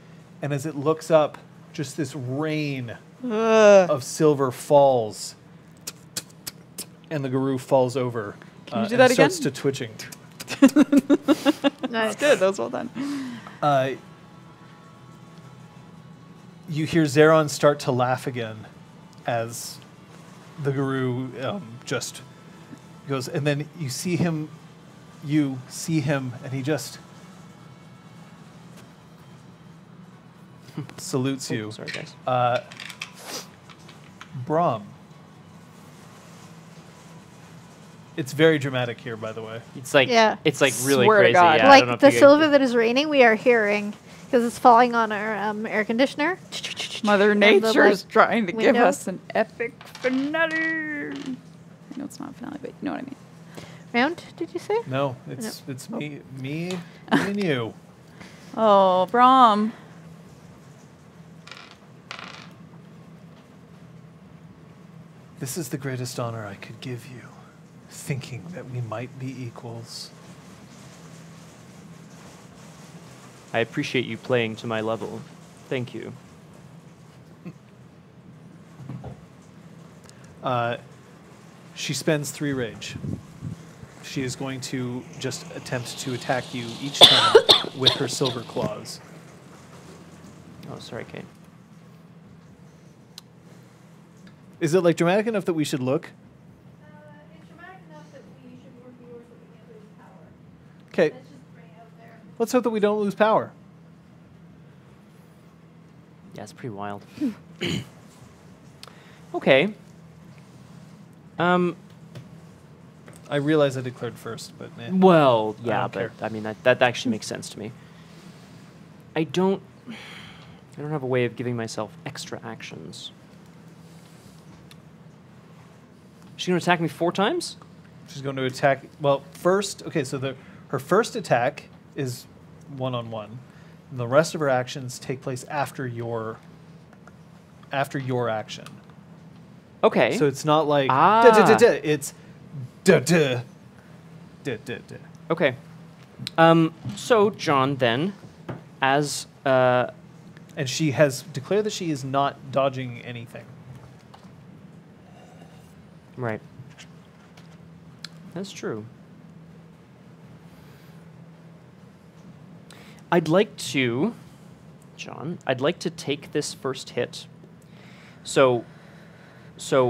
And as it looks up, just this rain of silver falls. And the Guru falls over. Can you do and that again? starts to twitching. Nice. Good. That was well done. You hear Zeron start to laugh again as the Guru just goes, and then you see him, and he just salutes you. Sorry, guys. Braum. It's very dramatic here, by the way. It's like it's like really Swear to crazy. God. Yeah, I don't know Like if the you guys- silver that is raining, we are hearing because it's falling on our air conditioner. Mother And the, Nature is like, trying to give window. us an epic finale. I know it's not a finale, but you know what I mean. Round, did you say? No, it's me and you. Oh, Braum. This is the greatest honor I could give you, thinking that we might be equals. I appreciate you playing to my level. Thank you. She spends 3 rage. She is going to just attempt to attack you each time with her silver claws. Oh, sorry, Kate. Is it like dramatic enough that we should look? It's dramatic enough that we should warn viewers that we can't lose power. Okay, Let's just bring it out there. let's hope that we don't lose power. Yeah, it's pretty wild. Okay. I realize I declared first, but man. Well, I yeah, don't but care. I mean that actually makes sense to me. I don't have a way of giving myself extra actions. She's gonna attack me 4 times? She's going to attack. Well, first, okay, so her first attack is 1-on-1. And the rest of her actions take place after your action. Okay. So it's not like Ah. da-da-da-da, it's da-da, da-da-da. Okay. So John then, as And she has declared that she is not dodging anything. right. That's true. I'd like to, John, I'd like to take this first hit. So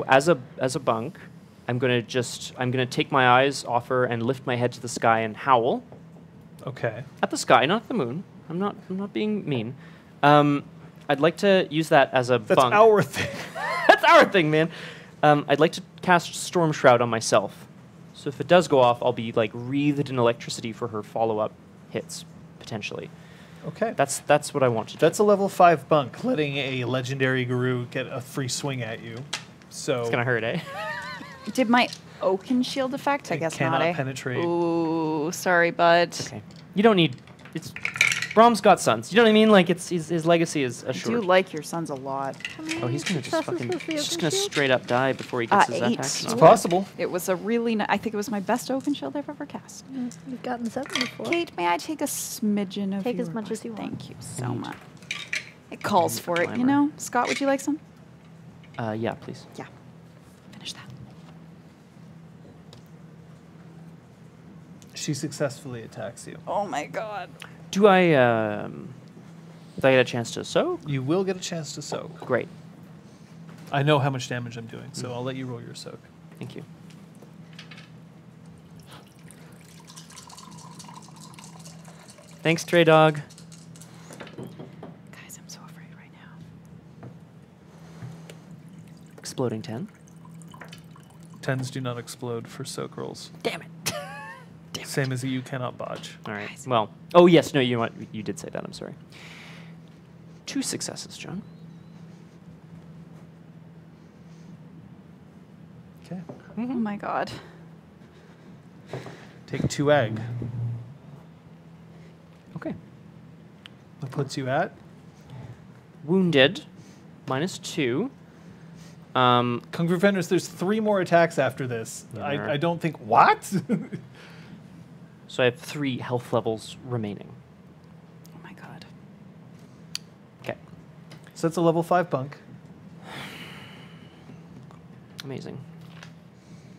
as a bunk, I'm gonna take my eyes off her and lift my head to the sky and howl Okay. at the sky, not the moon. I'm not being mean. I'd like to use that as a That's bunk. our thing. That's our thing, man. I'd like to cast Storm Shroud on myself. So if it does go off, I'll be like wreathed in electricity for her follow-up hits, potentially. Okay. That's what I want to do. That's a level 5 bunk, letting a legendary Guru get a free swing at you. So It's gonna hurt, eh? Did my Oaken Shield affect? I It guess cannot not, eh? penetrate. Ooh, sorry, bud. Okay. You don't need. It's. Braum's got sons. You know what I mean? Like his legacy is I do assured. like your sons a lot. Oh, he's gonna just fucking. Successes with the He's just open gonna shield? straight up die before he gets his 8. attack. It's possible. It was a really I think it was my best Oaken Shield I've ever cast. You've gotten 7 before. Kate, may I take a smidgen of Take as your much as you want. Thank you so Need- much. It calls need for the it, you climber. know? Scott, would you like some? Yeah, please. Yeah. Finish that. She successfully attacks you. Oh my god. Do I get a chance to soak? You will get a chance to soak. Great. I know how much damage I'm doing, so I'll let you roll your soak. Thank you. Thanks, Stray Dog. Guys, I'm so afraid right now. Exploding 10. 10s do not explode for soak rolls. Damn it. Same as you cannot bodge. All right. Well, oh, yes. No, you know what? You did say that. I'm sorry. 2 successes, John. Okay. Oh my god. Take 2 egg. Okay. That puts you at? Wounded. -2. Kung Fu Fenders, there's 3 more attacks after this. Yeah. I don't think... What? So I have 3 health levels remaining. Oh my god. Okay. So that's a level 5 bunk. Amazing.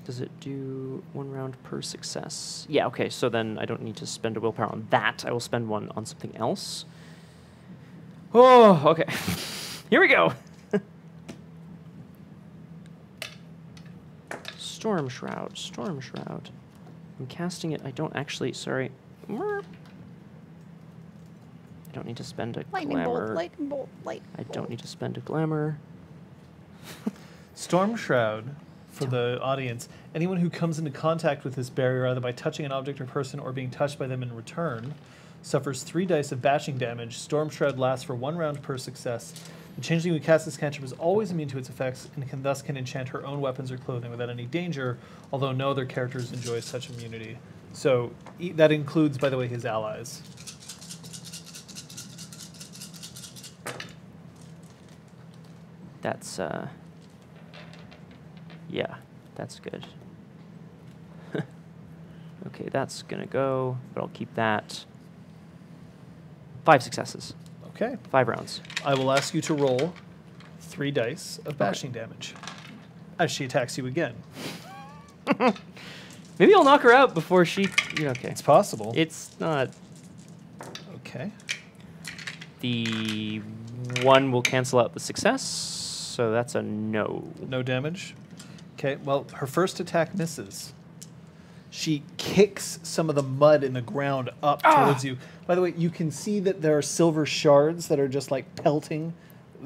Does it do 1 round per success? Yeah, okay, so then I don't need to spend a willpower on that. I will spend 1 on something else. Oh, okay. Here we go. Storm Shroud, Storm Shroud. I'm casting it. I don't actually, sorry. I don't need to spend a glamour. lightning bolt, I don't need to spend a glamour. Storm Shroud, for the audience, anyone who comes into contact with this barrier either by touching an object or person or being touched by them in return suffers 3 dice of bashing damage. Storm Shroud lasts for 1 round per success. The changeling who casts this cantrip is always immune to its effects and can thus enchant her own weapons or clothing without any danger, although no other characters enjoy such immunity. So that includes, by the way, his allies. That's, yeah, that's good. Okay, that's gonna go, but I'll keep that. 5 successes. Okay. 5 rounds. I will ask you to roll 3 dice of bashing damage as she attacks you again. Maybe I'll knock her out before she... Yeah, okay. It's possible. It's not... Okay. The 1 will cancel out the success, so that's a no. No damage. Okay, well, her first attack misses. She kicks some of the mud in the ground up towards you. By the way, you can see that there are silver shards that are just like pelting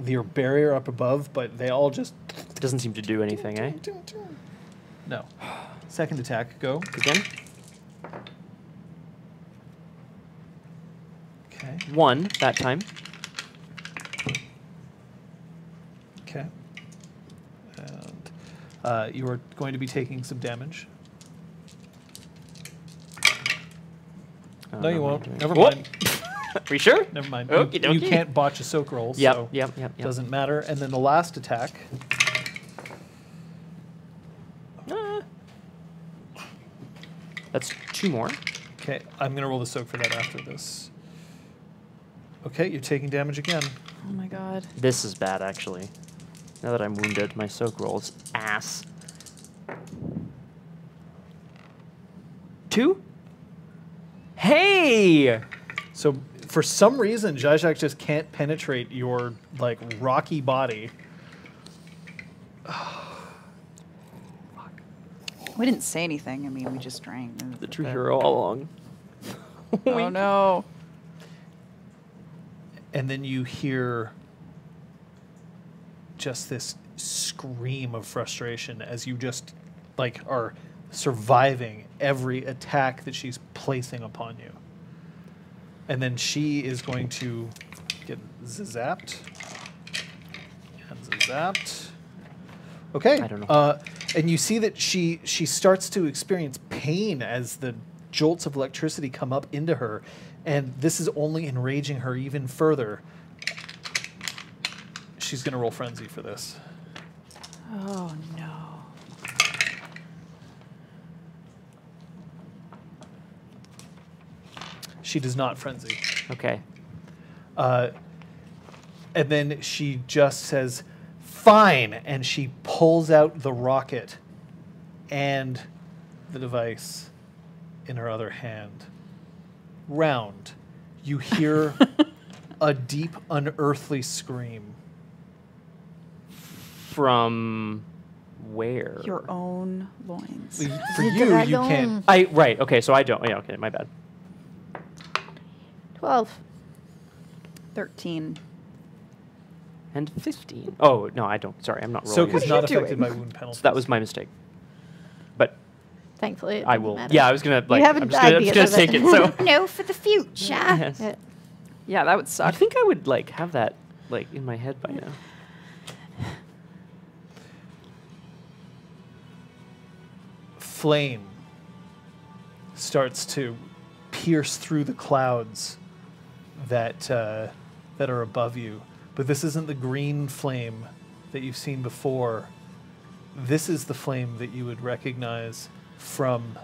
your barrier up above, but they all just... It doesn't seem to do anything, eh? No. Second attack, go. Again. Okay. 1 that time. Okay. And you are going to be taking some damage. No, you won't. Never mind. Are we sure? Never mind. Okie You dokie. can't botch a soak roll, Yep, so yep. doesn't matter. And then the last attack. That's 2 more. Okay, I'm going to roll the soak for that after this. Okay, you're taking damage again. Oh my god. This is bad, actually. Now that I'm wounded, my soak roll's ass. 2? Hey! So for some reason, Zajak just can't penetrate your like rocky body. We didn't say anything. I mean, we just drank. The true hero all along. Oh no. And then you hear just this scream of frustration as you just like are surviving every attack that she's placing upon you. And then she is going to get zapped. And zapped. Okay. I don't know. And you see that she starts to experience pain as the jolts of electricity come up into her. And this is only enraging her even further. She's going to roll Frenzy for this. Oh no. She does not Frenzy. Okay. And then she just says, fine, and she pulls out the rocket and the device in her other hand. Round, you hear a deep, unearthly scream. From where? Your own loins. For you, you can't. Right. Okay. So I don't. Yeah. Okay. My bad. 12. 13. And 15. Oh no, I don't. Sorry, I'm not rolling. Soak is are not you affected by doing? wound penalties. So that was my mistake. But Thankfully, it I didn't will. matter. Yeah, I was gonna like. haven't I'm just died gonna, because of take it. it. So. No, for the future. Yes. Yeah, that would I suck. think I would like have that like in my head by now. Flame starts to pierce through the clouds that that are above you, but this isn't the green flame that you've seen before. This is the flame that you would recognize from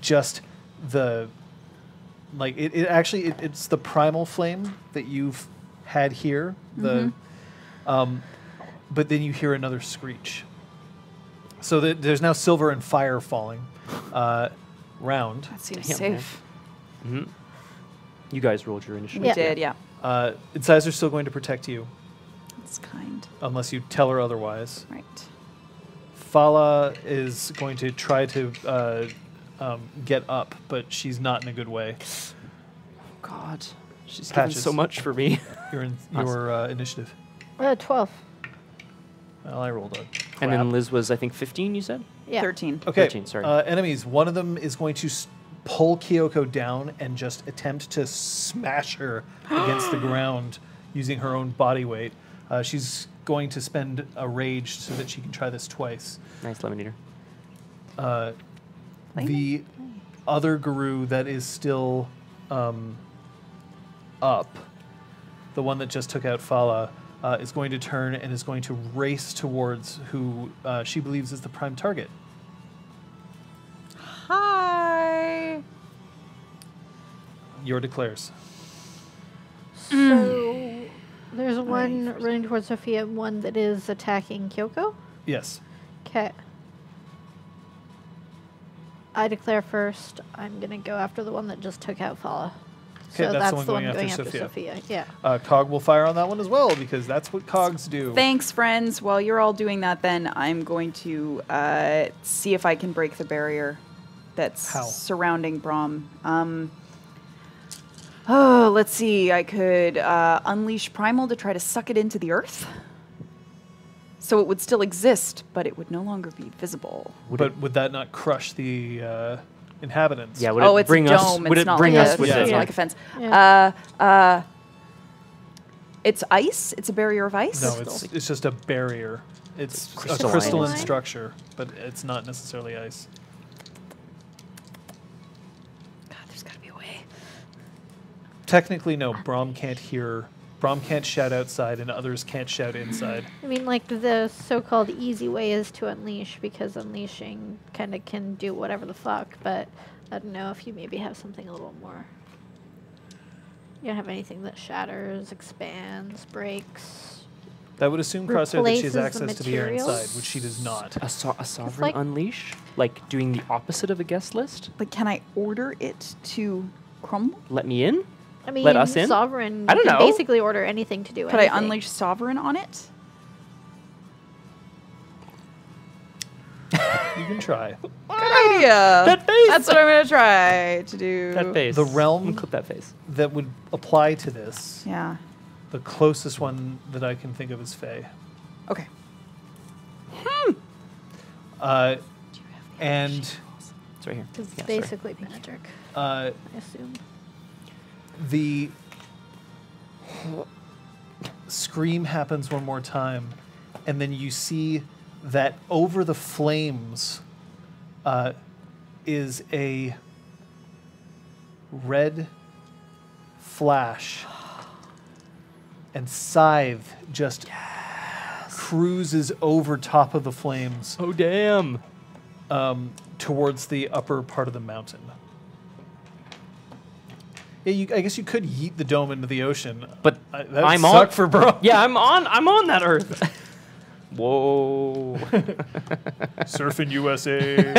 just the like it's the primal flame that you've had here. The but then you hear another screech. So there's now silver and fire falling round. That seems Damn, safe. Mm-hmm. You guys rolled your initiative. We Yeah. did, yeah. Incisors still going to protect you That's kind. unless you tell her otherwise. Right. Fala is going to try to get up, but she's not in a good way. God, she's Patches. given so much for me. Your initiative. 12. Well, I rolled a And crap. then Liz was, I think, 15. You said. Yeah. 13. Okay. 13, sorry. Enemies. One of them is going to pull Kyoko down and just attempt to smash her against the ground using her own body weight. She's going to spend a rage so that she can try this twice. Nice lemon eater. The other guru that is still up, the one that just took out Fala, is going to turn and is going to race towards who she believes is the prime target. Hi. Your declares. So there's one running towards Sophia and one that is attacking Kyoko. Yes. Okay. I declare first. I'm going to go after the one that just took out Fala. Okay, So that's the one the going one going after after Sophia. Sophia. Yeah. Cog will fire on that one as well because that's what cogs do. Thanks, friends. While you're all doing that, then I'm going to see if I can break the barrier that's How? surrounding Braum. Oh, let's see. I could unleash Primal to try to suck it into the earth. So it would still exist, but it would no longer be visible. Would that not crush the inhabitants? Yeah. Would Oh, it it's bring a us? dome. Would It's it not bring like us a, with Yeah. it's it? not like a fence. Yeah. It's ice. It's a barrier of ice. No, it's just a barrier. It's a crystalline. crystalline structure, but it's not necessarily ice. God, there's got to be a way. Technically, no. Braum can't hear. Braum can't shout outside, and others can't shout inside. I mean, like, the so-called easy way is to unleash, because unleashing kind of can do whatever the fuck, but I don't know if you maybe have something a little more. You don't have anything that shatters, expands, breaks. That would assume Crosshair that she has Replaces the access to the air materials? inside, which she does not. A sovereign like- unleash, like doing the opposite of a guest list. Like, can I order it to crumble? Let me in. I mean, Let us in? Sovereign, I don't you can know. basically order anything to do Could I anything. unleash Sovereign on it? You can try. Good idea. That face. That's what I'm going to try to do. That face. The I'm realm- gonna clip that face. That would apply to this. Yeah. The closest one that I can think of is Faye. Okay. And It's right here. Because it's Yeah, sorry. basically magic, uh, I assume. the scream happens one more time, and then you see that over the flames is a red flash, and Scythe just cruises over top of the flames Oh damn. towards the upper part of the mountain. Yeah, I guess you could yeet the dome into the ocean, But that would I'm suck on for bro. Yeah, I'm on that earth. Whoa. Surfing USA.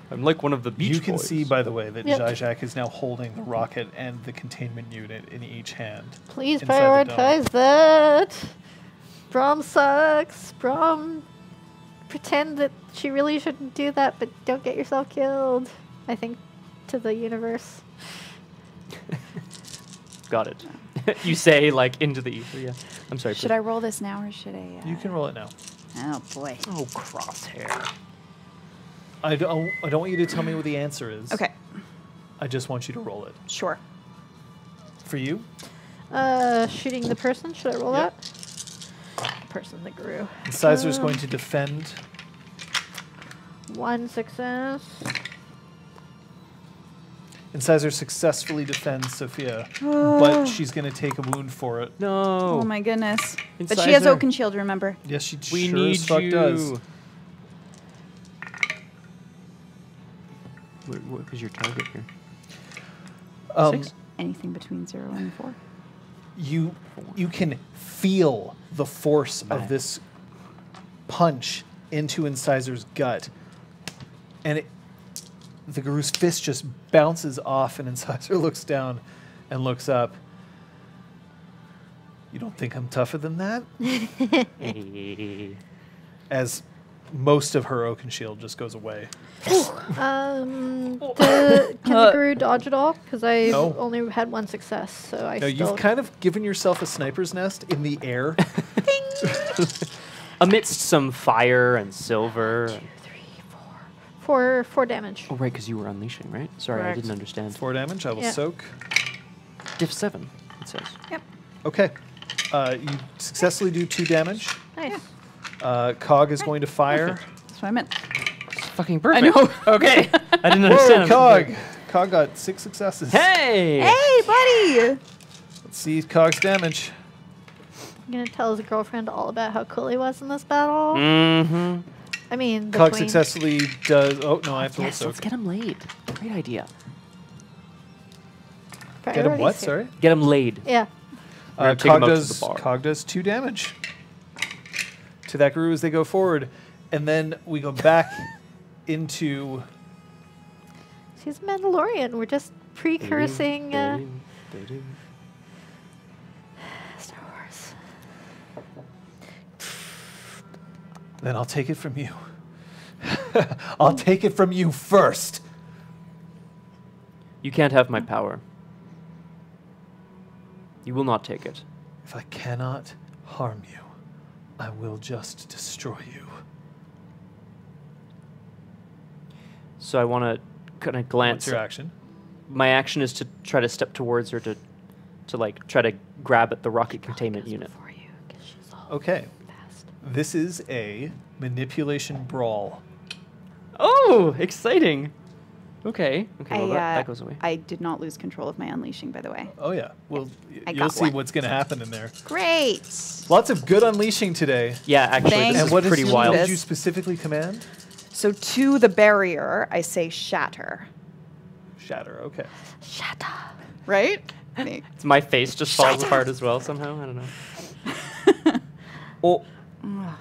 I'm like one of the Beach You can Boys. see, by the way, that Yep. Zizek is now holding the rocket and the containment unit in each hand. Please inside the dome. prioritize that. Braum sucks. Braum, pretend that she really shouldn't do that, but don't get yourself killed. I think to the universe. Got it. You say like into the ether. Yeah. I'm sorry. Should I roll this now or should I? You can roll it now. Oh boy. Oh, crosshair. I don't want you to tell me what the answer is. Okay. I just want you to roll it. Sure. For you? Shooting the person. Should I roll Yep. that? The person that grew. Sizer's going to defend. 1 success. And Sizer successfully defends Sophia, but she's going to take a wound for it. No. Oh my goodness. And But she has Sizer. Oaken Shield, remember? Yes, she We sure need as fuck you. does. What was your target here? 6? Anything between 0 and 4. You can feel the force of Right. this punch into Incisor's gut, and the Guru's fist just bounces off, and Incisor looks down and looks up. You don't think I'm tougher than that? As most of her Oaken Shield just goes away. Can the guru dodge it all? Because I No. only had 1 success, so I No, still. you've kind of given yourself a sniper's nest in the air. Amidst some fire and silver. And 4 damage. oh, right, because you were unleashing, right? Sorry, Correct. I didn't understand. 4 damage. I will Yeah. soak. Diff 7, it says. Yep. Okay. You successfully do 2 damage. Nice. Cog is going to fire. That's what I meant. It's fucking perfect. know. Okay. I didn't Whoa, understand. Cog! Cog got 6 successes. Hey! Hey, buddy! Let's see Cog's damage. I'm gonna tell his girlfriend all about how cool he was in this battle. Mm-hmm. I mean, Cog between- successfully does. Oh, no, I have to roll Yes, let's soak. get him laid. Great idea. Get him what? priorities here. Sorry? Get him laid. Yeah. We're gonna take him Cog out to does, the bar. Cog does 2 damage to that Guru as they go forward. And then we go back into. She's a Mandalorian. We're just precursing Star Wars. Then I'll take it from you. I'll take it from you first. You can't have my power. You will not take it. If I cannot harm you, I will just destroy you. So I want to kind of glance. What's your action? My action is to try to step towards her to like try to grab at the rocket containment unit. For you, 'cause she's all Okay. fast. This is a manipulation brawl. Oh, exciting. Okay. Okay, well, that I goes away. I did not lose control of my unleashing, by the way. Oh, yeah. Well, I you'll got see one. what's going to happen in there. Great. Lots of good unleashing today. Yeah, actually, Thanks. this And is what pretty wild. did you specifically command? So to the barrier, I say shatter. Shatter. Okay. Shatter. Right? It's my face just falls apart as well somehow. I don't know.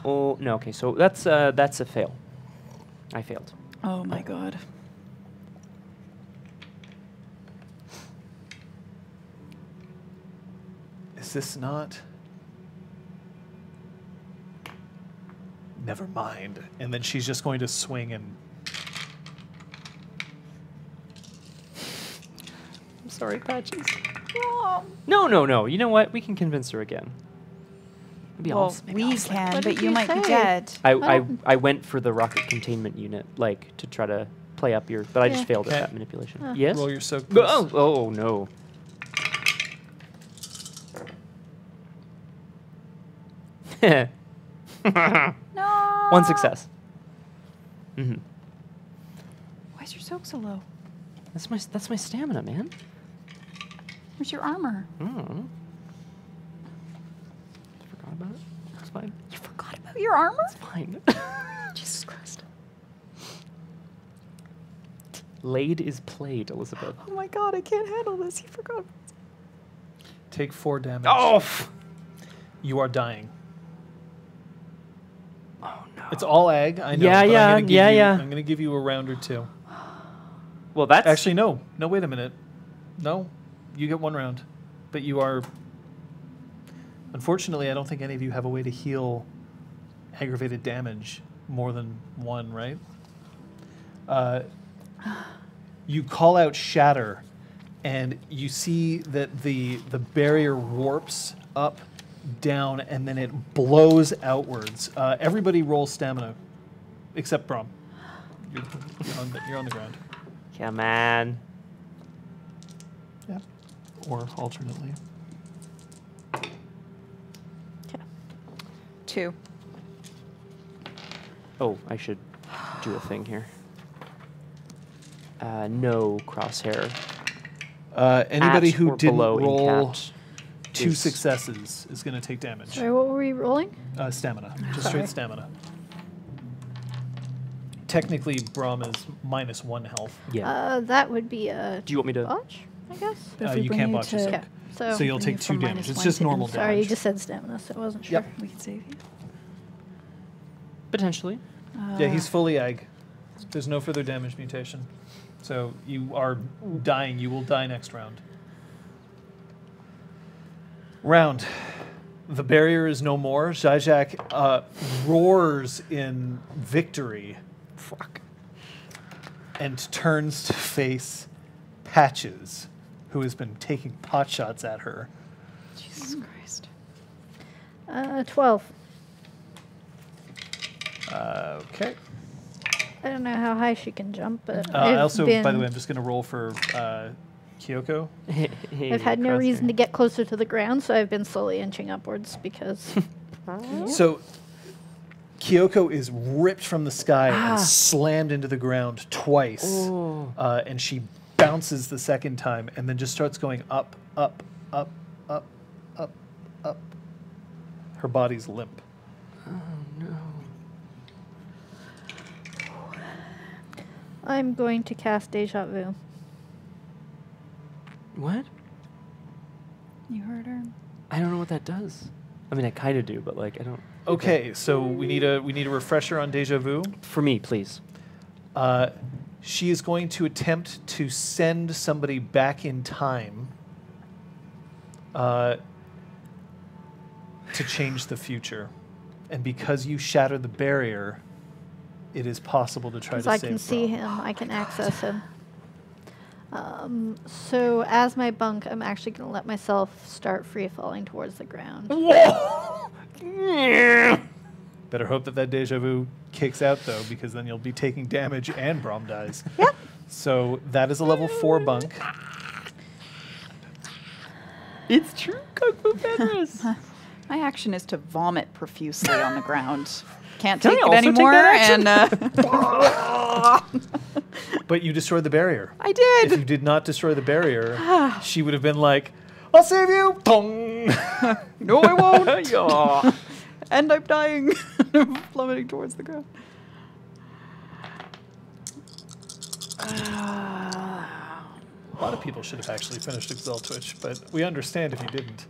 Oh, no. Okay, so that's a fail. I failed. Oh my god. Is this not? Never mind. And then she's just going to swing and. I'm sorry, Patches. Oh. No. You know what? We can convince her again. Maybe Well, I'll, maybe we I'll slip. can, What but did you you might be say? dead. I went for the rocket containment unit, like to try to play up your, but I just Yeah. failed at Okay. that manipulation. Oh. Yes. Roll your soak. Oh no. No. One success. Mm-hmm. Why is your soak so low? That's my stamina, man. Where's your armor? Mm. Forgot about it. It's fine. You forgot about your armor? It's fine. Jesus Christ. Laid is played, Elizabeth. Oh my god, I can't handle this. You forgot. Take 4 damage. Oh. You are dying. Oh no. It's all ag. I know. Yeah, but yeah, I'm gonna give yeah, you, yeah. I'm going to give you a round or two. Well, that's Actually, no. No, wait a minute. No, you get 1 round. But you are... Unfortunately, I don't think any of you have a way to heal aggravated damage more than 1, right? You call out Shatter, and you see that the barrier warps up, down, and then it blows outwards. Everybody roll stamina, except Braum. You're on the ground. Come on. Yeah. Or alternately. 2. Oh, I should do a thing here. No crosshair. Anybody At who or didn't below roll incapped 2 is- successes is going to take damage. Sorry, what were we rolling? Stamina. Just Sorry. straight stamina. Technically, Braum is -1 health. Yeah. That would be a Do you want me to? botch, I guess. If we You bring can't you botch to- yourself. Okay. So, So you'll Bring take you 2 from damage. It's -1 just to normal sorry, you damage. just said stamina, so I wasn't sure. Yep. We can save you. Potentially. Yeah, he's fully egg. There's no further damage mutation. So you are dying. You will die next round. Round. The barrier is no more. Zizak roars in victory. Fuck. And turns to face Patches, who has been taking pot shots at her. Jesus Christ. 12. Okay. I don't know how high she can jump, but I I've also, been, by the way, I'm just going to roll for Kyoko. I've had no reason to get closer to the ground, so I've been slowly inching upwards because So Kyoko is ripped from the sky and slammed into the ground twice. And she bounces the second time and then just starts going up, up, up, up, up, up. Her body's limp. I'm going to cast Deja Vu. What? You heard her. I don't know what that does. I mean, I kind of do, but like I don't. Okay, so we need a refresher on Deja Vu. For me, please. She is going to attempt to send somebody back in time to change the future. And because you shatter the barrier, it is possible to try to Because save I can see Braum. him, I can access him. So as my bunk, I'm actually going to let myself start free falling towards the ground. Better hope that Deja Vu kicks out, though, because then you'll be taking damage and Braum dies. Yep. So that is a level 4 bunk. It's true, Kung Fu Pandas. My action is to vomit profusely on the ground. Can't Can I take it also take anymore, that and But you destroyed the barrier. I If you did. did not destroy the barrier, she would have been like, I'll save you! Dong! No, I won't. Yeah. And I'm dying. I'm plummeting towards the ground. A lot of people should have actually finished Exalt Twitch, but we understand if you didn't.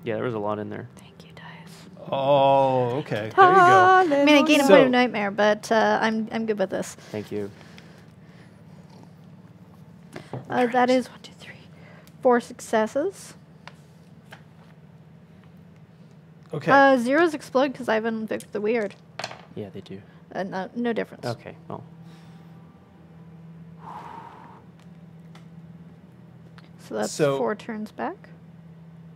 Yeah, there was a lot in there. Thank you, Dice. Oh, okay. There you go. I mean, I gain a point So- of nightmare, but I'm good with this. Thank you. That is 1, 2, 3, 4 successes. Okay. Zeros explode because I've invoked the weird. Yeah, they do. No difference. Okay. Well. So that's So- 4 turns back.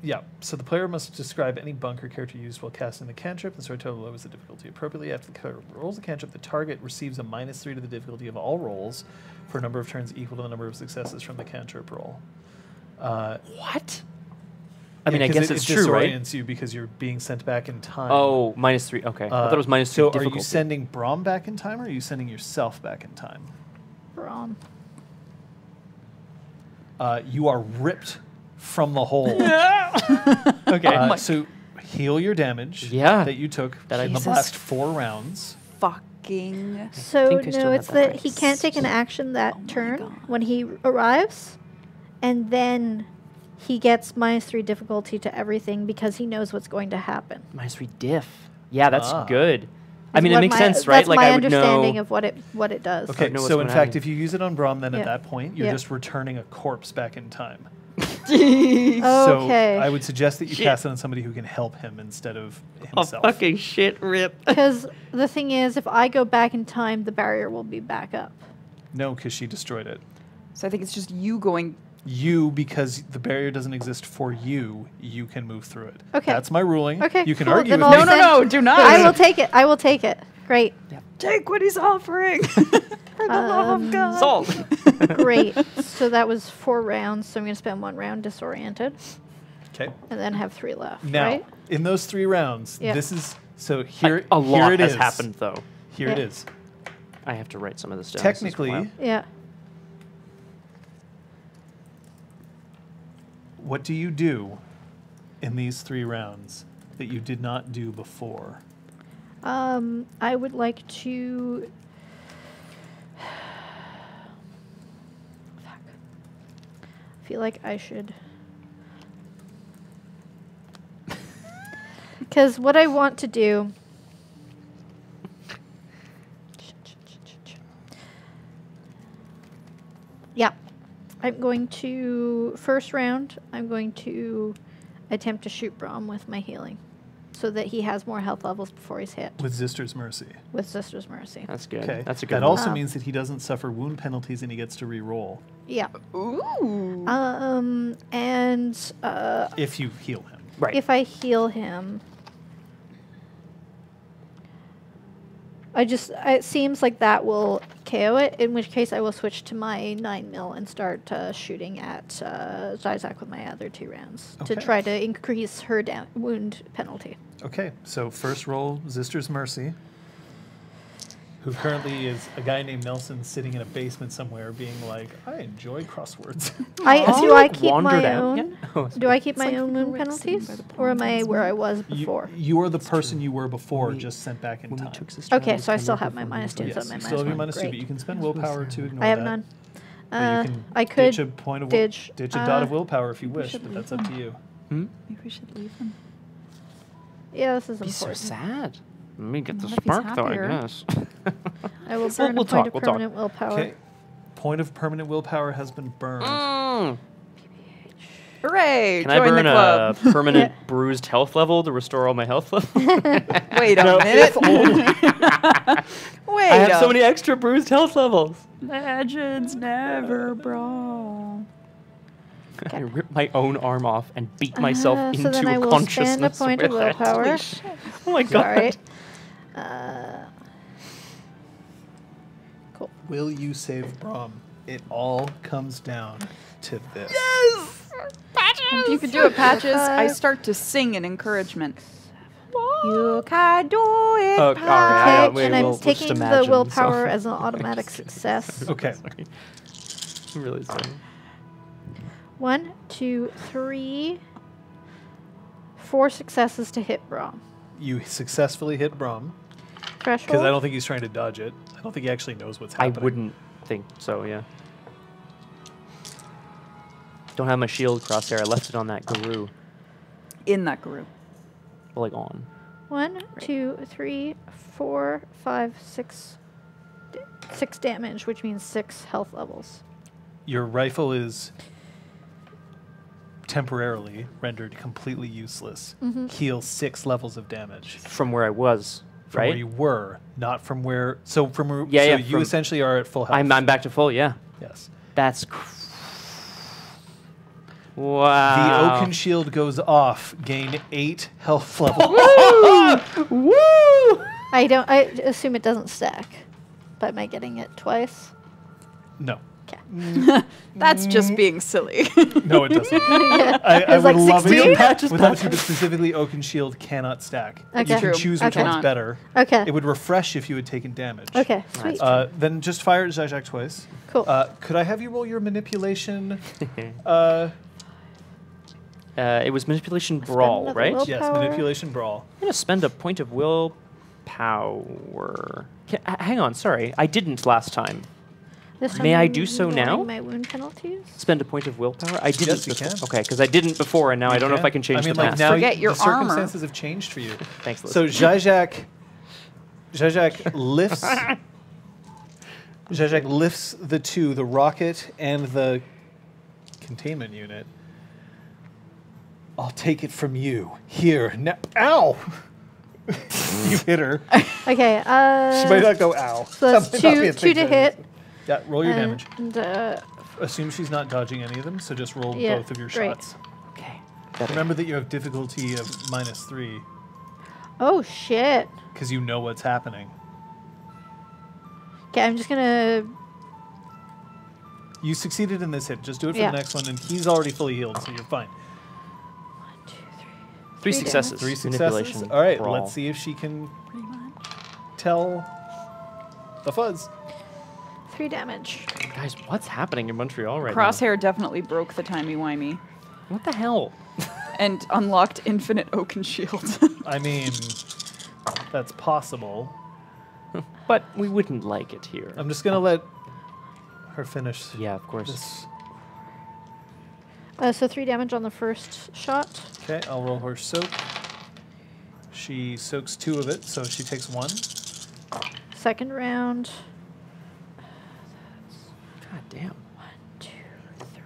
Yeah, so the player must describe any bunk or character used while casting the cantrip and sort total lowers the difficulty appropriately. After the player rolls the cantrip, the target receives a -3 to the difficulty of all rolls for a number of turns equal to the number of successes from the cantrip roll. What? I mean, I 'cause guess it it's true, right? disorients you because you're being sent back in time. Oh, -3. Okay. I thought it was -3 So difficulty. are you sending Braum back in time, or are you sending yourself back in time? Braum. You are ripped from the hole. Okay. So heal your damage Yeah. that you took That I- in the Jesus. last 4 rounds. Fucking. So think I still no, have it's that that right. he can't take an action that Oh my turn God. when he arrives, and then he gets -3 difficulty to everything because he knows what's going to happen. -3 diff. Yeah, that's Ah. good. I mean, it makes sense, right? That's Like, my I would understanding know. of what it does. Okay, know what's so in gonna fact, happen. if you use it on Braum, then Yeah. at that point, you're Yeah. just returning a corpse back in time. Okay. So I would suggest that you Shit. cast it on somebody who can help him instead of Oh, himself. fucking shit, Rip. Because the thing is, if I go back in time, the barrier will be back up. No, because she destroyed it. So I think it's just you going. You, because the barrier doesn't exist for you, you can move through it. Okay. That's my ruling. Okay, You can cool, argue then with I'll me. No, no, no, do not. I will take it. I will take it. Great. Take what he's offering. For the love of God. Salt. Great. So that was 4 rounds. So I'm going to spend 1 round disoriented, Okay. and then have 3 left. Now, right? in those 3 rounds, Yeah. this is so here. A lot here it has is. happened, though. Here it Yeah. is. I have to write some of this down. Technically, This is wild. Yeah. what do you do in these 3 rounds that you did not do before? I would like to. Fuck. I feel like I should. Because what I want to do. Yeah. I'm going to. First round, I'm going to attempt to shoot Braum with my healing, so that he has more health levels before he's hit With Zister's Mercy. with Sister's Mercy. That's good. Okay. That's a good That one. also Wow. means that he doesn't suffer wound penalties and he gets to re-roll Yeah. Ooh. And if you heal him. Right. if I heal him, it seems like that will KO it, in which case I will switch to my 9mm and start shooting at Zizak with my other 2 rounds to Okay. try to increase her wound penalty. Okay, so first roll, Zister's Mercy, who currently is a guy named Nelson sitting in a basement somewhere being like, I enjoy crosswords. Has he, Do I like, keep wandered my out own? yet? Oh, Do I keep It's my like own wound heroic sitting penalties, by the or am I pond. where I was You, before? you are the person you were before, we- just sent back in when we time. took Sister out Okay, of so I the still camera have my before we minus moved. 2, so Yes, my you minus still have your 1. minus 2, but Great. you can spend willpower to ignore I have that. none. Or you can I could ditch a point of ditch, ditch a dot of uh, willpower if you we wish, should but leave that's up to you. Hmm? Maybe we should leave him. Yeah, this is Be so important. sad. Let me get the What if he's spark, though, I happier? guess. I will burn we'll a point talk, of we'll talk. permanent willpower. Okay. Point of permanent willpower has been burned. Mm. Hooray! Can I Join burn the club. a permanent Yeah. bruised health level to restore all my health level? Wait a No, minute. if only. Wait I have a so many extra bruised health levels. Legends never brawl. I ripped my own arm off and beat myself into so then I a will consciousness. spend a point of with it. willpower. Holy shit. Oh my god. Sorry. Cool. Will you save Braum? It all comes down to this. If you could do it, Patches, I 5. start to sing in encouragement. You can do it, Oh, all right, Okay, wait, and I'm we'll just taking the imagine, willpower so- as an automatic success. Okay. Sorry. I'm really sorry. 1, 2, 3, 4 successes to hit Braum. You successfully hit Braum, Threshold. because I don't think he's trying to dodge it. I don't think he actually knows what's I happening. wouldn't think so, yeah. Don't have my shield crosshair. I left it on that guru. In that group. Well, like on. 1, 2, 3, 4, 5, 6. 6 damage, which means 6 health levels. Your rifle is temporarily rendered completely useless. Heal 6 levels of damage. From where I was, From right? where you were, not from where. So from where. Yeah, so yeah, you from- essentially are at full health. I'm back to full, yeah. Yes. That's The wow. Oaken Shield goes off. Gain 8 health levels. Woo! I assume it doesn't stack. But am I getting it twice? No. Okay. That's just being silly. No, it doesn't. Yeah. I It's would like love 16? it. Patches, Without patches. you, but specifically Oaken Shield cannot stack. Okay. You can True. choose which Okay. one's Not. better. Okay. It would refresh if you had taken damage. Okay, sweet. Then just fire at Zizak twice. Cool. Could I have you roll your manipulation? It was manipulation brawl, another right? will- Yes, Willpower. manipulation brawl. I'm gonna spend a point of willpower. Hang on, sorry, I didn't last time. This time may I I'm do so ignoring now? My wound penalties. Spend a point of willpower. I didn't. Yes, you before. can. Okay, because I didn't before, and now I don't know if I can change I mean, the like past. now Forget your the armor. circumstances have changed for you. Thanks, Liz. So Zizak Zajak lifts. Zajak lifts the two, the rocket and the containment unit. I'll take it from you. Here. Now. Ow! You hit her. Okay. She might not go ow. So that's That might not be a two thing to that hit. is. Yeah, roll your damage. And, Assume she's not dodging any of them, so just roll Yeah, both of your great. shots. Okay. Remember that you have difficulty of -3 oh shit. because you know what's happening. Okay, I'm just gonna. You succeeded in this hit. Just do it for Yeah. the next one, and he's already fully healed, so you're fine. 1, 2, 3. Three Three successes. Three successes. Manipulation, All right, brawl. let's see if she can Pretty much. tell the fuzz. 3 damage. Guys, what's happening in Montreal right Crosshair definitely broke the timey-wimey now? What the hell? and unlocked infinite oaken shield. I mean, that's possible. But we wouldn't like it here. I'm just gonna let her finish. Yeah, of course. This. So 3 damage on the first shot. Okay, I'll roll her soak. She soaks 2 of it, so she takes 1. Second round. God damn. 1, 2, 3.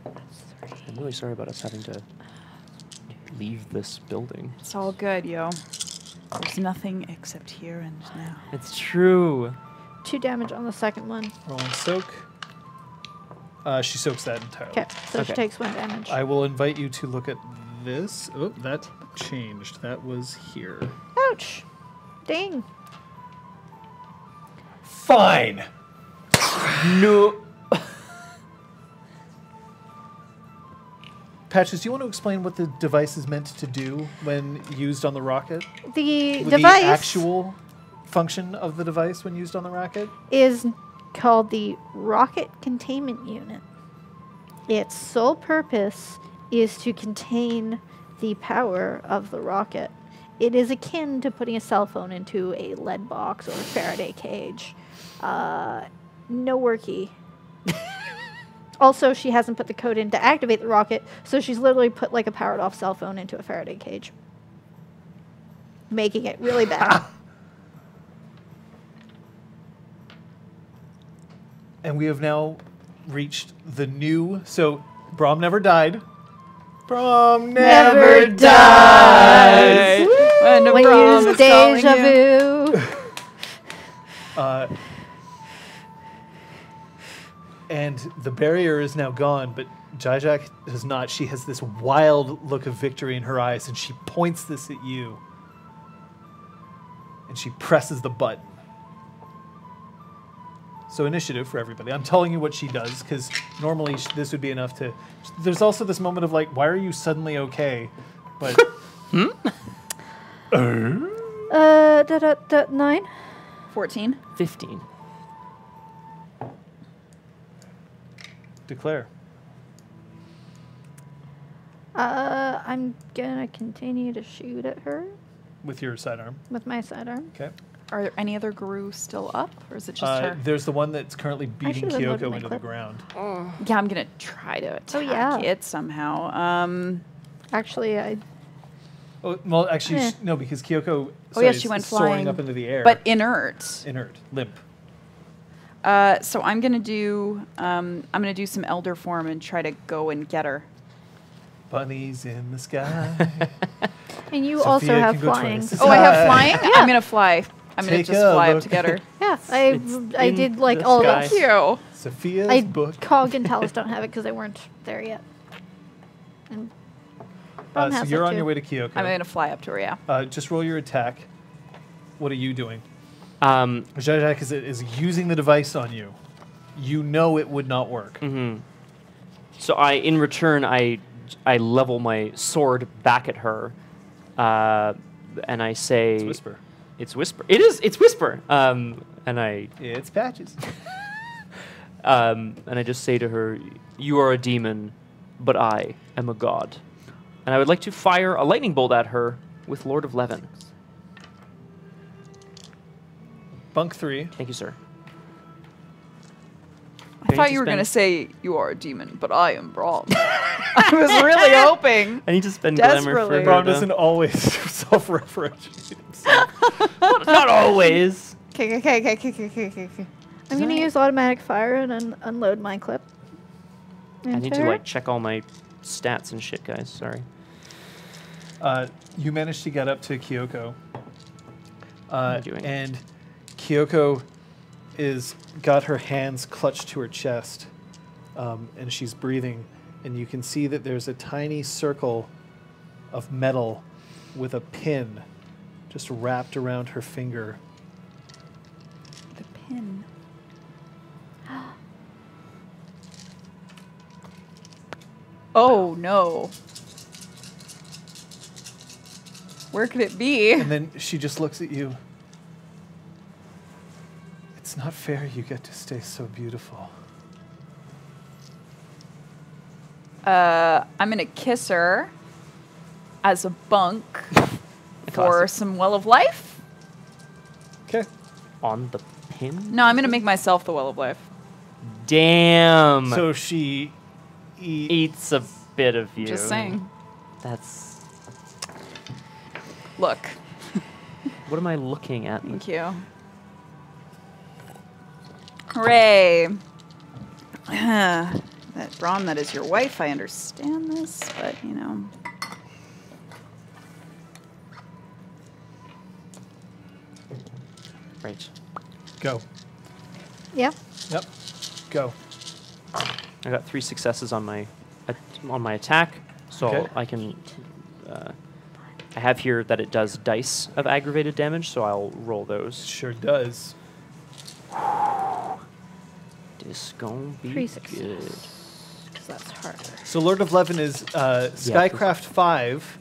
That's 3. I'm really sorry about us having to leave this building. It's all good, yo. There's nothing except here and now. It's true. 2 damage on the second one. Rolling soak. She soaks that entirely. Okay, so she Okay. takes 1 damage. I will invite you to look at this. Oh, that changed. That was here. Ouch! Dang. Fine. No. Patches, do you want to explain what the device is meant to do when used on the rocket? The The device actual function of the device when used on the rocket? is called the Rocket Containment Unit. Its sole purpose is to contain the power of the rocket. It is akin to putting a cell phone into a lead box or a Faraday cage. No worky. Also, she hasn't put the code in to activate the rocket, so she's literally put like a powered off cell phone into a Faraday cage, making it really bad. And we have now reached the new. So, Braum never died. Braum Never dies. When a When Braum you is calling deja you. vu. And the barrier is now gone, but Jajak does not. She has this wild look of victory in her eyes, and she points this at you. And she presses the button. So initiative for everybody. I'm telling you what she does, because normally this would be enough to... There's also this moment of like, why are you suddenly okay? But... 9. 14. 15. Declare. I'm gonna continue to shoot at her With your sidearm. with my sidearm. Okay. Are there any other Guru still up, or is it just her? There's the one that's currently beating should've loaded Kyoko my into the clip. ground. Yeah, I'm gonna try to attack yeah. it somehow. Actually, I Oh, well, actually, Eh. no, because Kyoko Oh, yeah, is she went soaring flying. up into the air. But inert. inert, limp. So I'm gonna do some elder form and try to go and get her. Bunnies in the sky. and you Sophia also have can go flying. twice. Oh, I have Hi. flying. I'm gonna fly. I'm gonna Take just a fly up look. to get her. Yeah, It's I in did like the all sky. of Thank you. Sophia's I book. Cog and Talus don't have it because they weren't there yet. And Braum So has you're it on your too. way to Kyoko. I'm gonna fly up to her. Yeah. Just roll your attack. What are you doing? Um, Jajak is using the device on you. You know it would not work. so in return, I level my sword back at her, and I say, It's whisper. It's whisper. It is. It's whisper. And I It's Patches. and I just say to her, "You are a demon, but I am a god." And I would like to fire a lightning bolt at her with Lord of Levin. Bunk 3. Thank you, sir. I thought you were gonna say you are a demon, but I am Braum. I was really hoping. I need to spend glamour for Desperately. her. Braum though. doesn't always self-referentiate himself. Not always. Okay. I'm going to use automatic fire and unload my clip. I need into to her. like check all my stats and shit, guys. Sorry. You managed to get up to Kyoko. What am I doing? And Kyoko is got her hands clutched to her chest, and she's breathing. And you can see that there's a tiny circle of metal with a pin just wrapped around her finger. The pin. Oh no. Where could it be? And then she just looks at you. It's not fair you get to stay so beautiful. I'm gonna kiss her as a bunk for some well of life. Okay. On the pin? No, I'm gonna make myself the well of life. Damn. So she Eats a bit of you. Just saying. That's... Look. What am I looking at? Thank you. Hooray. That Braum, that is your wife. I understand this, but you know. Right. go. Yeah. Yep. Go. I got 3 successes on my attack, so Okay. I can. I have here that it does dice of aggravated damage, so I'll roll those. Sure does. This gonna be 3 good. successes. Because that's harder. So Lord of Levin is Skycraft 5.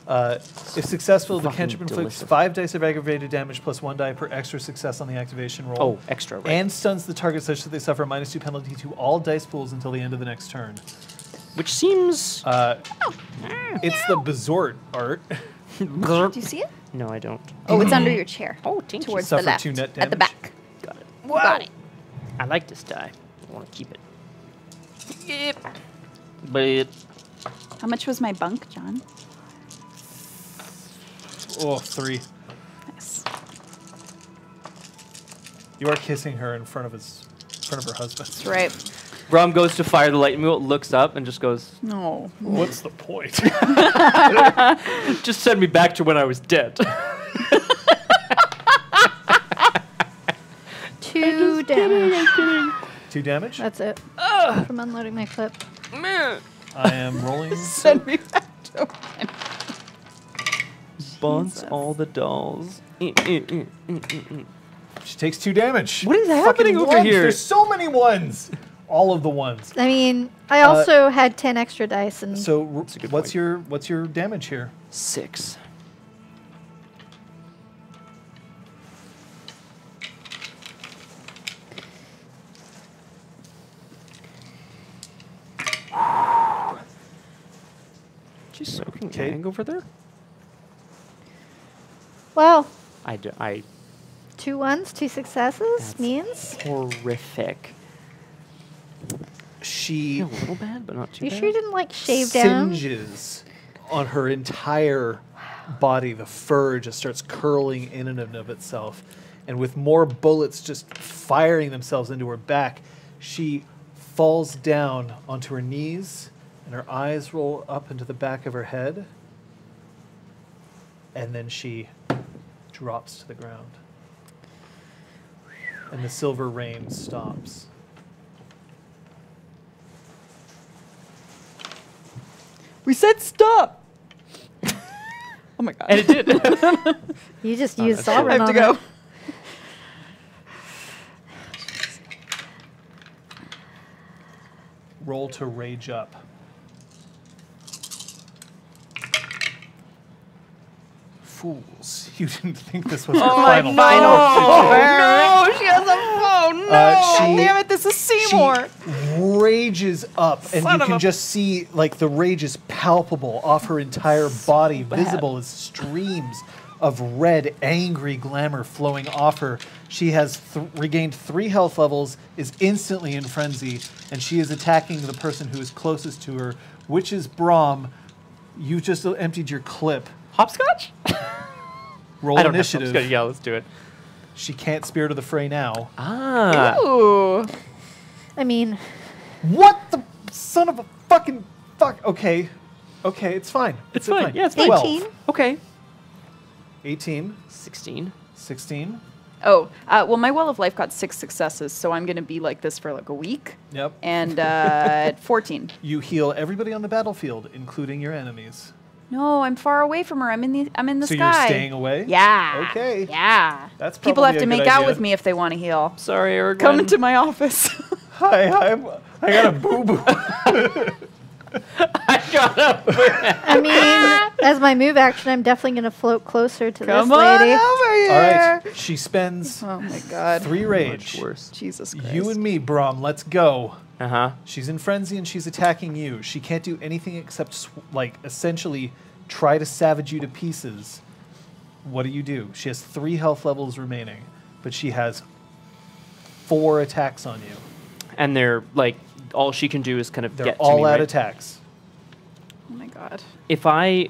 If successful, the Fucking cantrip inflicts delicious. 5 dice of aggravated damage plus 1 die per extra success on the activation roll. Oh, extra, right? And stuns the target such that they suffer a -2 penalty to all dice pools until the end of the next turn. Which seems... It's the Bezort art. Do you see it? No, I don't. Oh, it's under your chair. Oh, thank you. Towards the Suffer left. 2 net At the damage. back. Got it. You got it. I like this die. I want to keep it. Yep. But How much was my bunk, John? Oh, 3. Nice. You are kissing her in front of her husband. That's right. Braum goes to fire the lightning bolt, looks up, and just goes, No. What's the point? just send me back to when I was dead. 2 damage. 2 damage. That's it. From unloading my clip. I am rolling. Send me back to when. Bunts Jesus. all the dolls. She takes 2 damage. What is Fucking happening over ones. here? There's so many ones. All of the ones. I mean, I also had 10 extra dice, and So a good what's point. your damage here? 6. She's soaking Okay. egg over there. well, I 2 1s, 2 successes That's- means. horrific. She A little bad, but not too You bad. sure you didn't like shave down? singes on her entire body. The fur just starts curling in and of itself. And with more bullets just firing themselves into her back, she falls down onto her knees and her eyes roll up into the back of her head. And then she drops to the ground. And the silver rain stops. We said stop. Oh my god. And it did. You just Oh, used that's Sovereign I have to on go. it. Roll to rage up. Fools. You didn't think this was her final Oh, turn, did you? no, she has a phone. No, damn it, this is Seymour. She rages up, and Son you of can a- just see like the rage is palpable off her entire body, visible as streams of red, angry glamour flowing off her. She has regained 3 health levels, is instantly in frenzy, and she is attacking the person who is closest to her, which is Braum. You just emptied your clip. Hopscotch? Roll I don't initiative. Have yeah, let's do it. She can't Spirit of the Fray now. Ah. Ooh. I mean, What the son of a fucking fuck? Okay, it's fine. It's fine. Yeah, it's fine. 18. Okay. 18, 16. 16. Oh, well, my Well of Life got 6 successes, so I'm going to be like this for like a week. Yep. And 14. You heal everybody on the battlefield, including your enemies. No, I'm far away from her. I'm in the So sky. you're staying away? Yeah. Okay. Yeah. That's People probably have to a make good out idea. with me if they want to heal. Sorry, Aragorn. Come into my office. Hi, I got a boo-boo. I got up. I mean, as my move action, I'm definitely going to float closer to Come this on lady. over here. All right, she spends Oh my God. 3 rage. Much worse. Jesus Christ. You and me, Braum, let's go. Uh-huh. She's in frenzy and she's attacking you. She can't do anything except, like, essentially try to savage you to pieces. What do? She has 3 health levels remaining, but she has 4 attacks on you. And they're, like, all she can do is kind of They're get to all me, out right? attacks. Oh my God. If I...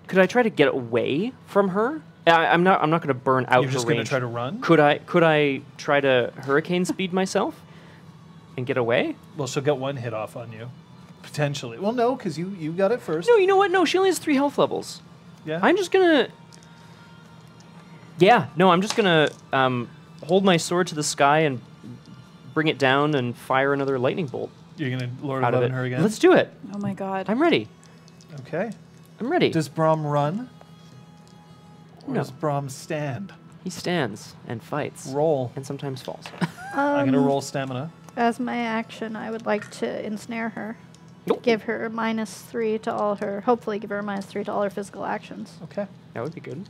Could I try to get away from her? I'm not going to burn out You're her just going to range. try to run? Could I try to hurricane speed myself and get away? Well, she'll get 1 hit off on you. Potentially. Well, no, because you got it first. No, you know what? No, she only has 3 health levels. Yeah. I'm just gonna... Yeah, no, I'm just gonna hold my sword to the sky and bring it down and fire another lightning bolt You're going to Lord out of of Love it. her again? Let's do it. Oh my God. I'm ready. Okay. I'm ready. Does Braum run? Or No. does Braum stand? He stands and fights. Roll. And sometimes falls. I'm going to roll stamina. As my action, I would like to ensnare her. Nope. Give her -3 to all her, hopefully give her -3 to all her physical actions. Okay. That would be good.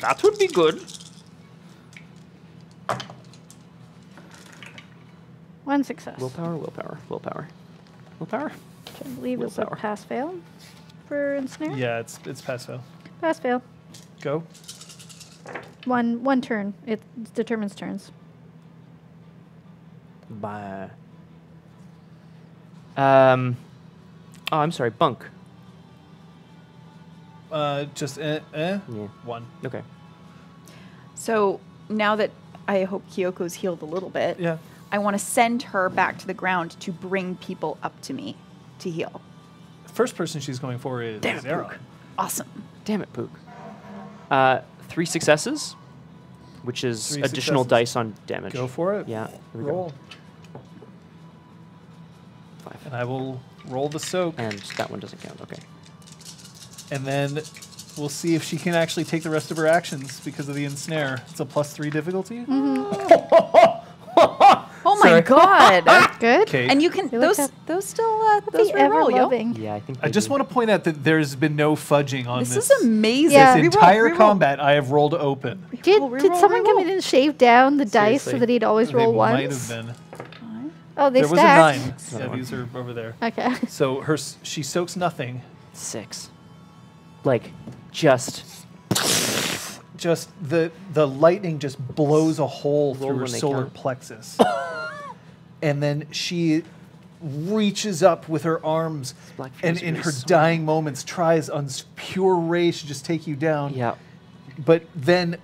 That would be good. 1 success. Willpower, willpower, willpower. Willpower? Which I believe is a Willpower. pass-fail for ensnare. Yeah, it's pass-fail. Pass-fail. Go. One turn. It determines turns. Bye. Oh, I'm sorry. Bunk. Just Yeah. 1. Okay. So now that I hope Kyoko's healed a little bit, Yeah. I want to send her back to the ground to bring people up to me to heal. First person she's going for is Damn it, Zara. Pook. Awesome. Damn it, Pook. 3 successes, which is 3 additional successes. dice on damage. Go for it. Yeah. Here we Roll. go. 5. And I will roll the soak. And that one doesn't count. Okay. And then we'll see if she can actually take the rest of her actions because of the ensnare. It's a +3 difficulty. Oh my God. Good. Okay. And you can Feel like those still Those those reroll, yo. ever-loving. Yeah, I think. I just want to point out that there's been no fudging on This this. is amazing. Yeah. This Reroll, entire reroll. combat I have rolled open. Did Reroll, someone come reroll. in and shave down the dice so Seriously. that he'd always They roll might once? have been. Oh, they There was a stacked. 9. Yeah, Another these are over there. Okay. So she soaks nothing. 6. Like, just Just the lightning just blows a hole Roll through her when they solar count. plexus. And then she reaches up with her arms Black and Fury's in really her smart. dying moments tries on pure rage to just take you down. Yeah. But then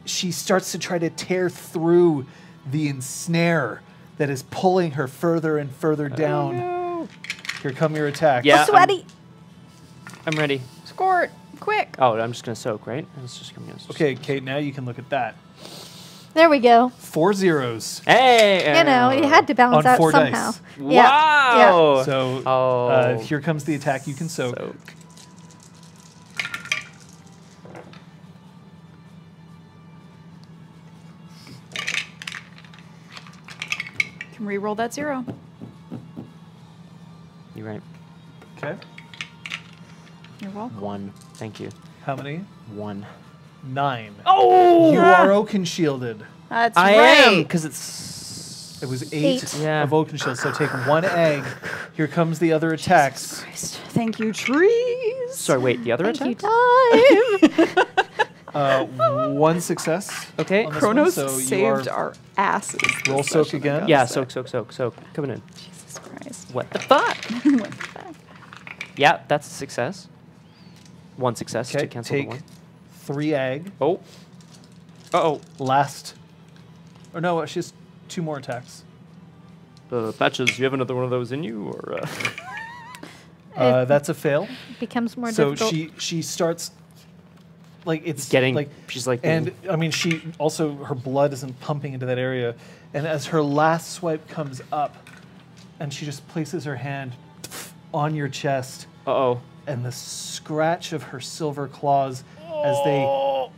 she starts to try to tear through the ensnare that is pulling her further and further down. No. Here come your attacks. Yeah. Oh, sweaty. I'm ready. Squirt, quick. Oh, I'm just gonna soak, right? It's just gonna be Okay, Kate, now you can look at that. There we go. 4 zeros. Hey. You know, you had to balance On out 4 somehow. dice. Yeah. Wow. So Oh. here comes the attack you can soak. Can reroll that 0. You're right. Okay. You're welcome. 1. Thank you. How many? 1. 9. Oh. You are Oaken shielded. That's I right. am because it's. It was 8 8. Yeah. of Oaken shield. So take 1 egg. Here comes the other attacks. Christ. Thank you, trees. Sorry. Wait. The other Thank attack. you, time. 1 success. Okay. on this Kronos one, so you saved are- our asses. this Roll soak session, I again? gotta Yeah. say. Soak. Coming in. Jesus Christ. What the fuck? What the fuck? Yeah, that's a success. 1 success to Okay, cancel the take 1. 3 ag. Oh. Uh-oh. Last. Or no, she has 2 more attacks. Patches, do you have another one of those in you? Or That's a fail. Becomes more So difficult. she starts like it's getting, like she's like, and I mean she also her blood isn't pumping into that area, and as her last swipe comes up, and she just places her hand on your chest, uh-oh. and the scratch of her silver claws as they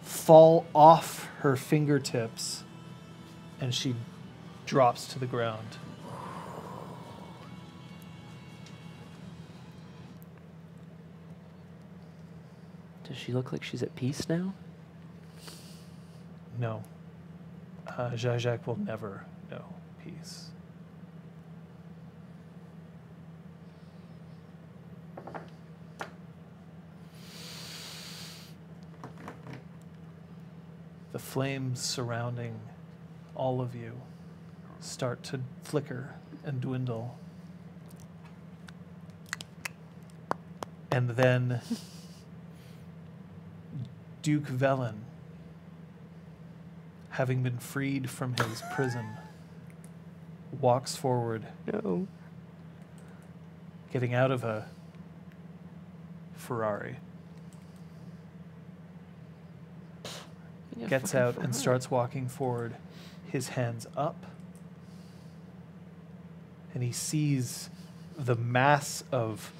fall off her fingertips, and she drops to the ground. Does she look like she's at peace now? No. Zajak will never know peace. The flames surrounding all of you start to flicker and dwindle. And then Duke Velen, having been freed from his prison, walks forward, No. getting out of a Ferrari, Yeah, gets fucking out Ferrari. and starts walking forward, his hands up, and he sees the mass of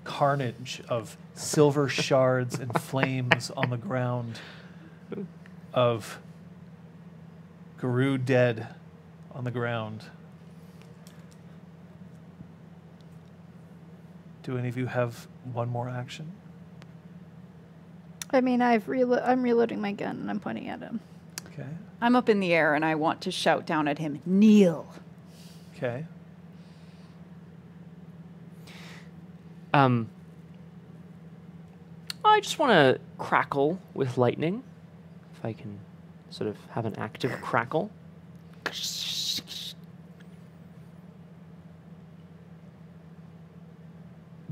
carnage of silver shards and flames on the ground, of Guru dead on the ground. Do any of you have one more action? I mean, I'm reloading my gun and I'm pointing at him. Okay. I'm up in the air and I want to shout down at him, Neale. Okay. I just want to crackle with lightning. If I can sort of have an active crackle.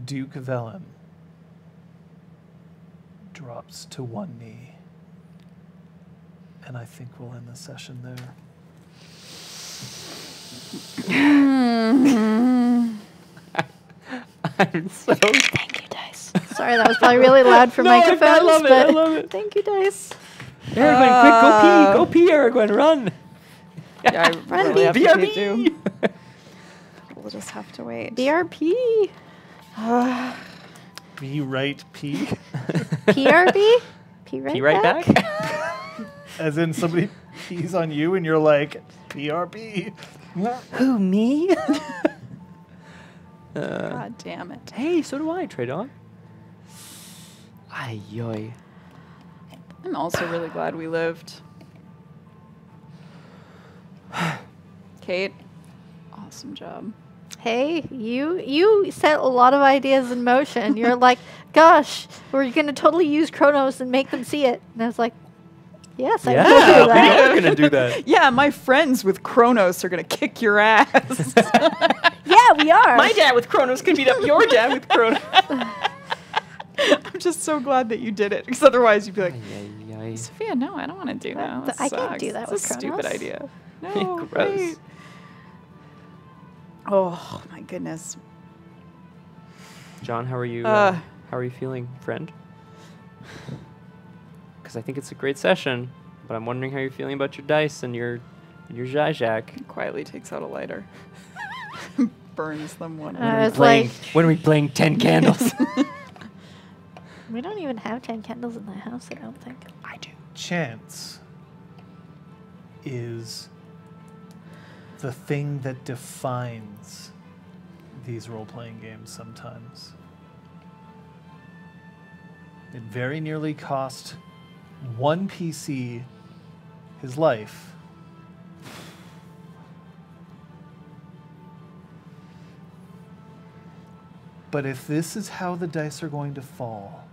Duke Velen drops to one knee. And I think we'll end the session there. I'm so... Thank you, Dice. Sorry, that was probably really loud for microphones. I love it, but I love it. Thank you, Dice. Aragorn, quick, go pee! Go pee, Aragorn, run! Yeah, I Run, really have to BRB! do. We'll just have to wait. BRP. Be right P. PRB? P right, Pee right back? As in somebody pees on you and you're like, PRP. Who, me? God damn it. Hey, so do I, Trey Dog. Ay, yoy. I'm also really glad we lived. Kate, awesome job. Hey, you set a lot of ideas in motion. You're like, gosh, we're going to totally use Kronos and make them see it. And I was like, yes, I will do Yeah, we that. are going to do that. Yeah, my friends with Kronos are going to kick your ass. Yeah, we are. My dad with Kronos can beat up your dad with Kronos. I'm just so glad that you did it, because otherwise you'd be like, Ay, ay, ay. Sophia, no, I don't want to do that. That I can't do sucks. that It's with a stupid Kronos. idea. No, Gross. wait. Oh my goodness. John, how are you? Uh. How are you feeling, friend? Because I think it's a great session, but I'm wondering how you're feeling about your dice and your Zajak. Quietly takes out a lighter, burns them one. It's like, When are we playing 10 candles? we don't even have 10 candles in the house, I don't think. I do. Chance is the thing that defines these role-playing games sometimes. It very nearly cost one PC his life. But if this is how the dice are going to fall,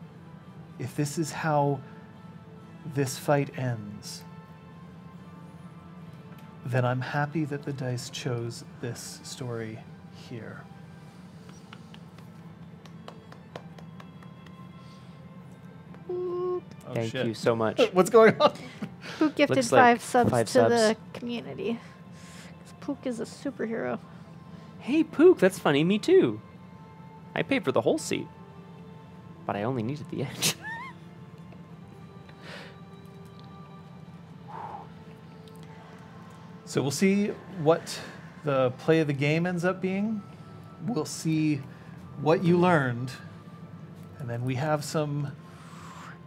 if this is how this fight ends, then I'm happy that the dice chose this story here. Oh, Thank shit. you so much. What's going on? Pook gifted Looks like 5 subs 5 to subs. the community. 'Cause Pook is a superhero. Hey, Pook, that's funny. Me too. I paid for the whole seat, but I only needed the edge. So we'll see what the play of the game ends up being. We'll see what you learned. And then we have some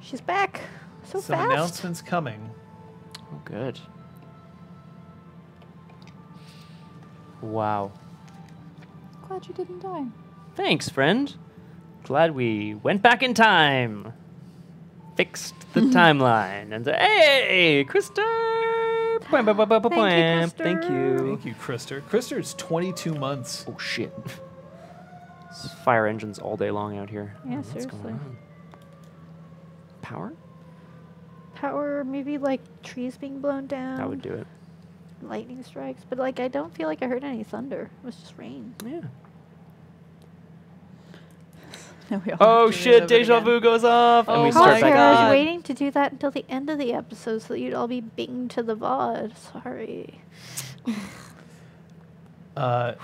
She's back. So some fast. announcements coming. Oh, good. Wow. Glad you didn't die. Thanks, friend. Glad we went back in time. Fixed the timeline. And hey, Krister! Thank you, Krister. Thank you. Thank you, Krister. Krister's 22 months. Oh, shit. It's fire engines all day long out here. Yeah, What's seriously. going on? Power? Power, maybe like trees being blown down. That would do it. Lightning strikes. But like, I don't feel like I heard any thunder. It was just rain. Yeah. Now we all Oh, have to shit. relive it Deja again. vu goes off. and Oh we my start back I at was the waiting to do that until the end of the episode so that you'd all be binged to the VOD. Sorry. I'm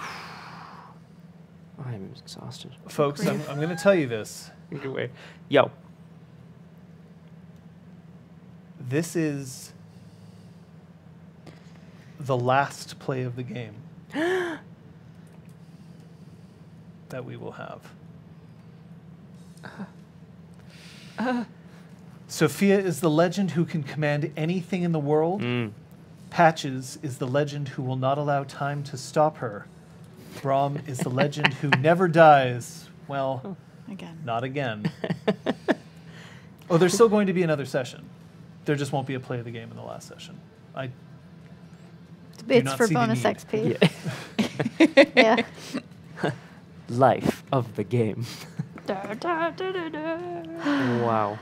exhausted. Folks, I'm going to tell you this. Get away. Yo. This is the last play of the game that we will have. Sophia is the legend who can command anything in the world. Patches is the legend who will not allow time to stop her. Braum is the legend who never dies. Well, Again. not again. Oh, there's still going to be another session. There just won't be a play of the game in the last session. It's not for see the bonus need. XP. Yeah. Yeah. Life of the game. Da, da, da, da, da. Wow.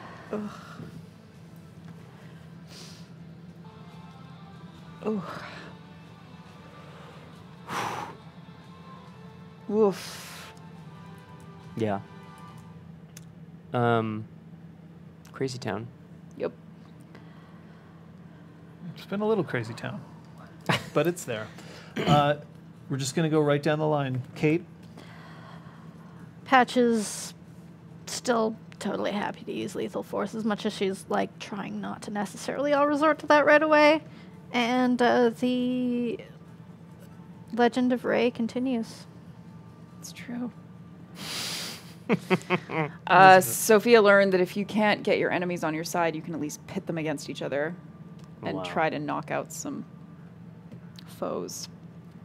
Woof. Yeah. Crazy Town. Yep. It's been a little crazy town, but it's there. We're just going to go right down the line. Kate, Patches still totally happy to use lethal force as much as she's like trying not to necessarily all resort to that right away. And the Legend of Ray continues. It's true. Sophia learned that if you can't get your enemies on your side, you can at least pit them against each other and Wow. try to knock out some foes.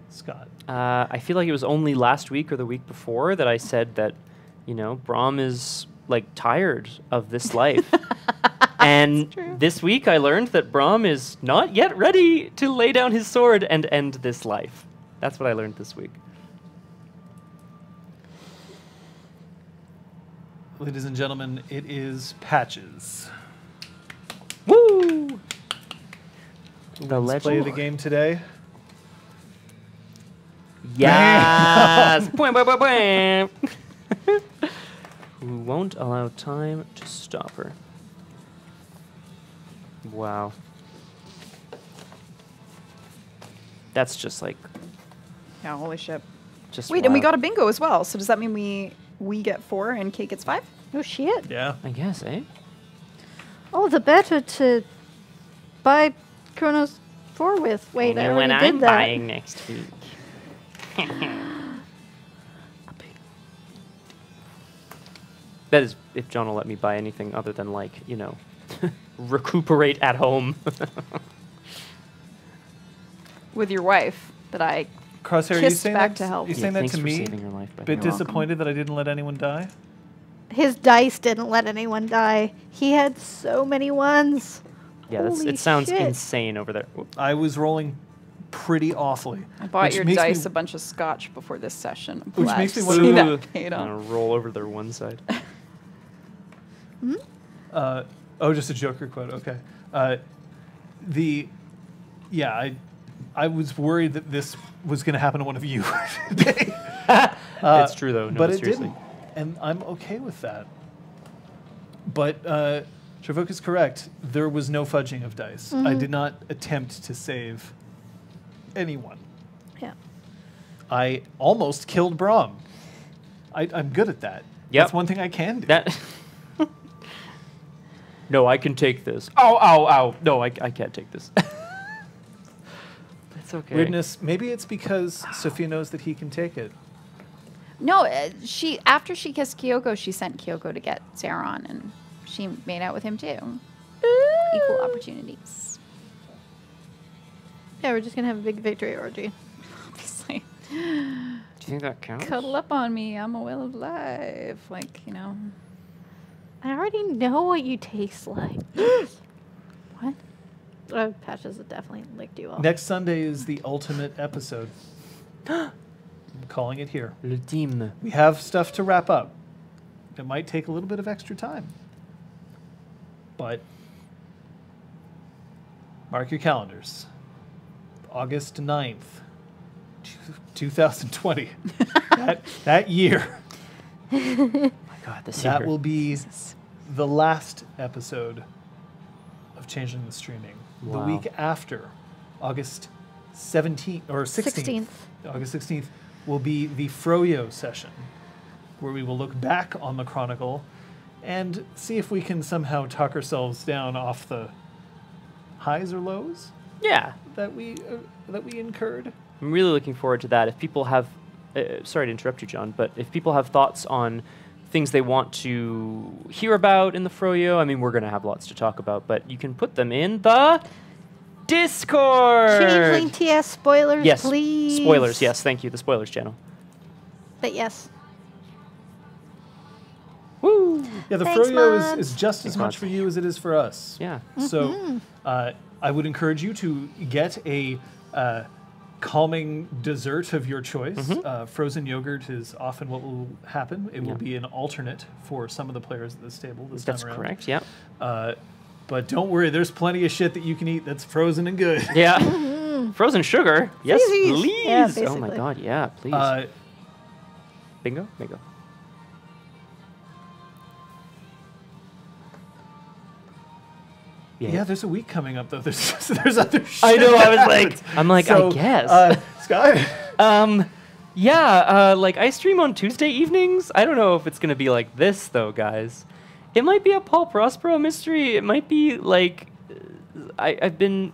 Scott. I feel like it was only last week or the week before that I said that, Braum is like tired of this life. And true. this week I learned that Braum is not yet ready to lay down his sword and end this life. That's what I learned this week. Ladies and gentlemen, it is Patches. Woo! The Let's play the game today. Yes! Bwam, bwam, bwam, bwam. Who won't allow time to stop her. Wow. That's just like, Yeah, holy shit. just Wait, and we wild. got a bingo as well. So does that mean we get 4 and Kate gets 5? Oh shit. Yeah. I guess, eh? Oh, the better to buy Chronos 4 with. Wait, I Only already when did I'm that. buying next week. That is, if John will let me buy anything other than, like, recuperate at home. With your wife that I Crosshair, you kissed saying back that, to help. you Yeah, saying that thanks to for me? saving your life, by Bit the way. disappointed that I didn't let anyone die. His dice didn't let anyone die. He had so many ones. Yeah, Holy it sounds shit. insane over there. Whoop. I was rolling pretty awfully. I bought which your makes dice me- a bunch of scotch before this session. I'm Which glad makes me to wonder- see Ooh. that paid Gonna off. roll over their one side. Just a Joker quote. Okay. I was worried that this was going to happen to one of you today. It's true, though. No, but it seriously. didn't, and I'm okay with that. But Shavok is correct. There was no fudging of dice. I did not attempt to save anyone. Yeah. I almost killed Braum. I'm good at that. Yep. That's one thing I can do. That. No, I can take this. Ow, ow, ow. No, I can't take this. That's okay. Weirdness. Maybe it's because Sophia knows that he can take it. No, after she kissed Kyoko, she sent Kyoko to get Zeron, and she made out with him too. Equal opportunities. Yeah, we're just gonna have a big victory orgy. Obviously. Do you think that counts? Cuddle up on me. I'm a well of life. Like, you know. I already know what you taste like. What? Patches have definitely licked you off. Next Sunday is the ultimate episode. I'm calling it here. L'ultime. We have stuff to wrap up. It might take a little bit of extra time. But mark your calendars. August 9th, 2020. that year. Oh my God, this That year. will be the last episode of Changeling the Streaming. Wow. The week after, August 17th or 16th. August 16th will be the Froyo session, where we will look back on the Chronicle and see if we can somehow talk ourselves down off the highs or lows Yeah. that we incurred. I'm really looking forward to that. If people have, sorry to interrupt you, John, but if people have thoughts on things they want to hear about in the Froyo, I mean, we're going to have lots to talk about, but you can put them in the Discord. Changeling TS spoilers, Yes, please. spoilers. Yes, thank you. The spoilers channel. But yes. Woo! Yeah, the Thanks, Froyo Mons. is just as Thanks, much Mons. for you as it is for us. Yeah. So I would encourage you to get a calming dessert of your choice. Frozen yogurt is often what will happen. It will be an alternate for some of the players at this table this That's time around. correct. Yeah. But don't worry, there's plenty of shit that you can eat that's frozen and good. Yeah. Frozen sugar. Yes, Please. please. Yeah, Oh my basically. God. Yeah, please. Bingo. Bingo. Yeah, there's a week coming up though. There's other shit. I know. I was that like, happens. I'm like, So, I guess. Scott. Yeah, like I stream on Tuesday evenings. I don't know if it's gonna be like this though, guys. It might be a Paul Prospero mystery. It might be like I've been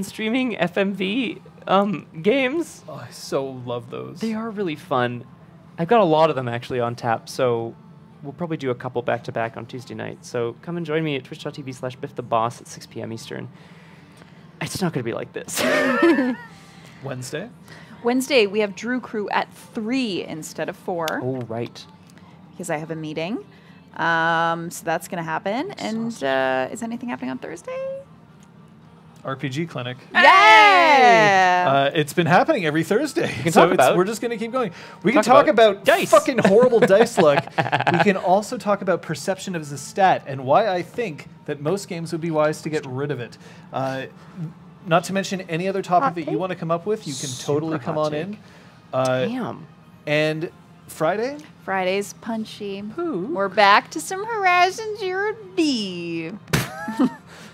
streaming FMV games. Oh, I so love those. They are really fun. I've got a lot of them actually on tap, so we'll probably do a couple back to back on Tuesday night. So come and join me at twitch.tv/bifftheboss at 6 p.m. Eastern. It's not gonna be like this. Wednesday, we have Drew Crew at 3 instead of 4 Oh right. because I have a meeting. So that's going to happen. And is anything happening on Thursday? RPG Clinic. Yeah! It's been happening every Thursday. can talk about- We're just going to keep going. We can Talk talk about about dice. fucking horrible dice luck. We can also talk about perception as a stat and why I think that most games would be wise to get rid of it. Not to mention any other topic Hot that you take? want to come up with, you can Super totally hot come on take. in. Damn. And Friday? Friday's punchy. Ooh. We're back to some Horizon Zero D.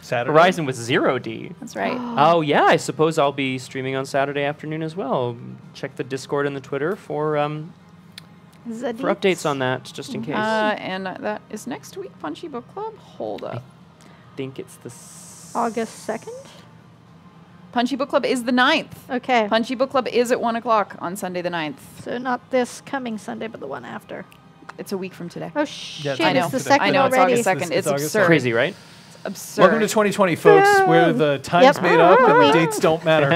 Saturday? Horizon with 0D. That's right. Oh yeah, I suppose I'll be streaming on Saturday afternoon as well. Check the Discord and the Twitter for updates on that, just in case. And that is next week, Punchy Book Club. Hold up. I think it's the August 2nd? Punchy Book Club is the 9th. Okay. Punchy Book Club is at 1 o'clock on Sunday the 9th. So not this coming Sunday, but the one after. It's a week from today. Oh, shit. I know. It's the Today. 2nd I know, it's already. August 2nd. It's August absurd. 2nd. crazy, right? It's absurd. Welcome to 2020, folks, where the time's Yep. made up and the dates don't matter.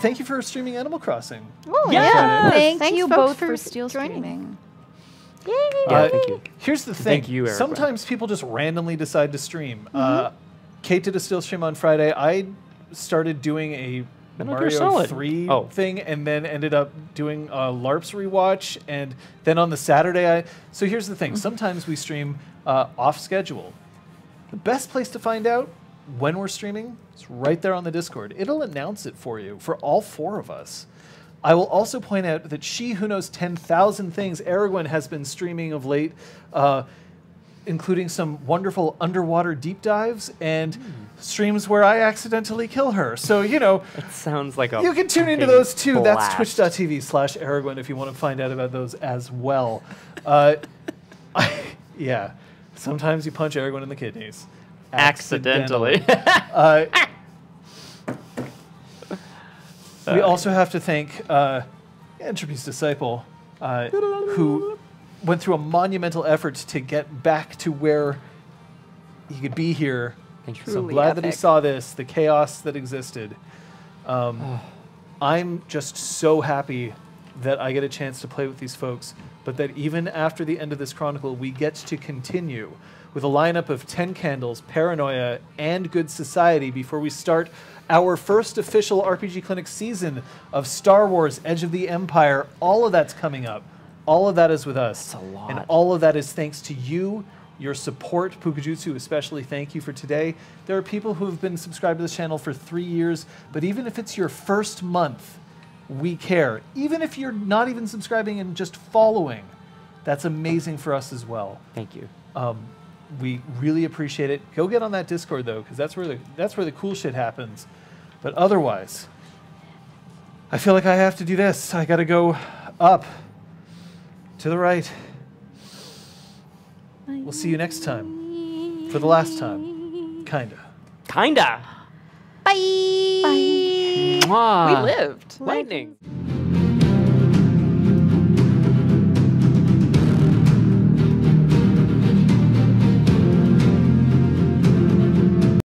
Thank you for streaming Animal Crossing. Oh, Yeah. Thank Thanks, you folks, both for for still joining. streaming. Yay. Yeah, thank you. Here's the thing. Thank you, Eric. Sometimes people just randomly decide to stream. Kate did a still stream on Friday. I started doing a Metal Gear Mario Solid. 3 Oh. thing and then ended up doing a LARP's rewatch. And then on the Saturday, So here's the thing. Sometimes we stream off schedule. The best place to find out when we're streaming is right there on the Discord. It'll announce it for you, for all four of us. I will also point out that She Who Knows 10,000 Things, Aragorn, has been streaming of late, including some wonderful underwater deep dives and streams where I accidentally kill her. So, you know, It sounds like a you can tune into fucking those too. That's blast. twitch.tv/Aragorn if you want to find out about those as well. Yeah. Sometimes you punch Aragorn in the kidneys. Accidentally. We also have to thank Entropy's disciple, who went through a monumental effort to get back to where he could be here. Thank you. So I'm Truly glad that he epic. saw this, the chaos that existed. I'm just so happy that I get a chance to play with these folks, but that even after the end of this chronicle, we get to continue with a lineup of 10 Candles, Paranoia, and Good Society before we start our first official RPG Clinic season of Star Wars Edge of the Empire. All of that's coming up. All of that is with us. That's a lot. And all of that is thanks to you, your support. Pukajutsu especially, thank you for today. There are people who have been subscribed to this channel for 3 years, but even if it's your first month, we care. Even if you're not even subscribing and just following, that's amazing for us as well. Thank you. We really appreciate it. Go get on that Discord though, because that's where the cool shit happens. But otherwise, I feel like I have to do this. I got to go up to the right. We'll see you next time. For the last time, kinda. Kinda. Bye. Mwah. We lived. Lightning.